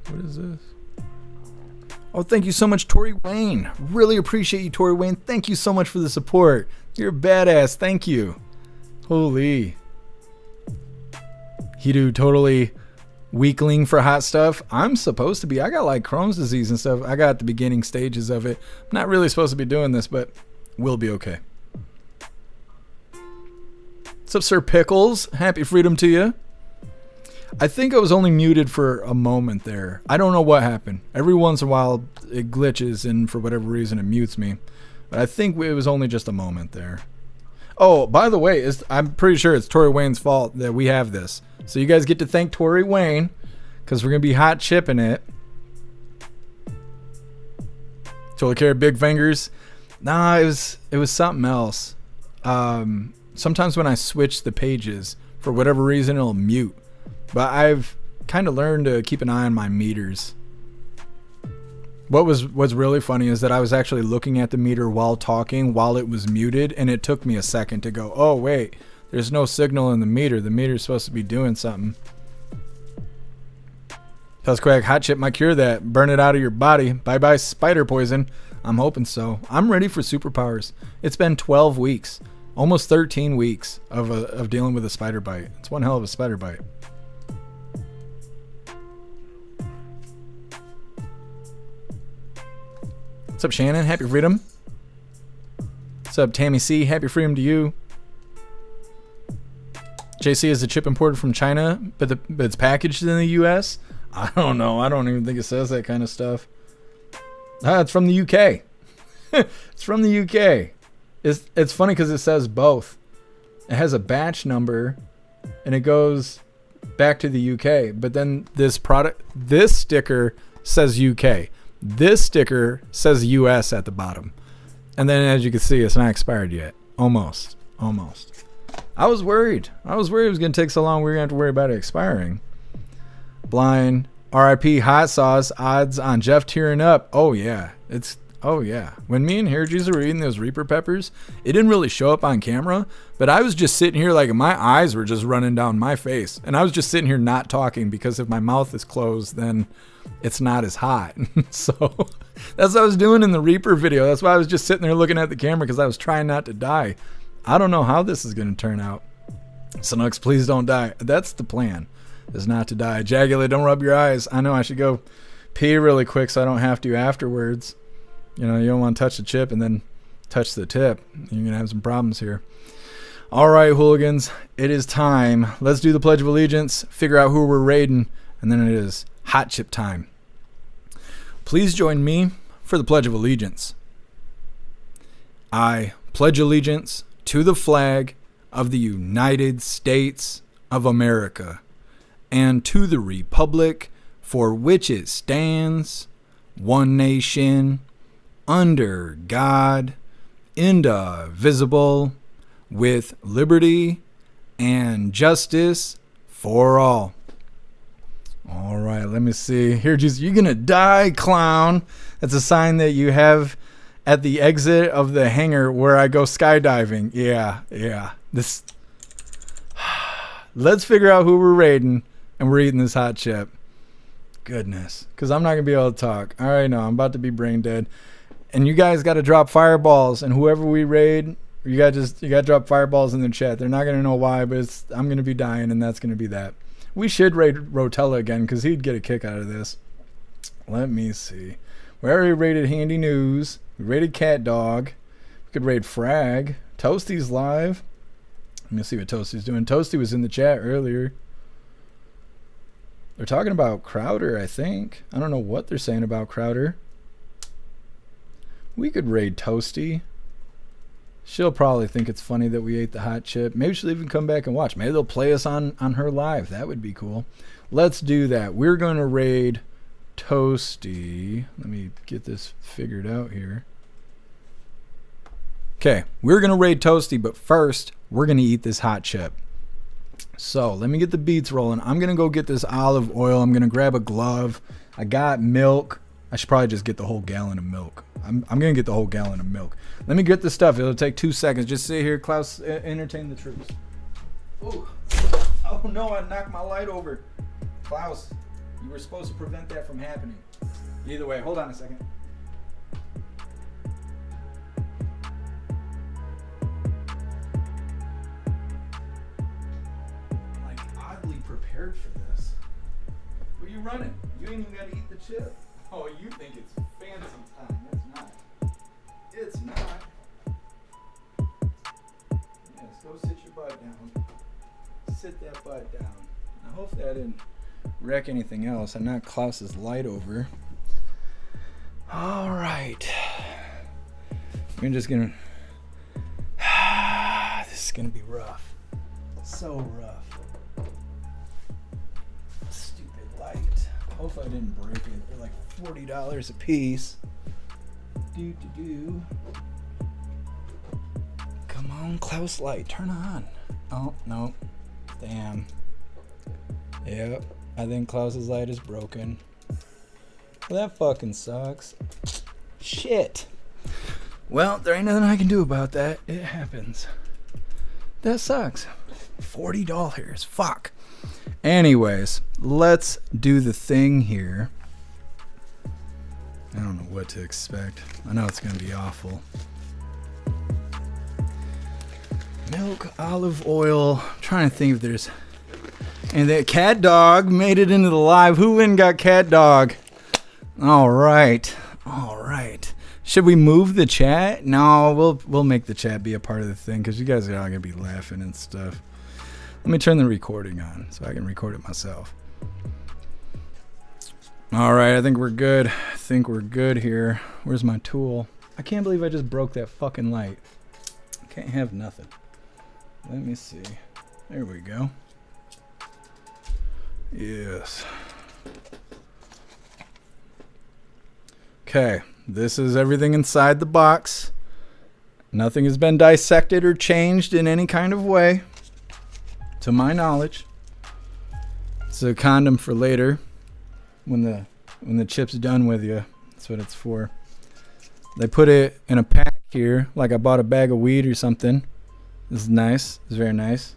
What is this? Oh, thank you so much, Tori Wayne. Really appreciate you, Tori Wayne. Thank you so much for the support. You're a badass. Thank you. Holy. Hidu, totally weakling for hot stuff. I'm supposed to be. I got like Crohn's disease and stuff. I got the beginning stages of it. I'm not really supposed to be doing this, but we'll be okay. What's up, Sir Pickles? Happy freedom to you. I think I was only muted for a moment there. I don't know what happened. Every once in a while it glitches and for whatever reason it mutes me. But I think it was only just a moment there. Oh, by the way, I'm pretty sure it's Tori Wayne's fault that we have this. So you guys get to thank Tori Wayne because we're going to be hot chipping it. Totally care, big fingers. Nah, it was something else. Sometimes when I switch the pages, for whatever reason, it'll mute. But I've kind of learned to keep an eye on my meters. What's really funny is that I was actually looking at the meter while talking, while it was muted, and it took me a second to go, oh wait, there's no signal in the meter. The meter's supposed to be doing something. Tuskquack, hot chip might cure that. Burn it out of your body. Bye-bye spider poison. I'm hoping so. I'm ready for superpowers. It's been 12 weeks. Almost 13 weeks of dealing with a spider bite. It's one hell of a spider bite. What's up, Shannon? Happy freedom. What's up, Tammy C? Happy freedom to you. JC is a chip imported from China, but it's packaged in the U.S. I don't know. I don't even think it says that kind of stuff. It's from the UK. It's from the UK. It's funny because it says both. It has a batch number, and it goes back to the UK. But then this sticker says UK. This sticker says US at the bottom. And then as you can see, it's not expired yet. Almost. I was worried. It was going to take so long we were going to have to worry about it expiring. Blind. RIP hot sauce. Odds on Jeff tearing up. Oh yeah. When me and Herges were eating those Reaper peppers, it didn't really show up on camera, but I was just sitting here like my eyes were just running down my face. And I was just sitting here not talking because if my mouth is closed, then it's not as hot. So that's what I was doing in the Reaper video. That's why I was just sitting there looking at the camera because I was trying not to die. I don't know how this is going to turn out. Sanux, please don't die. That's the plan, is not to die. Jagula, don't rub your eyes. I know I should go pee really quick so I don't have to afterwards. You know, you don't want to touch the chip and then touch the tip. You're going to have some problems here. All right, hooligans, it is time. Let's do the Pledge of Allegiance, figure out who we're raiding, and then it is hot chip time. Please join me for the Pledge of Allegiance. I pledge allegiance to the flag of the United States of America and to the republic for which it stands, one nation, under God, indivisible, with liberty and justice for all. All right, let me see. Here, Jesus, you're going to die, clown. That's a sign that you have at the exit of the hangar where I go skydiving. Yeah. Let's figure out who we're raiding, and we're eating this hot chip. Goodness, because I'm not going to be able to talk. All right, no, I'm about to be brain dead. And you guys got to drop fireballs, and whoever we raid, you got to drop fireballs in the chat. They're not going to know why, but I'm going to be dying, and that's going to be that. We should raid Rotella again because he'd get a kick out of this. Let me see. We already raided Handy News. We raided Cat Dog. We could raid Frag. Toasty's live. Let me see what Toasty's doing. Toasty was in the chat earlier. They're talking about Crowder, I think. I don't know what they're saying about Crowder. We could raid Toasty. She'll probably think it's funny that we ate the hot chip. Maybe she'll even come back and watch. Maybe they'll play us on her live. That would be cool. Let's do that. We're going to raid Toasty. Let me get this figured out here. Okay, we're going to raid Toasty, but first, we're going to eat this hot chip. So, let me get the beats rolling. I'm going to go get this olive oil. I'm going to grab a glove. I got milk. I should probably just get the whole gallon of milk. I'm gonna get the whole gallon of milk. Let me get the stuff. It'll take 2 seconds. Just sit here, Klaus. Entertain the troops. Ooh. Oh no! I knocked my light over. Klaus, you were supposed to prevent that from happening. Either way, hold on a second. I'm like oddly prepared for this. Where you running? You ain't even got to eat the chip. Oh, you think it's phantom time. It's not. It's not. Yes, go sit your butt down. Sit that butt down. I hope that didn't wreck anything else. I knocked Klaus's light over. All right. We're just gonna. This is gonna be rough. So rough. Stupid light. Hopefully I didn't break it. They're like $40 a piece. Do. Come on, Klaus light. Turn on. Oh, no. Damn. Yep. I think Klaus's light is broken. Well, that fucking sucks. Shit. Well, there ain't nothing I can do about that. It happens. That sucks. $40. Fuck. Anyways, let's do the thing here. I don't know what to expect. I know it's gonna be awful. Milk, olive oil. I'm trying to think if there's... And that cat dog made it into the live. Who went and got cat dog? All right. Should we move the chat? No, we'll make the chat be a part of the thing because you guys are all gonna be laughing and stuff. Let me turn the recording on so I can record it myself. All right, I think we're good. Here. Where's my tool? I can't believe I just broke that fucking light. Can't have nothing. Let me see. There we go. Yes. Okay, this is everything inside the box. Nothing has been dissected or changed in any kind of way, to my knowledge. It's a condom for later, when the chip's done with you. That's what it's for. They put it in a pack here, like I bought a bag of weed or something. This is nice. It's very nice.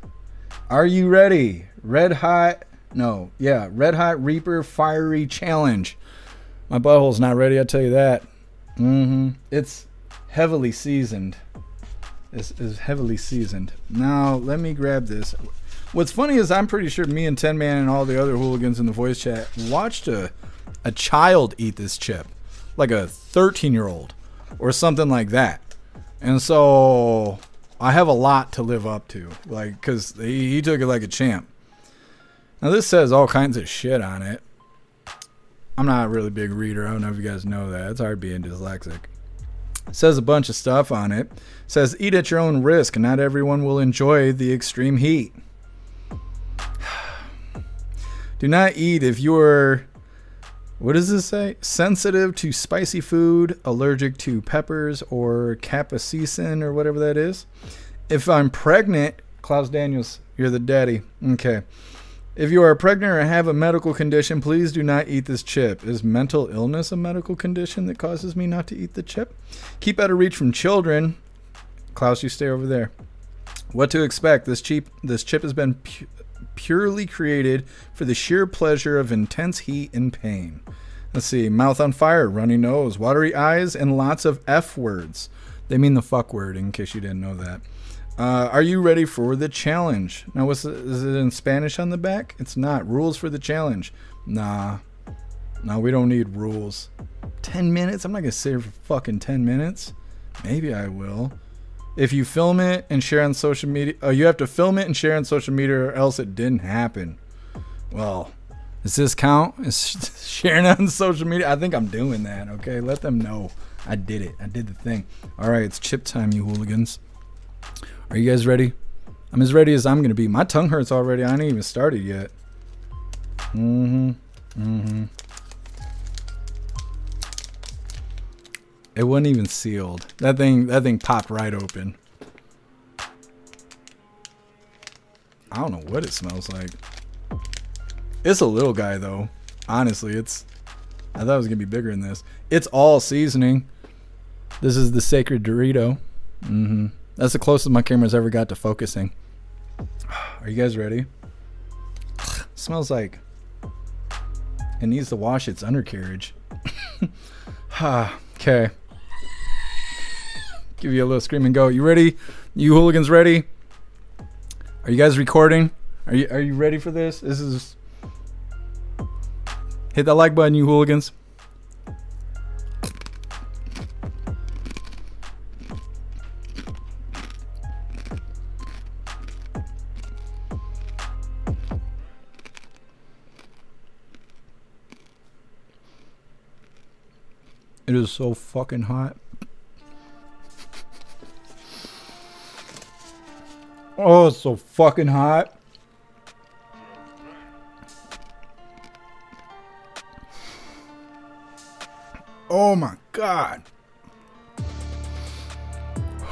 Are you ready? Red Hot Reaper Fiery Challenge. My butthole's not ready, I'll tell you that. It's heavily seasoned. It's heavily seasoned. Now, let me grab this. What's funny is I'm pretty sure me and Ten Man and all the other hooligans in the voice chat watched a child eat this chip. Like a 13-year-old or something like that. And so I have a lot to live up to. Like, because he took it like a champ. Now, this says all kinds of shit on it. I'm not a really big reader. I don't know if you guys know that. It's hard being dyslexic. It says a bunch of stuff on it. It says, eat at your own risk. Not everyone will enjoy the extreme heat. Do not eat if you're, what does this say? Sensitive to spicy food, allergic to peppers, or capsaicin, or whatever that is. If I'm pregnant, Klaus Daniels, you're the daddy. Okay. If you are pregnant or have a medical condition, please do not eat this chip. Is mental illness a medical condition that causes me not to eat the chip? Keep out of reach from children. Klaus, you stay over there. What to expect? This chip has been purely created for the sheer pleasure of intense heat and pain. Let's see. Mouth on fire, runny nose, watery eyes, and lots of F words. They mean the fuck word, in case you didn't know that. Are you ready for the challenge? Now, is it in Spanish on the back? It's not. Rules for the challenge. Nah. No, we don't need rules. 10 minutes? I'm not going to sit here for fucking 10 minutes. Maybe I will. If you film it and share on social media... Oh, you have to film it and share on social media or else it didn't happen. Well, does this count? Is sharing on social media? I think I'm doing that, okay? Let them know I did it. I did the thing. All right, it's chip time, you hooligans. Are you guys ready? I'm as ready as I'm going to be. My tongue hurts already. I ain't even started yet. It wasn't even sealed. That thing popped right open. I don't know what it smells like. It's a little guy though. Honestly, I thought it was going to be bigger than this. It's all seasoning. This is the sacred Dorito. That's the closest my camera's ever got to focusing. Are you guys ready? Smells like it needs to wash its undercarriage. Okay. Give you a little scream and go. You ready? You hooligans ready? Are you guys recording? Are you ready for this? This is... Hit that like button, you hooligans. It is so fucking hot. Oh, it's so fucking hot. Oh my God.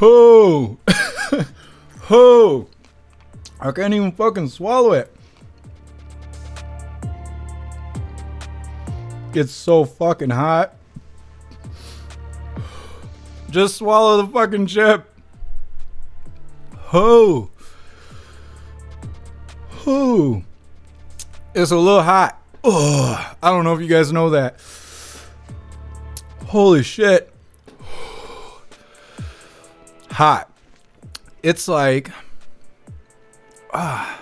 Oh. Oh. I can't even fucking swallow it. It's so fucking hot. Just swallow the fucking chip. Oh. Oh. It's a little hot. Oh, I don't know if you guys know that. Holy shit. Hot. It's like, I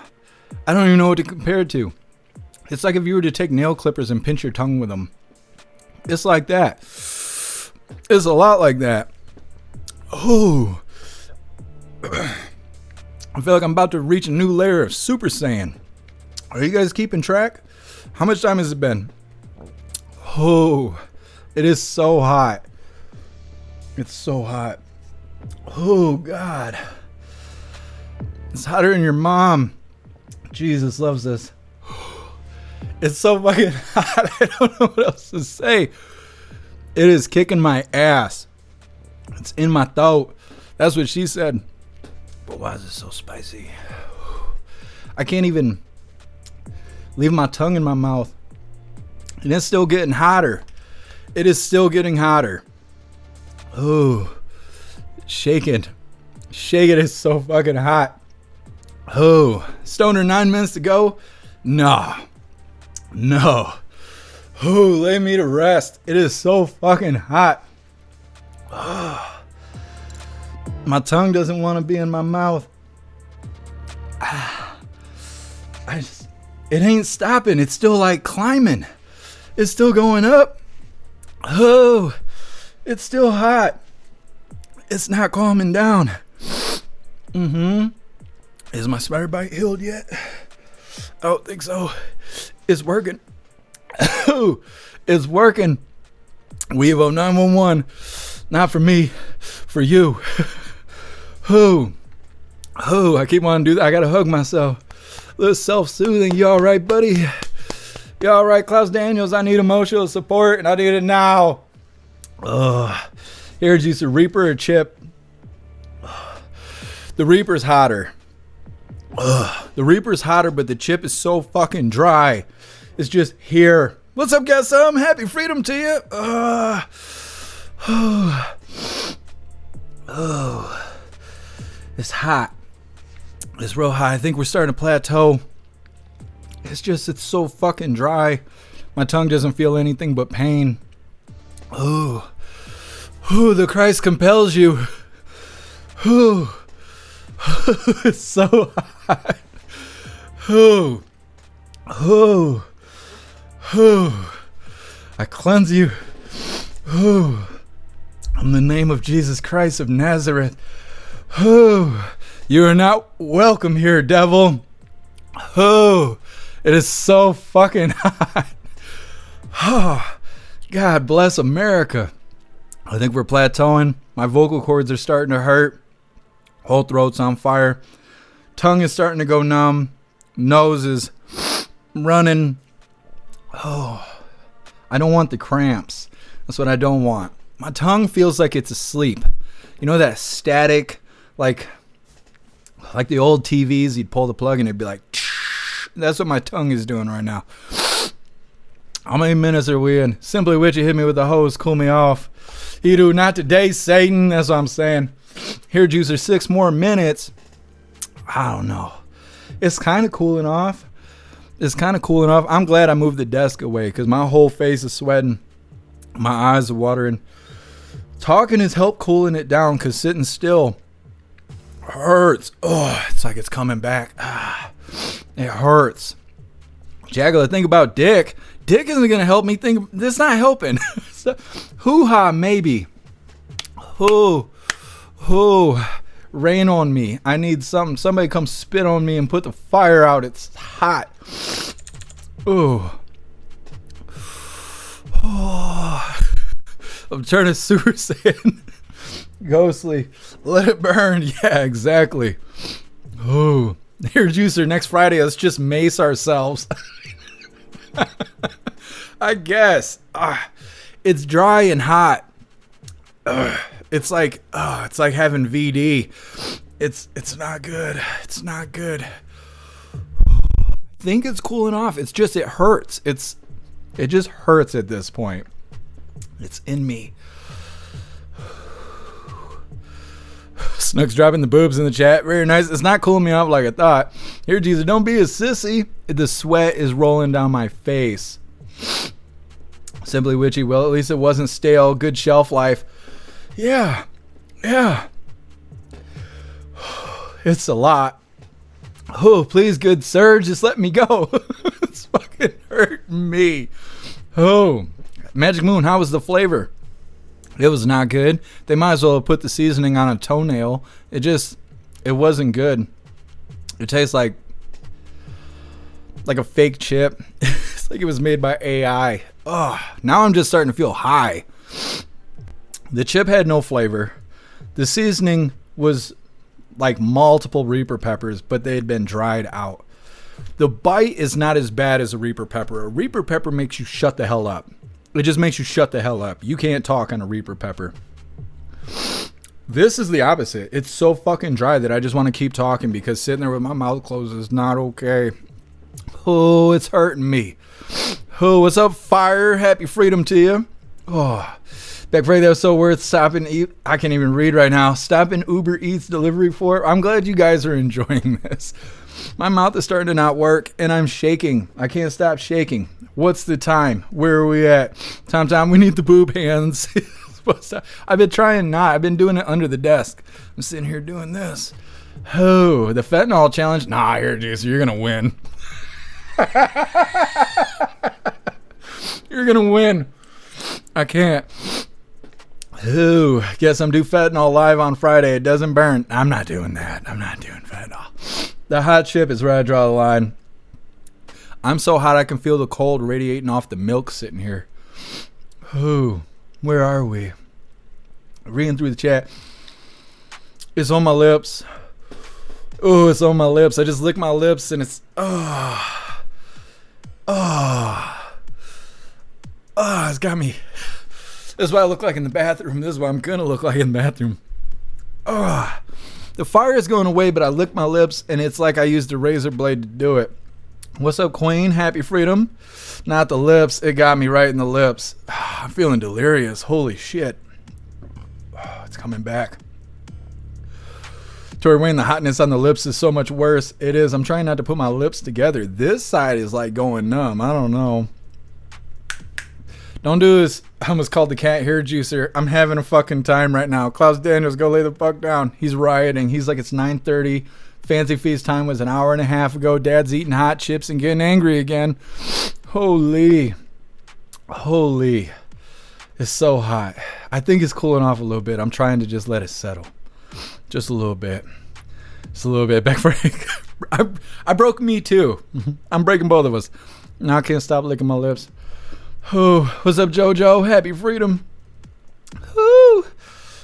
don't even know what to compare it to. It's like if you were to take nail clippers and pinch your tongue with them. It's like that. It's a lot like that. Oh. I feel like I'm about to reach a new layer of Super Saiyan. Are you guys keeping track? How much time has it been? Oh, it is so hot. It's so hot. Oh, God. It's hotter than your mom. Jesus loves this. It's so fucking hot. I don't know what else to say. It is kicking my ass. It's in my throat. That's what she said. But why is it so spicy? I can't even leave my tongue in my mouth. And it's still getting hotter. It is still getting hotter. Oh, shake it. Shake it. It's so fucking hot. Oh, Stoner, 9 minutes to go. No. No. Oh, lay me to rest. It is so fucking hot. Oh. My tongue doesn't want to be in my mouth. It ain't stopping. It's still like climbing. It's still going up. Oh, it's still hot. It's not calming down. Is my spider bite healed yet? I don't think so. It's working. Oh, it's working. Weevo 911. Not for me, for you. Oh, I keep wanting to do that. I gotta hug myself. A little self-soothing. You all right, buddy? You all right, Klaus Daniels? I need emotional support, and I need it now. Here's just a Reaper or Chip. The Reaper's hotter. The Reaper's hotter, but the Chip is so fucking dry. It's just here. What's up, guys? Happy freedom to you. It's hot. It's real hot. I think we're starting to plateau. It's so fucking dry. My tongue doesn't feel anything but pain. Oh, the Christ compels you. Oh, it's so hot. Oh, I cleanse you. Oh, in the name of Jesus Christ of Nazareth. Oh, you are not welcome here, devil. Oh, it is so fucking hot. Oh, God bless America. I think we're plateauing. My vocal cords are starting to hurt. Whole throat's on fire. Tongue is starting to go numb. Nose is running. Oh, I don't want the cramps. That's what I don't want. My tongue feels like it's asleep. You know that static, like the old TVs, you'd pull the plug and it'd be like, that's what my tongue is doing right now. How many minutes are we in? Simply Witchy hit me with the hose, cool me off. You do not today, Satan. That's what I'm saying. Here, Juicer, 6 more minutes. I don't know. It's kind of cooling off. I'm glad I moved the desk away because my whole face is sweating. My eyes are watering. Talking has helped cooling it down because sitting still hurts. Oh, it's like it's coming back. It hurts. Jaggler, think about Dick. Dick isn't going to help me think. It's not helping. Hoo-ha, maybe. Hoo. Rain on me. I need something. Somebody come spit on me and put the fire out. It's hot. Ooh. Oh. I'm turning Super Saiyan. Ghostly. Let it burn. Yeah, exactly. Ooh. Here, Juicer, next Friday, let's just mace ourselves. I guess. It's dry and hot. It's like having VD. It's not good. It's not good. I think it's cooling off. It's just, it hurts. It just hurts at this point. It's in me. Snook's dropping the boobs in the chat. Very nice. It's not cooling me off like I thought. Here, Jesus, don't be a sissy. The sweat is rolling down my face. Simply Witchy. Well, at least it wasn't stale. Good shelf life. Yeah. It's a lot. Oh, please, good sir, just let me go. It's fucking hurting me. Oh, Magic Moon, how was the flavor? It was not good. They might as well have put the seasoning on a toenail. It wasn't good. It tastes like a fake chip. It's like it was made by AI. Oh, now I'm just starting to feel high. The chip had no flavor. The seasoning was like multiple Reaper peppers, but they had been dried out. The bite is not as bad as a Reaper pepper. A Reaper pepper makes you shut the hell up. It just makes you shut the hell up. You can't talk on a Reaper pepper. This is the opposite. It's so fucking dry that I just want to keep talking because sitting there with my mouth closed is not okay. Oh, it's hurting me. Oh, what's up, Fire? Happy freedom to you. Oh, Beck Frey, that was so worth stopping. I can't even read right now. Stopping Uber Eats delivery for. I'm glad you guys are enjoying this. My mouth is starting to not work, and I'm shaking. I can't stop shaking. What's the time? Where are we at? Tom, we need the boob hands. I've been trying not. I've been doing it under the desk. I'm sitting here doing this. Oh, the fentanyl challenge. Nah, here, Juice. You're going to win. You're going to win. I can't. Ooh, guess I'm due fentanyl live on Friday. It doesn't burn. I'm not doing that. I'm not doing fentanyl. The hot chip is where I draw the line. I'm so hot I can feel the cold radiating off the milk sitting here. Ooh, where are we? Reading through the chat. It's on my lips. Oh, it's on my lips. I just lick my lips and it's it's got me. This is what I look like in the bathroom. This is what I'm gonna look like in the bathroom. The fire is going away, but I lick my lips and it's like I used a razor blade to do it. What's up, Queen? Happy freedom. Not the lips. It got me right in the lips. I'm feeling delirious. Holy shit. It's coming back. Tori Wayne, the hotness on the lips is so much worse. It is. I'm trying not to put my lips together. This side is like going numb. I don't know. Don't do this. I almost called the cat hair juicer. I'm having a fucking time right now. Klaus Daniels, go lay the fuck down. He's rioting. He's like, it's 9:30. Fancy Feast time was an hour and a half ago. Dad's eating hot chips and getting angry again. Holy. It's so hot. I think it's cooling off a little bit. I'm trying to just let it settle. Just a little bit. Just a little bit. Back Frank. I broke me too. I'm breaking both of us. Now I can't stop licking my lips. Oh, what's up, JoJo? Happy freedom. Woo.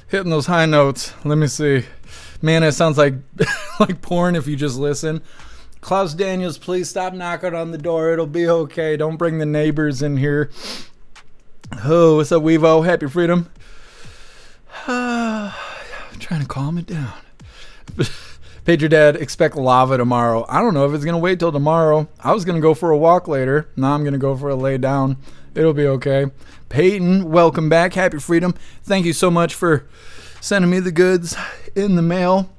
Hitting those high notes. Let me see. Man, it sounds like like porn if you just listen. Klaus Daniels, please stop knocking on the door. It'll be okay. Don't bring the neighbors in here. Oh, what's up, Weevo? Happy freedom. I'm trying to calm it down. Pager Dad, expect lava tomorrow. I don't know if it's going to wait till tomorrow. I was going to go for a walk later. Now I'm going to go for a lay down. It'll be okay. Peyton, welcome back. Happy Freedom. Thank you so much for sending me the goods in the mail.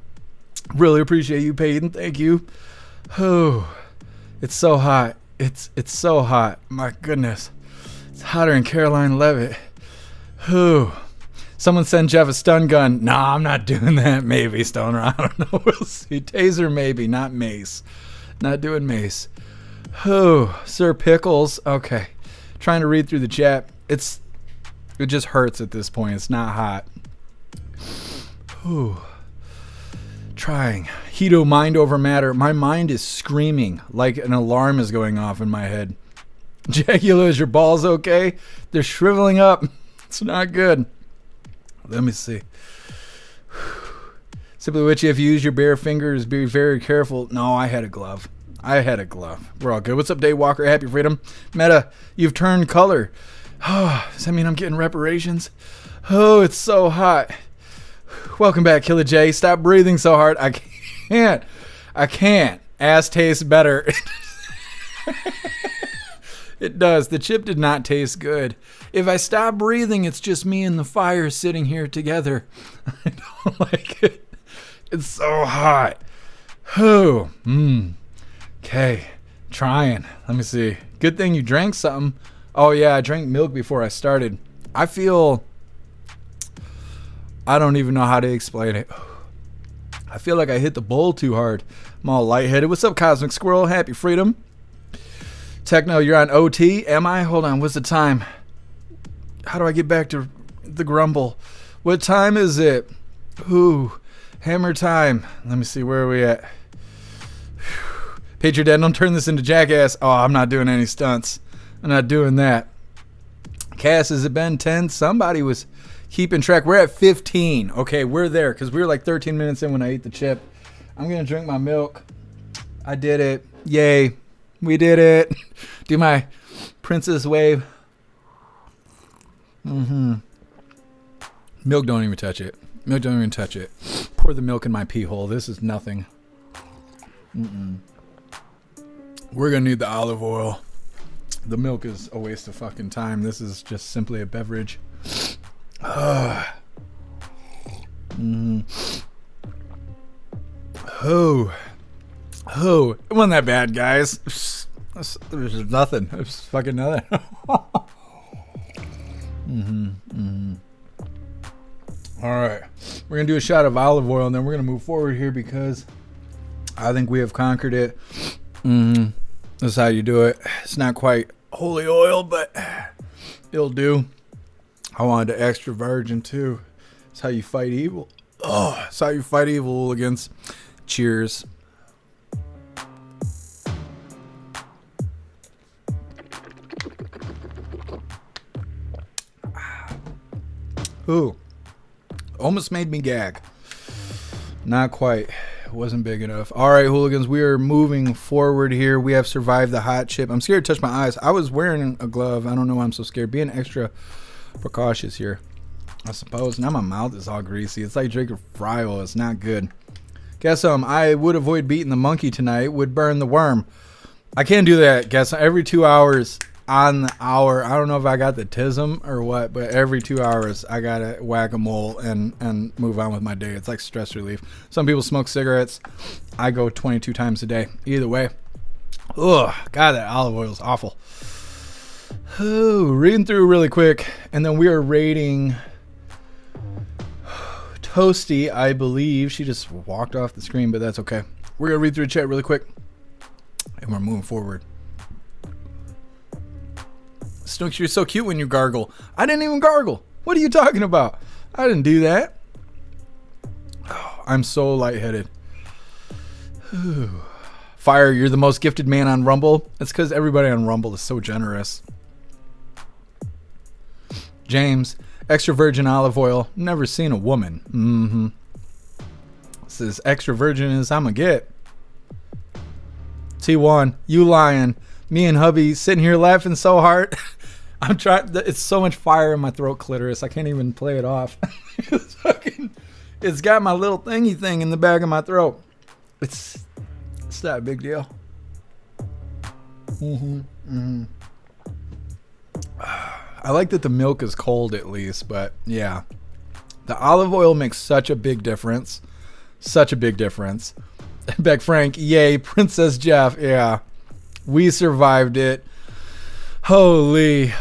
Really appreciate you, Peyton. Thank you. Oh, it's so hot. It's so hot. My goodness. It's hotter than Caroline Levitt. Oh. Someone send Jeff a stun gun. Nah, I'm not doing that. Maybe, Stoner. I don't know. We'll see. Taser, maybe. Not mace. Not doing mace. Oh, Sir Pickles. Okay. Trying to read through the chat. It just hurts at this point. It's not hot. Ooh. Trying. Hito, mind over matter. My mind is screaming like an alarm is going off in my head. Jacula, is your balls okay? They're shriveling up. It's not good. Let me see. Simply Witchy, if you use your bare fingers, be very careful. No, I had a glove. We're all good. What's up, Daywalker? Happy Freedom. Meta, you've turned color. Oh, does that mean I'm getting reparations? Oh, it's so hot. Welcome back, Killer J. Stop breathing so hard. I can't. Ass tastes better. It does. The chip did not taste good. If I stop breathing, it's just me and the fire sitting here together. I don't like it. It's so hot. Oh, Okay. Trying. Let me see. Good thing you drank something. Oh, yeah, I drank milk before I started. I don't even know how to explain it. I feel like I hit the bowl too hard. I'm all lightheaded. What's up, Cosmic Squirrel? Happy Freedom. Techno, you're on OT? Am I? Hold on. What's the time? How do I get back to the grumble? What time is it? Ooh, hammer time. Let me see. Where are we at? Patriot Dad, don't turn this into Jackass. Oh, I'm not doing any stunts. I'm not doing that. Cass, has it been 10? Somebody was keeping track. We're at 15. Okay, we're there because we were like 13 minutes in when I ate the chip. I'm going to drink my milk. I did it. Yay. We did it. Do my princess wave. Milk, don't even touch it. Milk, don't even touch it. Pour the milk in my pee hole. This is nothing. We're going to need the olive oil. The milk is a waste of fucking time. This is just simply a beverage. Oh. Oh, it wasn't that bad, guys. There's nothing. It's fucking nothing. All right, we're gonna do a shot of olive oil, and then we're gonna move forward here because I think we have conquered it. That's how you do it. It's not quite holy oil, but it'll do. I wanted the extra virgin too. It's how you fight evil. Oh, it's how you fight evil, hooligans. Cheers. Ooh, almost made me gag. Not quite. It wasn't big enough. All right, hooligans, we are moving forward here. We have survived the hot chip. I'm scared to touch my eyes. I was wearing a glove. I don't know why I'm so scared. Being extra precautious here, I suppose. Now my mouth is all greasy. It's like drinking fry oil. It's not good. Guess I would avoid beating the monkey tonight. Would burn the worm. I can't do that. Guess every 2 hours on the hour. I don't know if I got the tism or what, but every 2 hours I gotta whack a mole and move on with my day. It's like stress relief. Some people smoke cigarettes. I go 22 times a day. Either way. Ugh, God, that olive oil is awful. Ooh, reading through really quick, and then we are rating Toasty, I believe. She just walked off the screen, but that's okay. We're gonna read through the chat really quick, and we're moving forward. Snooks, you're so cute when you gargle. I didn't even gargle. What are you talking about? I didn't do that. Oh, I'm so lightheaded. Fire, you're the most gifted man on Rumble. It's because everybody on Rumble is so generous. James, extra virgin olive oil. Never seen a woman. This is extra virgin as I'm going to get. T1, you lying. Me and hubby sitting here laughing so hard. I'm trying. It's so much fire in my throat, clitoris. I can't even play it off. It's got my little thingy thing in the back of my throat. It's not a big deal. I like that the milk is cold at least, but yeah. The olive oil makes such a big difference. Such a big difference. Beck Frank, yay. Princess Jeff, yeah. We survived it. Holy.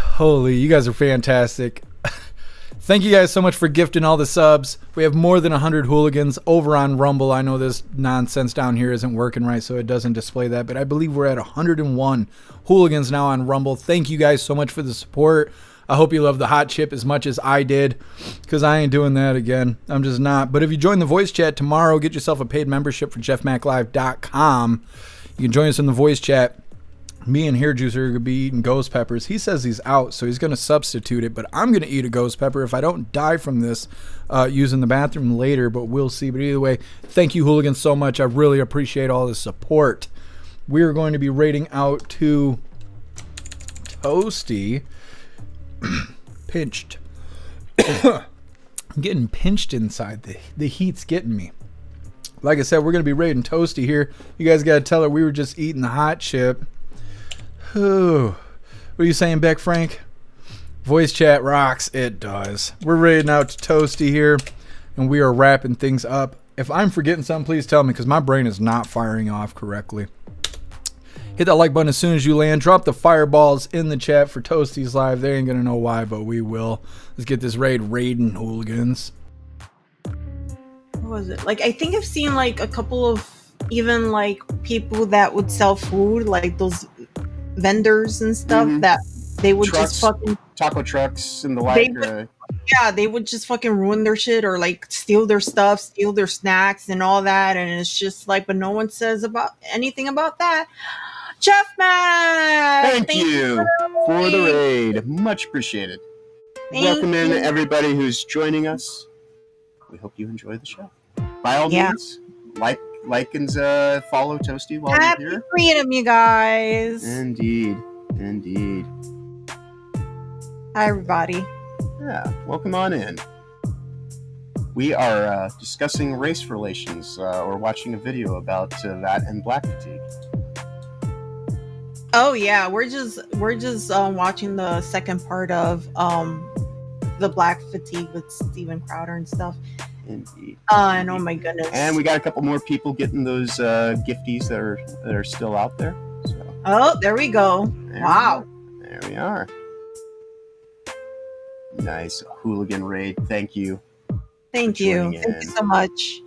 You guys are fantastic. Thank you guys so much for gifting all the subs. We have more than 100 hooligans over on Rumble. I know this nonsense down here isn't working right, so it doesn't display that, but I believe we're at 101 hooligans now on Rumble. Thank you guys so much for the support. I hope you love the hot chip as much as I did, because I ain't doing that again. I'm just not. But if you join the voice chat tomorrow, get yourself a paid membership for jeffmaclive.com. You can join us in the voice chat. Me and Hair Juicer are going to be eating ghost peppers. He says he's out, so he's going to substitute it, but I'm going to eat a ghost pepper if I don't die from this using the bathroom later, but we'll see. But either way, thank you, hooligans, so much. I really appreciate all the support. We are going to be rating out to Toasty. Pinched. I'm getting pinched inside. The heat's getting me. Like I said, we're going to be rating Toasty here. You guys got to tell her we were just eating the hot chip. What are you saying, Beck Frank? Voice chat rocks. It does. We're rating out to Toasty here, and we are wrapping things up. If I'm forgetting something, please tell me, because my brain is not firing off correctly. Hit that like button as soon as you land. Drop the fireballs in the chat for Toasty's live. They ain't going to know why, but we will. Let's get this raiding hooligans. What was it? Like, I think I've seen like a couple of even like people that would sell food, like those vendors and stuff that they would just fucking taco trucks and the like. They would just fucking ruin their shit or like steal their stuff, steal their snacks and all that. And it's just like, but no one says about anything about that. Jeff Mac! Thank you for the raid. Much appreciated. Welcome in everybody who's joining us. We hope you enjoy the show. By all means, like and follow Toasty while you're here. Happy freedom, you guys. Indeed. Hi, everybody. Yeah, welcome on in. We are discussing race relations or watching a video about that and black fatigue. Oh yeah, we're just watching the second part of the Black Fatigue with Steven Crowder and stuff. Indeed. And oh my goodness. And we got a couple more people getting those gifties that are still out there. So. Oh, there we go. Wow. There we are. Nice hooligan raid. Thank you. Thank you so much.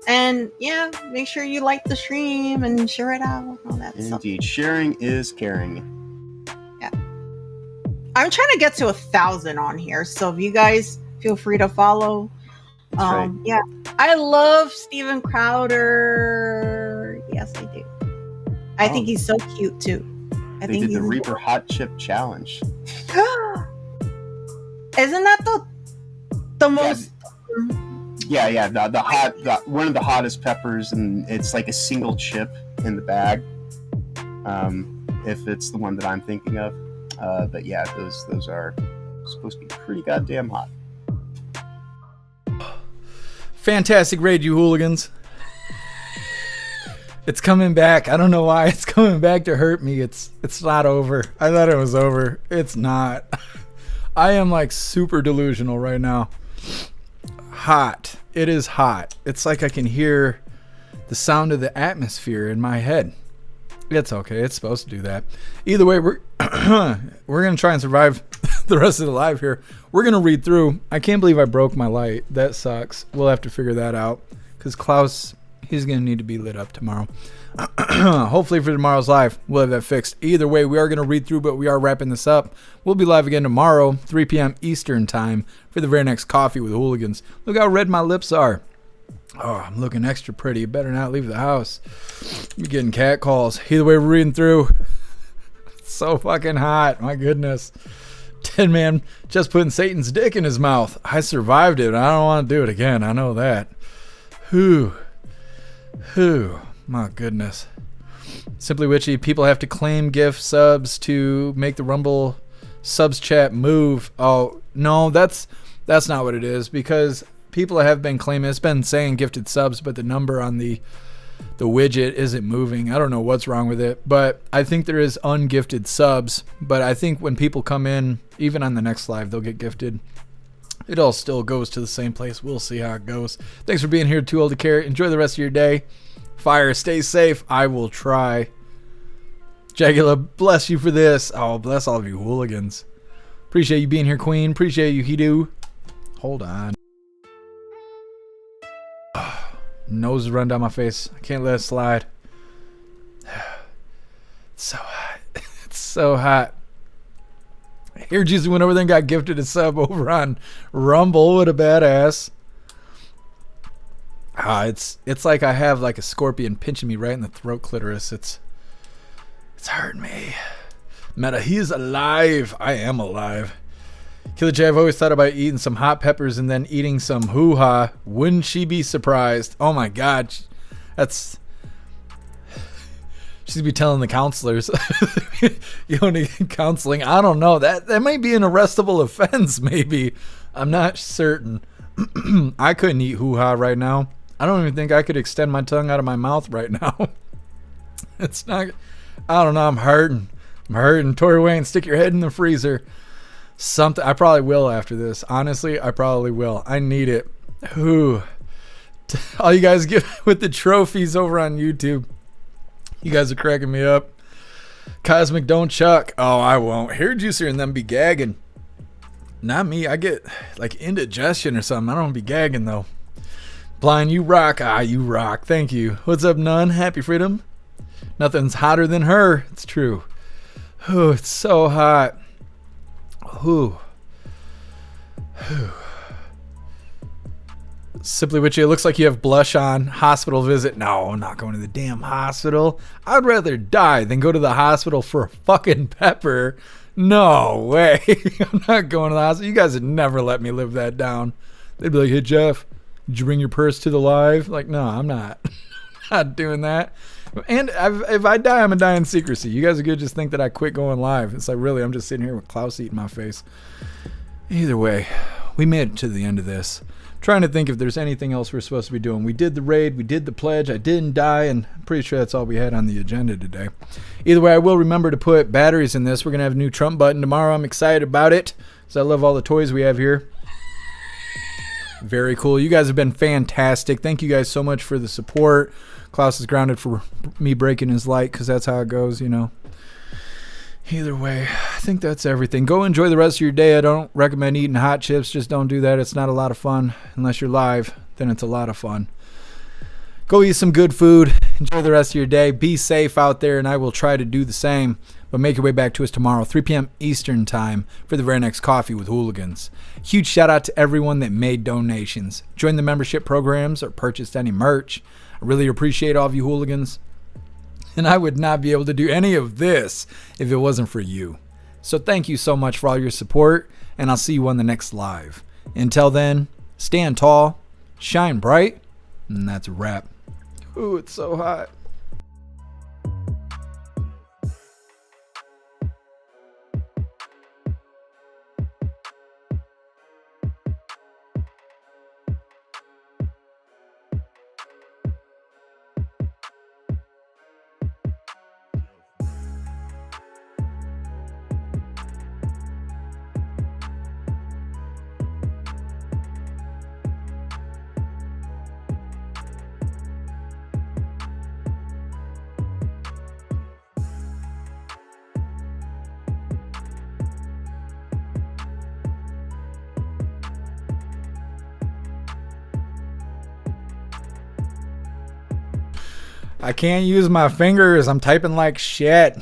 And yeah, make sure you like the stream and share it out. All that stuff. Indeed, sharing is caring. Yeah, I'm trying to get to 1,000 on here, so if you guys feel free to follow. Right. Yeah, I love Steven Crowder. Yes, I do. I think he's so cute too. They did the Reaper Hot Chip Challenge. Isn't that the most? Yeah. The one of the hottest peppers, and it's like a single chip in the bag. If it's the one that I'm thinking of, but yeah, those are supposed to be pretty goddamn hot. Fantastic raid, you hooligans. It's coming back. I don't know why it's coming back to hurt me. It's not over. I thought it was over. It's not. I am like super delusional right now. Hot. It is hot. It's like I can hear the sound of the atmosphere in my head. It's okay. It's supposed to do that. Either way, we're going to try and survive the rest of the live here. We're going to read through. I can't believe I broke my light. That sucks. We'll have to figure that out because Klaus, he's going to need to be lit up tomorrow. Hopefully for tomorrow's live, we'll have that fixed. Either way, we are going to read through, but we are wrapping this up. We'll be live again tomorrow, 3 p.m. Eastern time for the very next Coffee with Hooligans. Look how red my lips are. Oh, I'm looking extra pretty. You better not leave the house. You're getting cat calls. Either way, we're reading through. It's so fucking hot. My goodness. 10 man just putting Satan's dick in his mouth. I survived it. I don't want to do it again. I know that. Whew. My goodness. Simply Witchy, people have to claim gift subs to make the Rumble subs chat move. Oh, no, that's not what it is, because people have been claiming, it's been saying gifted subs, but the number on the the widget isn't moving. I don't know what's wrong with it, but I think there is ungifted subs. But I think when people come in, even on the next live, they'll get gifted. It all still goes to the same place. We'll see how it goes. Thanks for being here, Too Old to Care. Enjoy the rest of your day. Fire, stay safe. I will try. Jagula, bless you for this. Oh, bless all of you hooligans. Appreciate you being here, Queen. Appreciate you, Hidu. Hold on. Nose is running down my face. I can't let it slide. It's so hot. It's so hot. Here, Jesus went over there and got gifted a sub over on Rumble. What a badass. It's like I have like a scorpion pinching me right in the throat clitoris. It's hurting me. Meta, he is alive. I am alive. Killer J, I've always thought about eating some hot peppers and then eating some hoo-ha. Wouldn't she be surprised? Oh my God. She'd be telling the counselors. You don't need counseling. I don't know. That might be an arrestable offense, maybe. I'm not certain. I couldn't eat hoo-ha right now. I don't even think I could extend my tongue out of my mouth right now. It's not... I don't know. I'm hurting. Tori Wayne, stick your head in the freezer. Something. I probably will after this. Honestly, I probably will. I need it. Who? All you guys get with the trophies over on YouTube. You guys are cracking me up. Cosmic, don't chuck. Oh, I won't. Hair juicer and them be gagging. Not me. I get like indigestion or something. I don't be gagging though. Blind, you rock. You rock. Thank you. What's up, Nun? Happy Freedom. Nothing's hotter than her. It's true. Oh, it's so hot. Ooh. Simply Witchy, it looks like you have blush on. Hospital visit. No, I'm not going to the damn hospital. I'd rather die than go to the hospital for a fucking pepper. No way. I'm not going to the hospital. You guys would never let me live that down. They'd be like, hey, Jeff, did you bring your purse to the live? Like, no, I'm not. Not doing that. And if I die, I'm going to die in secrecy. You guys are going to just think that I quit going live. It's like, really, I'm just sitting here with Klaus eating my face. Either way, we made it to the end of this. Trying to think if there's anything else we're supposed to be doing. We did the raid, we did the pledge, I didn't die, and I'm pretty sure that's all we had on the agenda today. Either way, I will remember to put batteries in this. We're going to have a new Trump button tomorrow. I'm excited about it because I love all the toys we have here. Very cool. You guys have been fantastic. Thank you guys so much for the support. Klaus is grounded for me breaking his light because that's how it goes, you know. Either way, I think that's everything. Go enjoy the rest of your day. I don't recommend eating hot chips. Just don't do that. It's not a lot of fun. Unless you're live, then it's a lot of fun. Go eat some good food. Enjoy the rest of your day. Be safe out there, and I will try to do the same. But make your way back to us tomorrow, 3 p.m. Eastern time, for the very next Coffee with Hooligans. Huge shout out to everyone that made donations, joined the membership programs, or purchased any merch. I really appreciate all of you hooligans. And I would not be able to do any of this if it wasn't for you. So thank you so much for all your support, and I'll see you on the next live. Until then, stand tall, shine bright, and that's a wrap. Ooh, it's so hot. I can't use my fingers. I'm typing like shit.